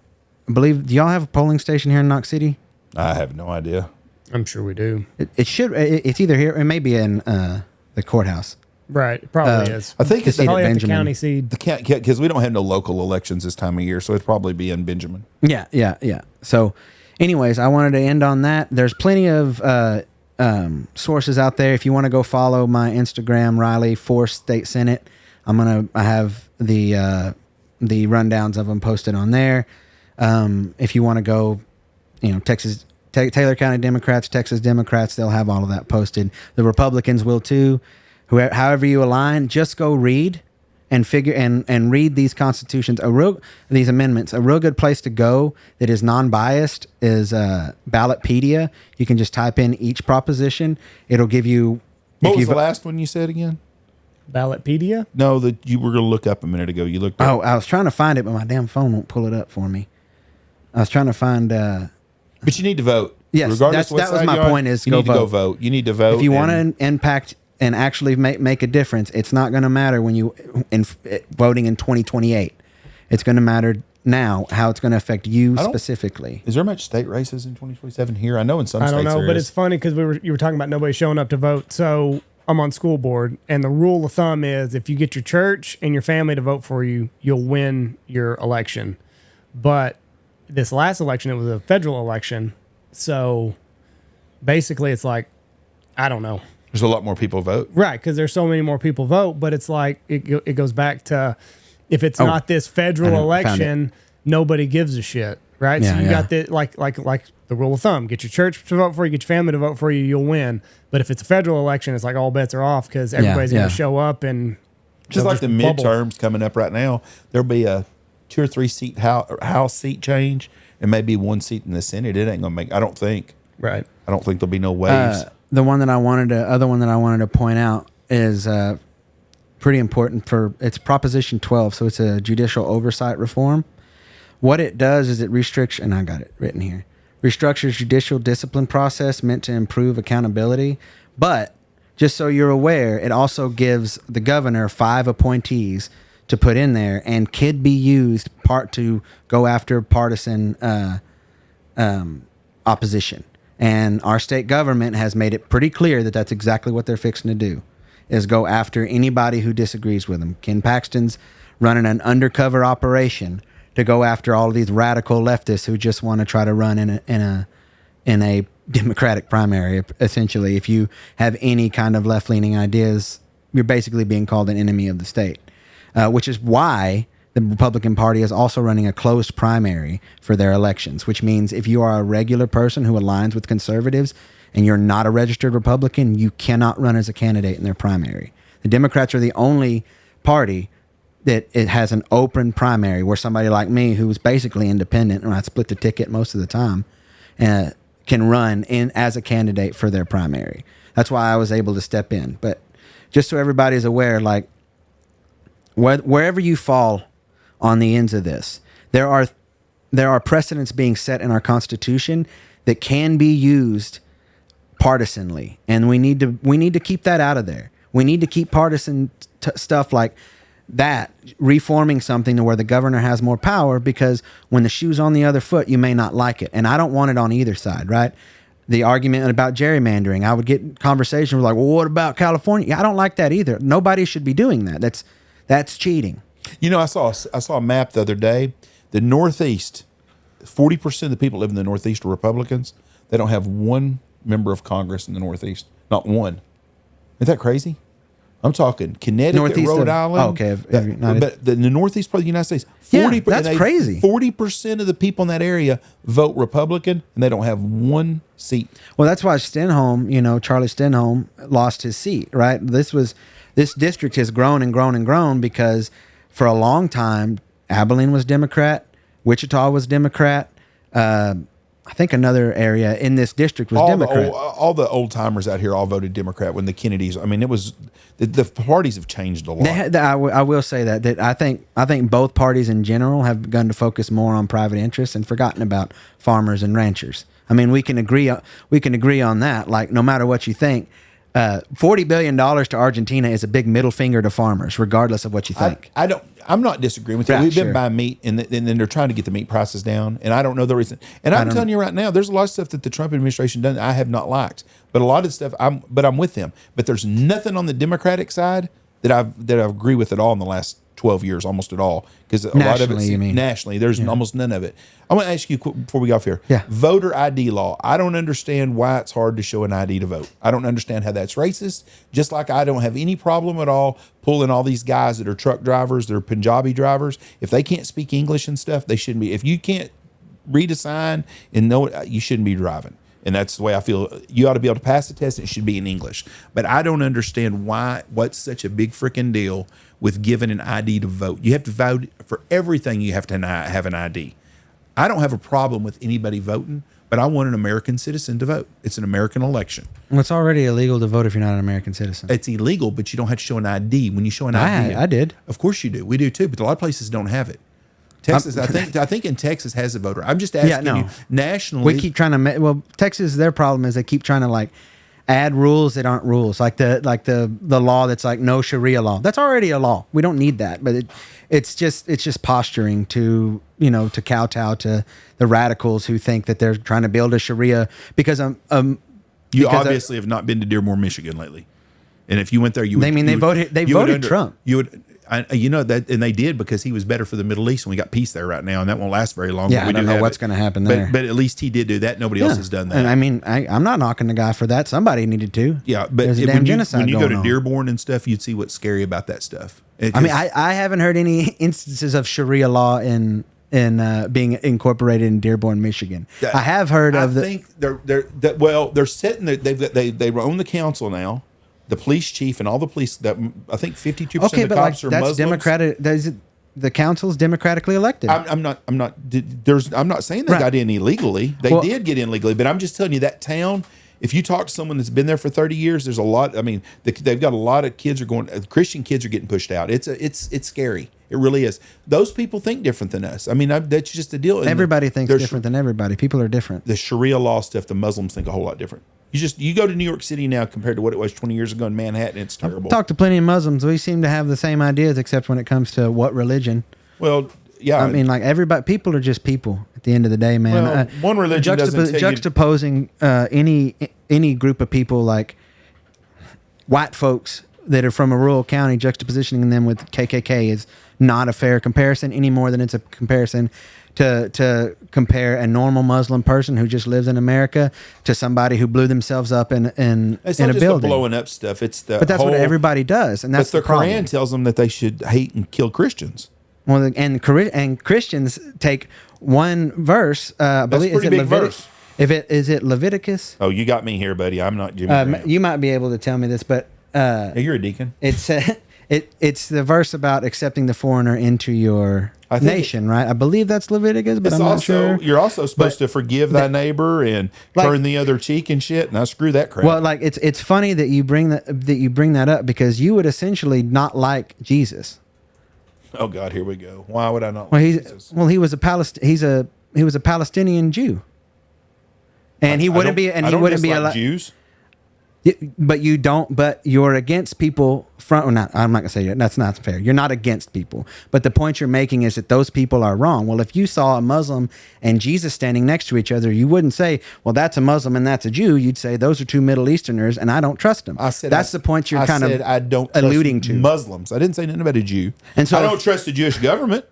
believe. Do y'all have a polling station here in Knox City? I have no idea. I'm sure we do. It should. It's either here. It may be in the courthouse. Right. It probably is. I think it's seat at Probably at the Benjamin. county seat. because we don't have no local elections this time of year, so it'd probably be in Benjamin. Yeah. So, anyways, I wanted to end on that. There's plenty of sources out there. If you want to go follow my Instagram, Riley for State Senate, I have the rundowns of them posted on there. If you want to go, Texas. Taylor County Democrats, Texas Democrats, they'll have all of that posted. The Republicans will too. However you align, just go read and figure and read these constitutions. These amendments. A real good place to go that is non-biased is Ballotpedia. You can just type in each proposition. It'll give you What was the last one you said again? Ballotpedia? No, that you were going to look up a minute ago. You looked up. Oh, I was trying to find it, but my damn phone won't pull it up for me. I was trying to find. But you need to vote. Yes, regardless that was my point. Is you go need to vote. go vote. You need to vote. If you want to impact and actually make a difference, it's not going to matter when you voting in 2028. It's going to matter now how it's going to affect you specifically. Is there much state races in 2027 here? I know in some states I don't know, there but is. it's funny because you were talking about nobody showing up to vote. So I'm on school board, and the rule of thumb is if you get your church and your family to vote for you, you'll win your election. But this last election, it was a federal election. So basically it's like, I don't know. There's a lot more people vote. Right, because there's so many more people vote, but it's like it goes back to if it's not this federal election, nobody gives a shit, right? Yeah, so you got the like the rule of thumb: get your church to vote for you, get your family to vote for you, you'll win. But if it's a federal election, it's like all bets are off because everybody's going to show up and just like the bubble. midterms coming up right now, there'll be a 2 or 3 seat house seat change and maybe 1 seat in the Senate. It ain't gonna make. I don't think. Right. I don't think there'll be no waves. The other one that I wanted to point out is pretty important it's Proposition 12. So it's a judicial oversight reform. What it does is it restricts, and I got it written here, restructures judicial discipline process meant to improve accountability. But just so you're aware, it also gives the governor 5 appointees to put in there and could be used to go after partisan opposition. And our state government has made it pretty clear that that's exactly what they're fixing to do, is go after anybody who disagrees with them. Ken Paxton's running an undercover operation to go after all of these radical leftists who just want to try to run in a Democratic primary. Essentially, if you have any kind of left-leaning ideas, you're basically being called an enemy of the state, which is why the Republican Party is also running a closed primary for their elections, which means if you are a regular person who aligns with conservatives and you're not a registered Republican, you cannot run as a candidate in their primary. The Democrats are the only party that it has an open primary where somebody like me, who's basically independent, and I split the ticket most of the time, can run in as a candidate for their primary. That's why I was able to step in. But just so everybody's aware, like wherever you fall on the ends of this, there are precedents being set in our Constitution that can be used partisanly, and we need to keep that out of there. We need to keep partisan stuff like that, reforming something to where the governor has more power, because when the shoe's on the other foot, you may not like it, and I don't want it on either side, right? The argument about gerrymandering, I would get conversations like, well, what about California? I don't like that either. Nobody should be doing that. That's cheating. You know, I saw a map the other day. The Northeast, 40% of the people that live in the Northeast are Republicans. They don't have one member of Congress in the Northeast. Not one. Isn't that crazy? I'm talking Connecticut, Northeast Rhode Island. Oh, okay. But the Northeast part of the United States, 40%. That's crazy. 40% of the people in that area vote Republican, and they don't have one seat. Well, that's why Charlie Stenholm lost his seat, right? This district has grown and grown and grown because for a long time, Abilene was Democrat, Wichita was Democrat. I think another area in this district was Democrat. All the old timers out here all voted Democrat when the Kennedys. I mean, it was the parties have changed a lot. I will say that I think both parties in general have begun to focus more on private interests and forgotten about farmers and ranchers. I mean, we can agree on that. Like, no matter what you think, $40 billion to Argentina is a big middle finger to farmers, regardless of what you think. I'm not disagreeing with you. We've been buying meat, and then they're trying to get the meat prices down, and I don't know the reason. And I'm telling you right now, there's a lot of stuff that the Trump administration done that I have not liked, but a lot of stuff I'm with them. But there's nothing on the Democratic side that I agree with at all in the last 12 years, almost at all, because a lot of it nationally, there's almost none of it. I want to ask you before we go off here. Yeah. Voter ID law. I don't understand why it's hard to show an ID to vote. I don't understand how that's racist. Just like I don't have any problem at all pulling all these guys that are truck drivers, that are Punjabi drivers. If they can't speak English and stuff, they shouldn't be. If you can't read a sign and know it, you shouldn't be driving. And that's the way I feel. You ought to be able to pass the test. And it should be in English. But I don't understand what's such a big freaking deal with giving an ID to vote. You have to vote for everything. You have to have an ID. I don't have a problem with anybody voting, but I want an American citizen to vote. It's an American election. Well, it's already illegal to vote if you're not an American citizen. It's illegal, but you don't have to show an ID. When you show an ID, I did. Of course you do. We do too, but a lot of places don't have it. Texas, I think in Texas has a voter. I'm just asking you nationally. We keep trying to. Texas, their problem is they keep trying to like add rules that aren't rules, like the law that's like no Sharia law. That's already a law. We don't need that, but it's just posturing to to kowtow to the radicals who think that they're trying to build a Sharia because you obviously have not been to Dearborn, Michigan lately, and if you went there, they voted Trump. You would. That, and they did because he was better for the Middle East, and we got peace there right now, and that won't last very long. Yeah, I don't know what's going to happen there. But at least he did do that. Nobody else has done that. And I mean, I'm not knocking the guy for that. Somebody needed to. Yeah, but there's a damn genocide when you go to on. Dearborn and stuff, you'd see what's scary about that stuff. I mean, I haven't heard any instances of Sharia law in being incorporated in Dearborn, Michigan. I have heard of. I think they're sitting there. They own the council now. The police chief and all the police. That I think 52% of the cops are that's Muslims. Democratic. The council's democratically elected. I'm not saying they got in illegally. They did get in legally, but I'm just telling you that town. If you talk to someone that's been there for 30 years, there's a lot. I mean, they've got a lot of kids Christian kids are getting pushed out. It's scary. It really is. Those people think different than us. I mean, that's just the deal. Everybody thinks different than everybody. People are different. The Sharia law stuff, the Muslims think a whole lot different. You go to New York City now compared to what it was 20 years ago in Manhattan, it's terrible. I've talked to plenty of Muslims. We seem to have the same ideas, except when it comes to what religion. Well, yeah. I mean, like people are just people at the end of the day, man. Well, one religion juxtaposing any group of people like white folks that are from a rural county, juxtapositioning them with KKK is not a fair comparison any more than it's a comparison to compare a normal Muslim person who just lives in America to somebody who blew themselves up in it's a not just building. The blowing up stuff. It's the but that's what everybody does, and that's the problem. Quran tells them that they should hate and kill Christians. Well, and Christians take one verse. I believe That's a pretty big verse. Is it Leviticus? Oh, you got me here, buddy. I'm not Jimmy Graham. You might be able to tell me this, but you're a deacon. It's the verse about accepting the foreigner into your nation, right? I believe that's Leviticus, but I'm not sure. You're also supposed to forgive thy neighbor and turn the other cheek and shit. And I screw that crap. Well, like it's funny that you bring that up because you would essentially not like Jesus. Oh God, here we go. Why would I not like Jesus? Well, he was a Palestinian Jew, and he wouldn't be allowed. Jews. But you don't. But you're against people from. Well, not, I'm not gonna say that. That's not fair. You're not against people. But the point you're making is that those people are wrong. Well, if you saw a Muslim and Jesus standing next to each other, you wouldn't say, "Well, that's a Muslim and that's a Jew." You'd say, "Those are two Middle Easterners, and I don't trust them." I said that's the point you're I don't alluding to. Muslims. I didn't say nothing about a Jew. And so I don't trust the Jewish government.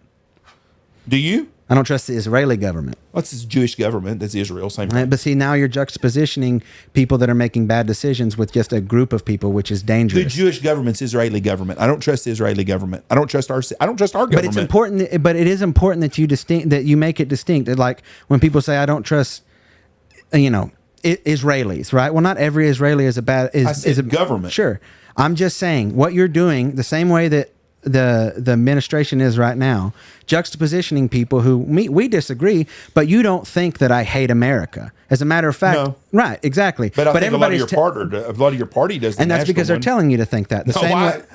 Do you? I don't trust the Israeli government. What's this Jewish government? That's Israel. Same thing. Right, but see, now you're juxtapositioning people that are making bad decisions with just a group of people, which is dangerous. The Jewish government's Israeli government. I don't trust the Israeli government. I don't trust our government. But it's important. But it is important that you make it distinct. Like when people say, "I don't trust," Israelis, right? Well, not every Israeli is a government. Sure, I'm just saying what you're doing the same way that the administration is right now, juxtapositioning people who we disagree, but you don't think that I hate America. As a matter of fact, no. Right, exactly. But I think a lot of your party does, and that's because they're telling you to think that.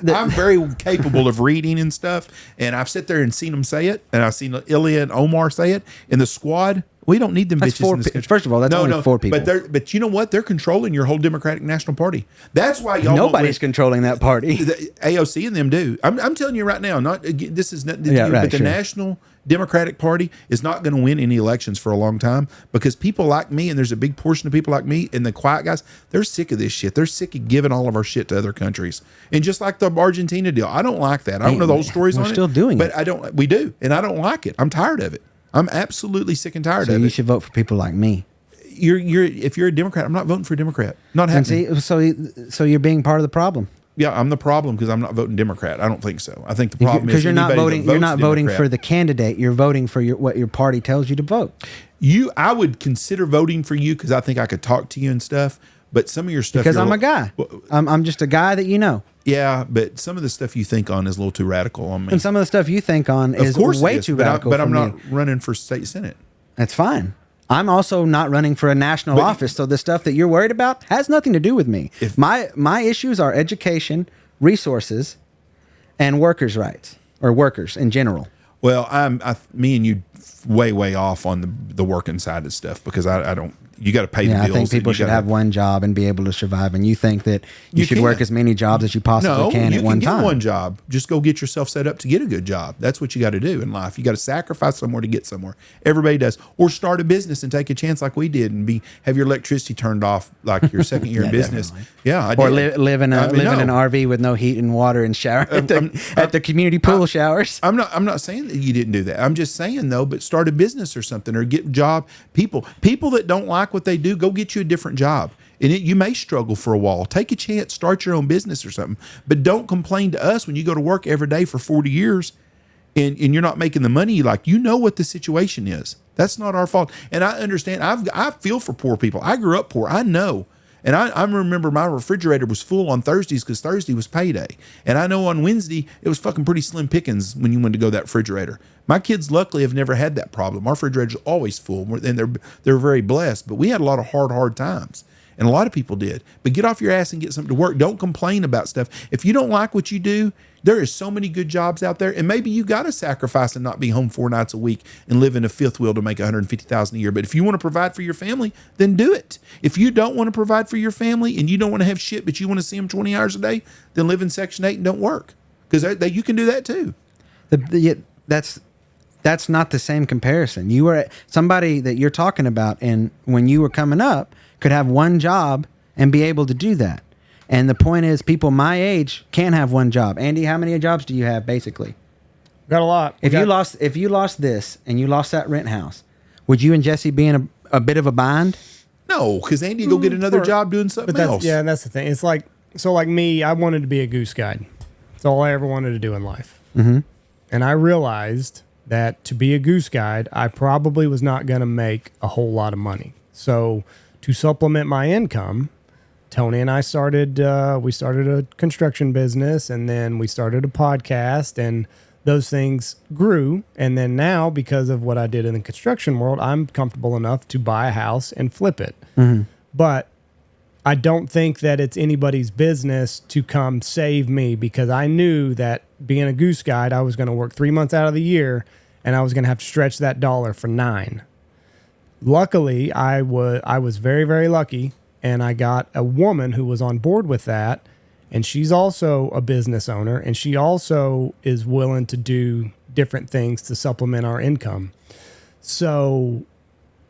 I'm very capable of reading and stuff, and I've sat there and seen them say it, and I've seen Ilya and Omar say it in the squad. We don't need them bitches in this country. First of all, that's only 4 people. But you know what? They're controlling your whole Democratic National Party. That's why y'all nobody's controlling that party. The AOC and them do. I'm telling you right now. But the National Democratic Party is not going to win any elections for a long time because people like me, and there's a big portion of people like me and the quiet guys, they're sick of this shit. They're sick of giving all of our shit to other countries. And just like the Argentina deal, I don't like that. I don't know the whole stories on it. We're still doing it. But we do, and I don't like it. I'm tired of it. I'm absolutely sick and tired of it. So you should vote for people like me. If you're a Democrat, I'm not voting for a Democrat. Not happening. So you're being part of the problem. Yeah, I'm the problem because I'm not voting Democrat. I don't think so. I think the problem is because you're not voting. You're not voting for the candidate. You're voting for what your party tells you to vote. I would consider voting for you because I think I could talk to you and stuff. But some of your stuff, because I'm a guy. I'm just a guy that you know. Yeah, but some of the stuff you think on is a little too radical on me. And some of the stuff you think on is way too radical. But I'm not running for state senate. That's fine. I'm also not running for a national office, so the stuff that you're worried about has nothing to do with me. My issues are education, resources, and workers' rights, or workers in general. Well, me and you way off on the working side of stuff, because I don't. You got to pay the bills. I think people should have one job and be able to survive. And you think that you should work as many jobs as you possibly can at one time. No, you can get one job. Just go get yourself set up to get a good job. That's what you got to do in life. You got to sacrifice somewhere to get somewhere. Everybody does. Or start a business and take a chance like we did and have your electricity turned off like your second year in business. Definitely. Yeah, I did. Or live in an RV with no heat and water and shower at the community pool showers. I'm not saying that you didn't do that. I'm just saying though, but start a business or something, or get a job. People that don't like what they do, go get you a different job. And you may struggle for a while. Take a chance, start your own business or something. But don't complain to us when you go to work every day for 40 years and you're not making the money. Like, you know what the situation is. That's not our fault. And I understand. I feel for poor people. I grew up poor. I know. And I remember my refrigerator was full on Thursdays because Thursday was payday. And I know on Wednesday, it was fucking pretty slim pickings when you went to go to that refrigerator. My kids, luckily, have never had that problem. Our refrigerator's always full, and they're very blessed. But we had a lot of hard times, and a lot of people did. But get off your ass and get something to work. Don't complain about stuff. If you don't like what you do, there is so many good jobs out there, and maybe you got to sacrifice and not be home 4 nights a week and live in a fifth wheel to make $150,000 a year. But if you want to provide for your family, then do it. If you don't want to provide for your family and you don't want to have shit, but you want to see them 20 hours a day, then live in Section 8 and don't work, because you can do that too. That's not the same comparison. You were somebody that you're talking about, and when you were coming up, could have one job and be able to do that. And the point is, people my age can't have one job. Andy, how many jobs do you have basically? Got a lot. If you lost this and you lost that rent house, would you and Jesse be in a bit of a bind? No, because Andy go get another job doing something else. Yeah, and that's the thing. It's like me, I wanted to be a goose guide. That's all I ever wanted to do in life. Mm-hmm. And I realized that to be a goose guide, I probably was not going to make a whole lot of money. So to supplement my income, Tony and I started a construction business, and then we started a podcast, and those things grew. And then now, because of what I did in the construction world, I'm comfortable enough to buy a house and flip it. Mm-hmm. But I don't think that it's anybody's business to come save me, because I knew that being a goose guide, I was going to work 3 months out of the year, and I was going to have to stretch that dollar for 9. Luckily, I was very, very lucky, and I got a woman who was on board with that, and she's also a business owner, and she also is willing to do different things to supplement our income. So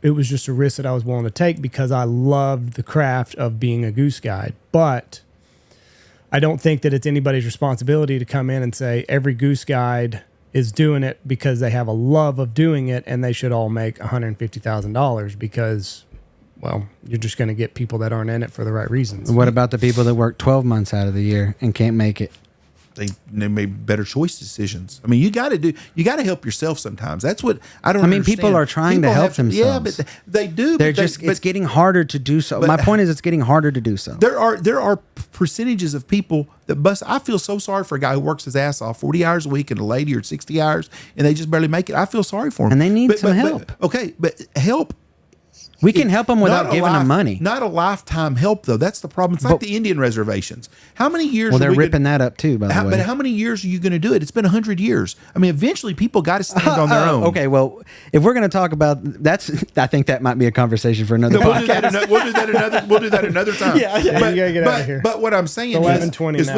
it was just a risk that I was willing to take, because I loved the craft of being a goose guide. But I don't think that it's anybody's responsibility to come in and say every goose guide is doing it because they have a love of doing it, and they should all make $150,000, because, well, you're just going to get people that aren't in it for the right reasons. What about the people that work 12 months out of the year and can't make it? They made better choice decisions. I mean, you got to help yourself sometimes. That's what I don't understand. People are trying to help themselves. Yeah, but they do. It's getting harder to do so. My point is, it's getting harder to do so. There are percentages of people that bust. I feel so sorry for a guy who works his ass off 40 hours a week and a lady or 60 hours, and they just barely make it. I feel sorry for them. And they need some help. But help. We can help them without giving them money. Not a lifetime help, though. That's the problem. It's like the Indian reservations. How many years? Well, they're ripping that up too, by the way. But how many years are you going to do it? It's been 100 years. I mean, eventually people got to stand on their own. Okay, well, if we're going to talk about that's, I think that might be a conversation for another podcast. We'll do that another time. Yeah, you gotta get out of here. But what I'm saying is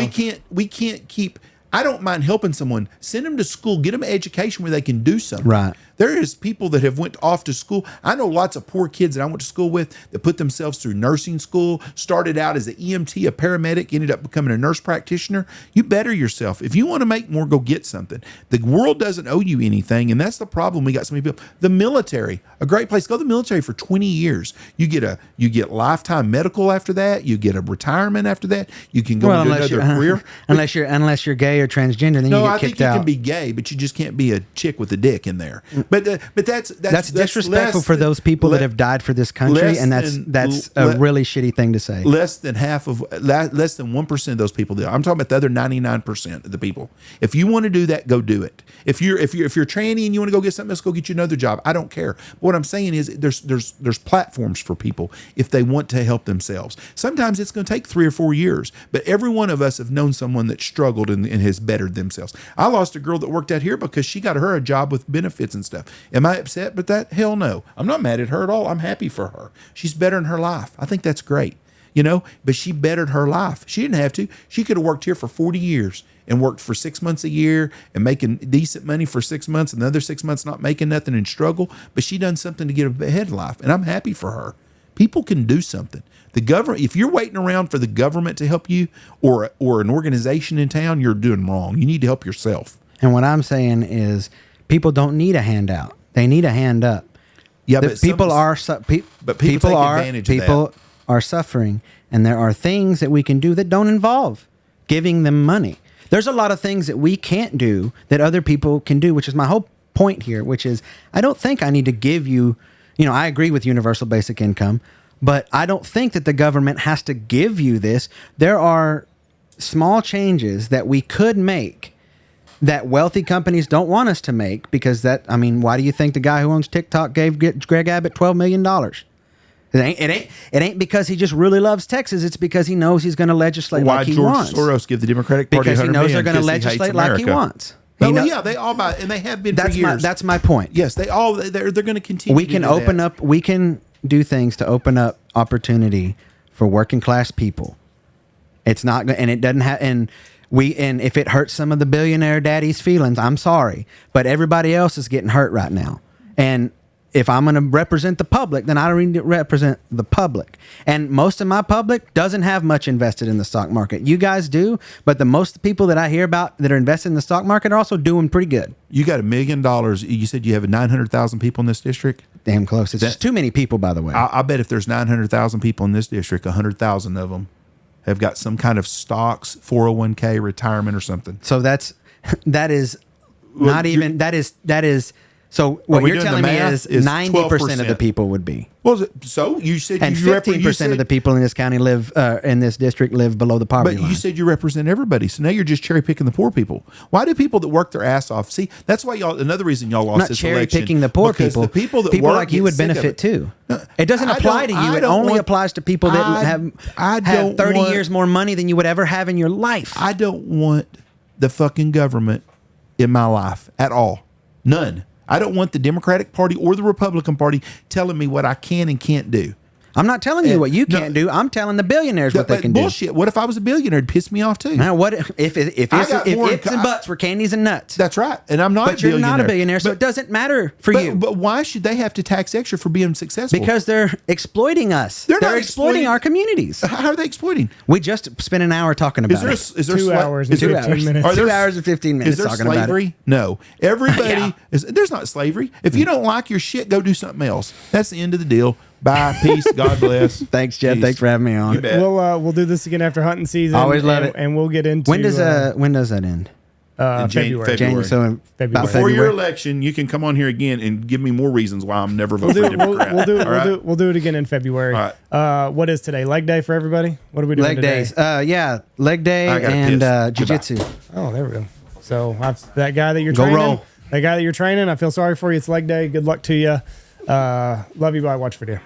we can't keep. I don't mind helping someone. Send them to school. Get them an education where they can do something. Right. There is people that have went off to school. I know lots of poor kids that I went to school with that put themselves through nursing school, started out as an EMT, a paramedic, ended up becoming a nurse practitioner. You better yourself. If you want to make more, go get something. The world doesn't owe you anything, and that's the problem. We got so many people. The military, a great place. Go to the military for 20 years. You get lifetime medical after that. You get a retirement after that. You can go into another career. Unless you're gay or transgender, then you get kicked out. No, I think you can be gay, but you just can't be a chick with a dick in there. But that's disrespectful for those people that have died for this country, and that's a really shitty thing to say. Less than 1% of those people do. I'm talking about the other 99% of the people. If you want to do that, go do it. If you're tranny and you want to go get something else, go get you another job. I don't care. But what I'm saying is there's platforms for people if they want to help themselves. Sometimes it's going to take 3 or 4 years, but every one of us have known someone that struggled and has bettered themselves. I lost a girl that worked out here because she got her a job with benefits and stuff. Am I upset? But that, hell no. I'm not mad at her at all. I'm happy for her. She's bettering her life. I think that's great. But she bettered her life. She didn't have to. She could have worked here for 40 years and worked for 6 months a year and making decent money for 6 months and the other 6 months not making nothing and struggle. But she done something to get ahead of life. And I'm happy for her. People can do something. The government, if you're waiting around for the government to help you or an organization in town, you're doing wrong. You need to help yourself. And what I'm saying is people don't need a handout. They need a hand up. Yeah, but people are take advantage of that. People are suffering, and there are things that we can do that don't involve giving them money. There's a lot of things that we can't do that other people can do, which is my whole point here, which is I don't think I need to give you, I agree with universal basic income, but I don't think that the government has to give you this. There are small changes that we could make that wealthy companies don't want us to make because why do you think the guy who owns TikTok gave Greg Abbott $12 million? It ain't because he just really loves Texas. It's because he knows he's going to legislate like he wants. Why George Soros give the Democratic Party because he knows they're going to legislate like he wants. Yeah, they all buy, and they have been for years. That's my point. Yes, they're going to continue. We can open up. We can do things to open up opportunity for working class people. It's not, and it doesn't have, and if it hurts some of the billionaire daddies' feelings, I'm sorry, but everybody else is getting hurt right now. And if I'm going to represent the public, then I don't need to represent the public. And most of my public doesn't have much invested in the stock market. You guys do, but the most people that I hear about that are invested in the stock market are also doing pretty good. You got $1 million. You said you have 900,000 people in this district? Damn close. It's just too many people, by the way. I bet if there's 900,000 people in this district, 100,000 of them have got some kind of stocks, 401k, retirement or something. So that is not even, that is. So what you're telling me is 90% of the people would be. Well, so you said, and 15% of the people in this county live in this district live below the poverty line. But you said you represent everybody, so now you're just cherry picking the poor people. Why do people that work their ass off? See, that's why y'all. Another reason y'all lost this election. Not cherry picking the poor people. The people that people work like you would benefit too. No, it doesn't apply to you. It only applies to people that have 30 years more money than you would ever have in your life. I don't want the fucking government in my life at all. None. I don't want the Democratic Party or the Republican Party telling me what I can and can't do. I'm not telling you what you can't do. I'm telling the billionaires what they can do. Bullshit. What if I was a billionaire? It'd piss me off too. Now, what if ifs and buts were candies and nuts? That's right. And I'm not a billionaire. But you're not a billionaire, so it doesn't matter for you. But why should they have to tax extra for being successful? Because they're exploiting us. They're exploiting our communities. How are they exploiting? We just spent an hour talking about it. Is there 2 hours and 15 minutes? 2 hours and 15 minutes talking about it. Is there slavery? No. Everybody there's not slavery. If you don't like your shit, go do something else. That's the end of the deal. Bye. Peace. God bless. Thanks, Jeff. Peace. Thanks for having me on. We'll do this again after hunting season. Always love it. And we'll get into when does that end? February. February. So before February. your election, you can come on here again and give me more reasons why I'm never voting for Democrat. We'll do it again in February. All right. What is today? Leg day for everybody? What are we doing today? Leg day and jiu-jitsu. Oh, there we go. So that guy that you're training. Roll. That guy that you're training, I feel sorry for you. It's leg day. Good luck to you. Love you. Bye. Watch video.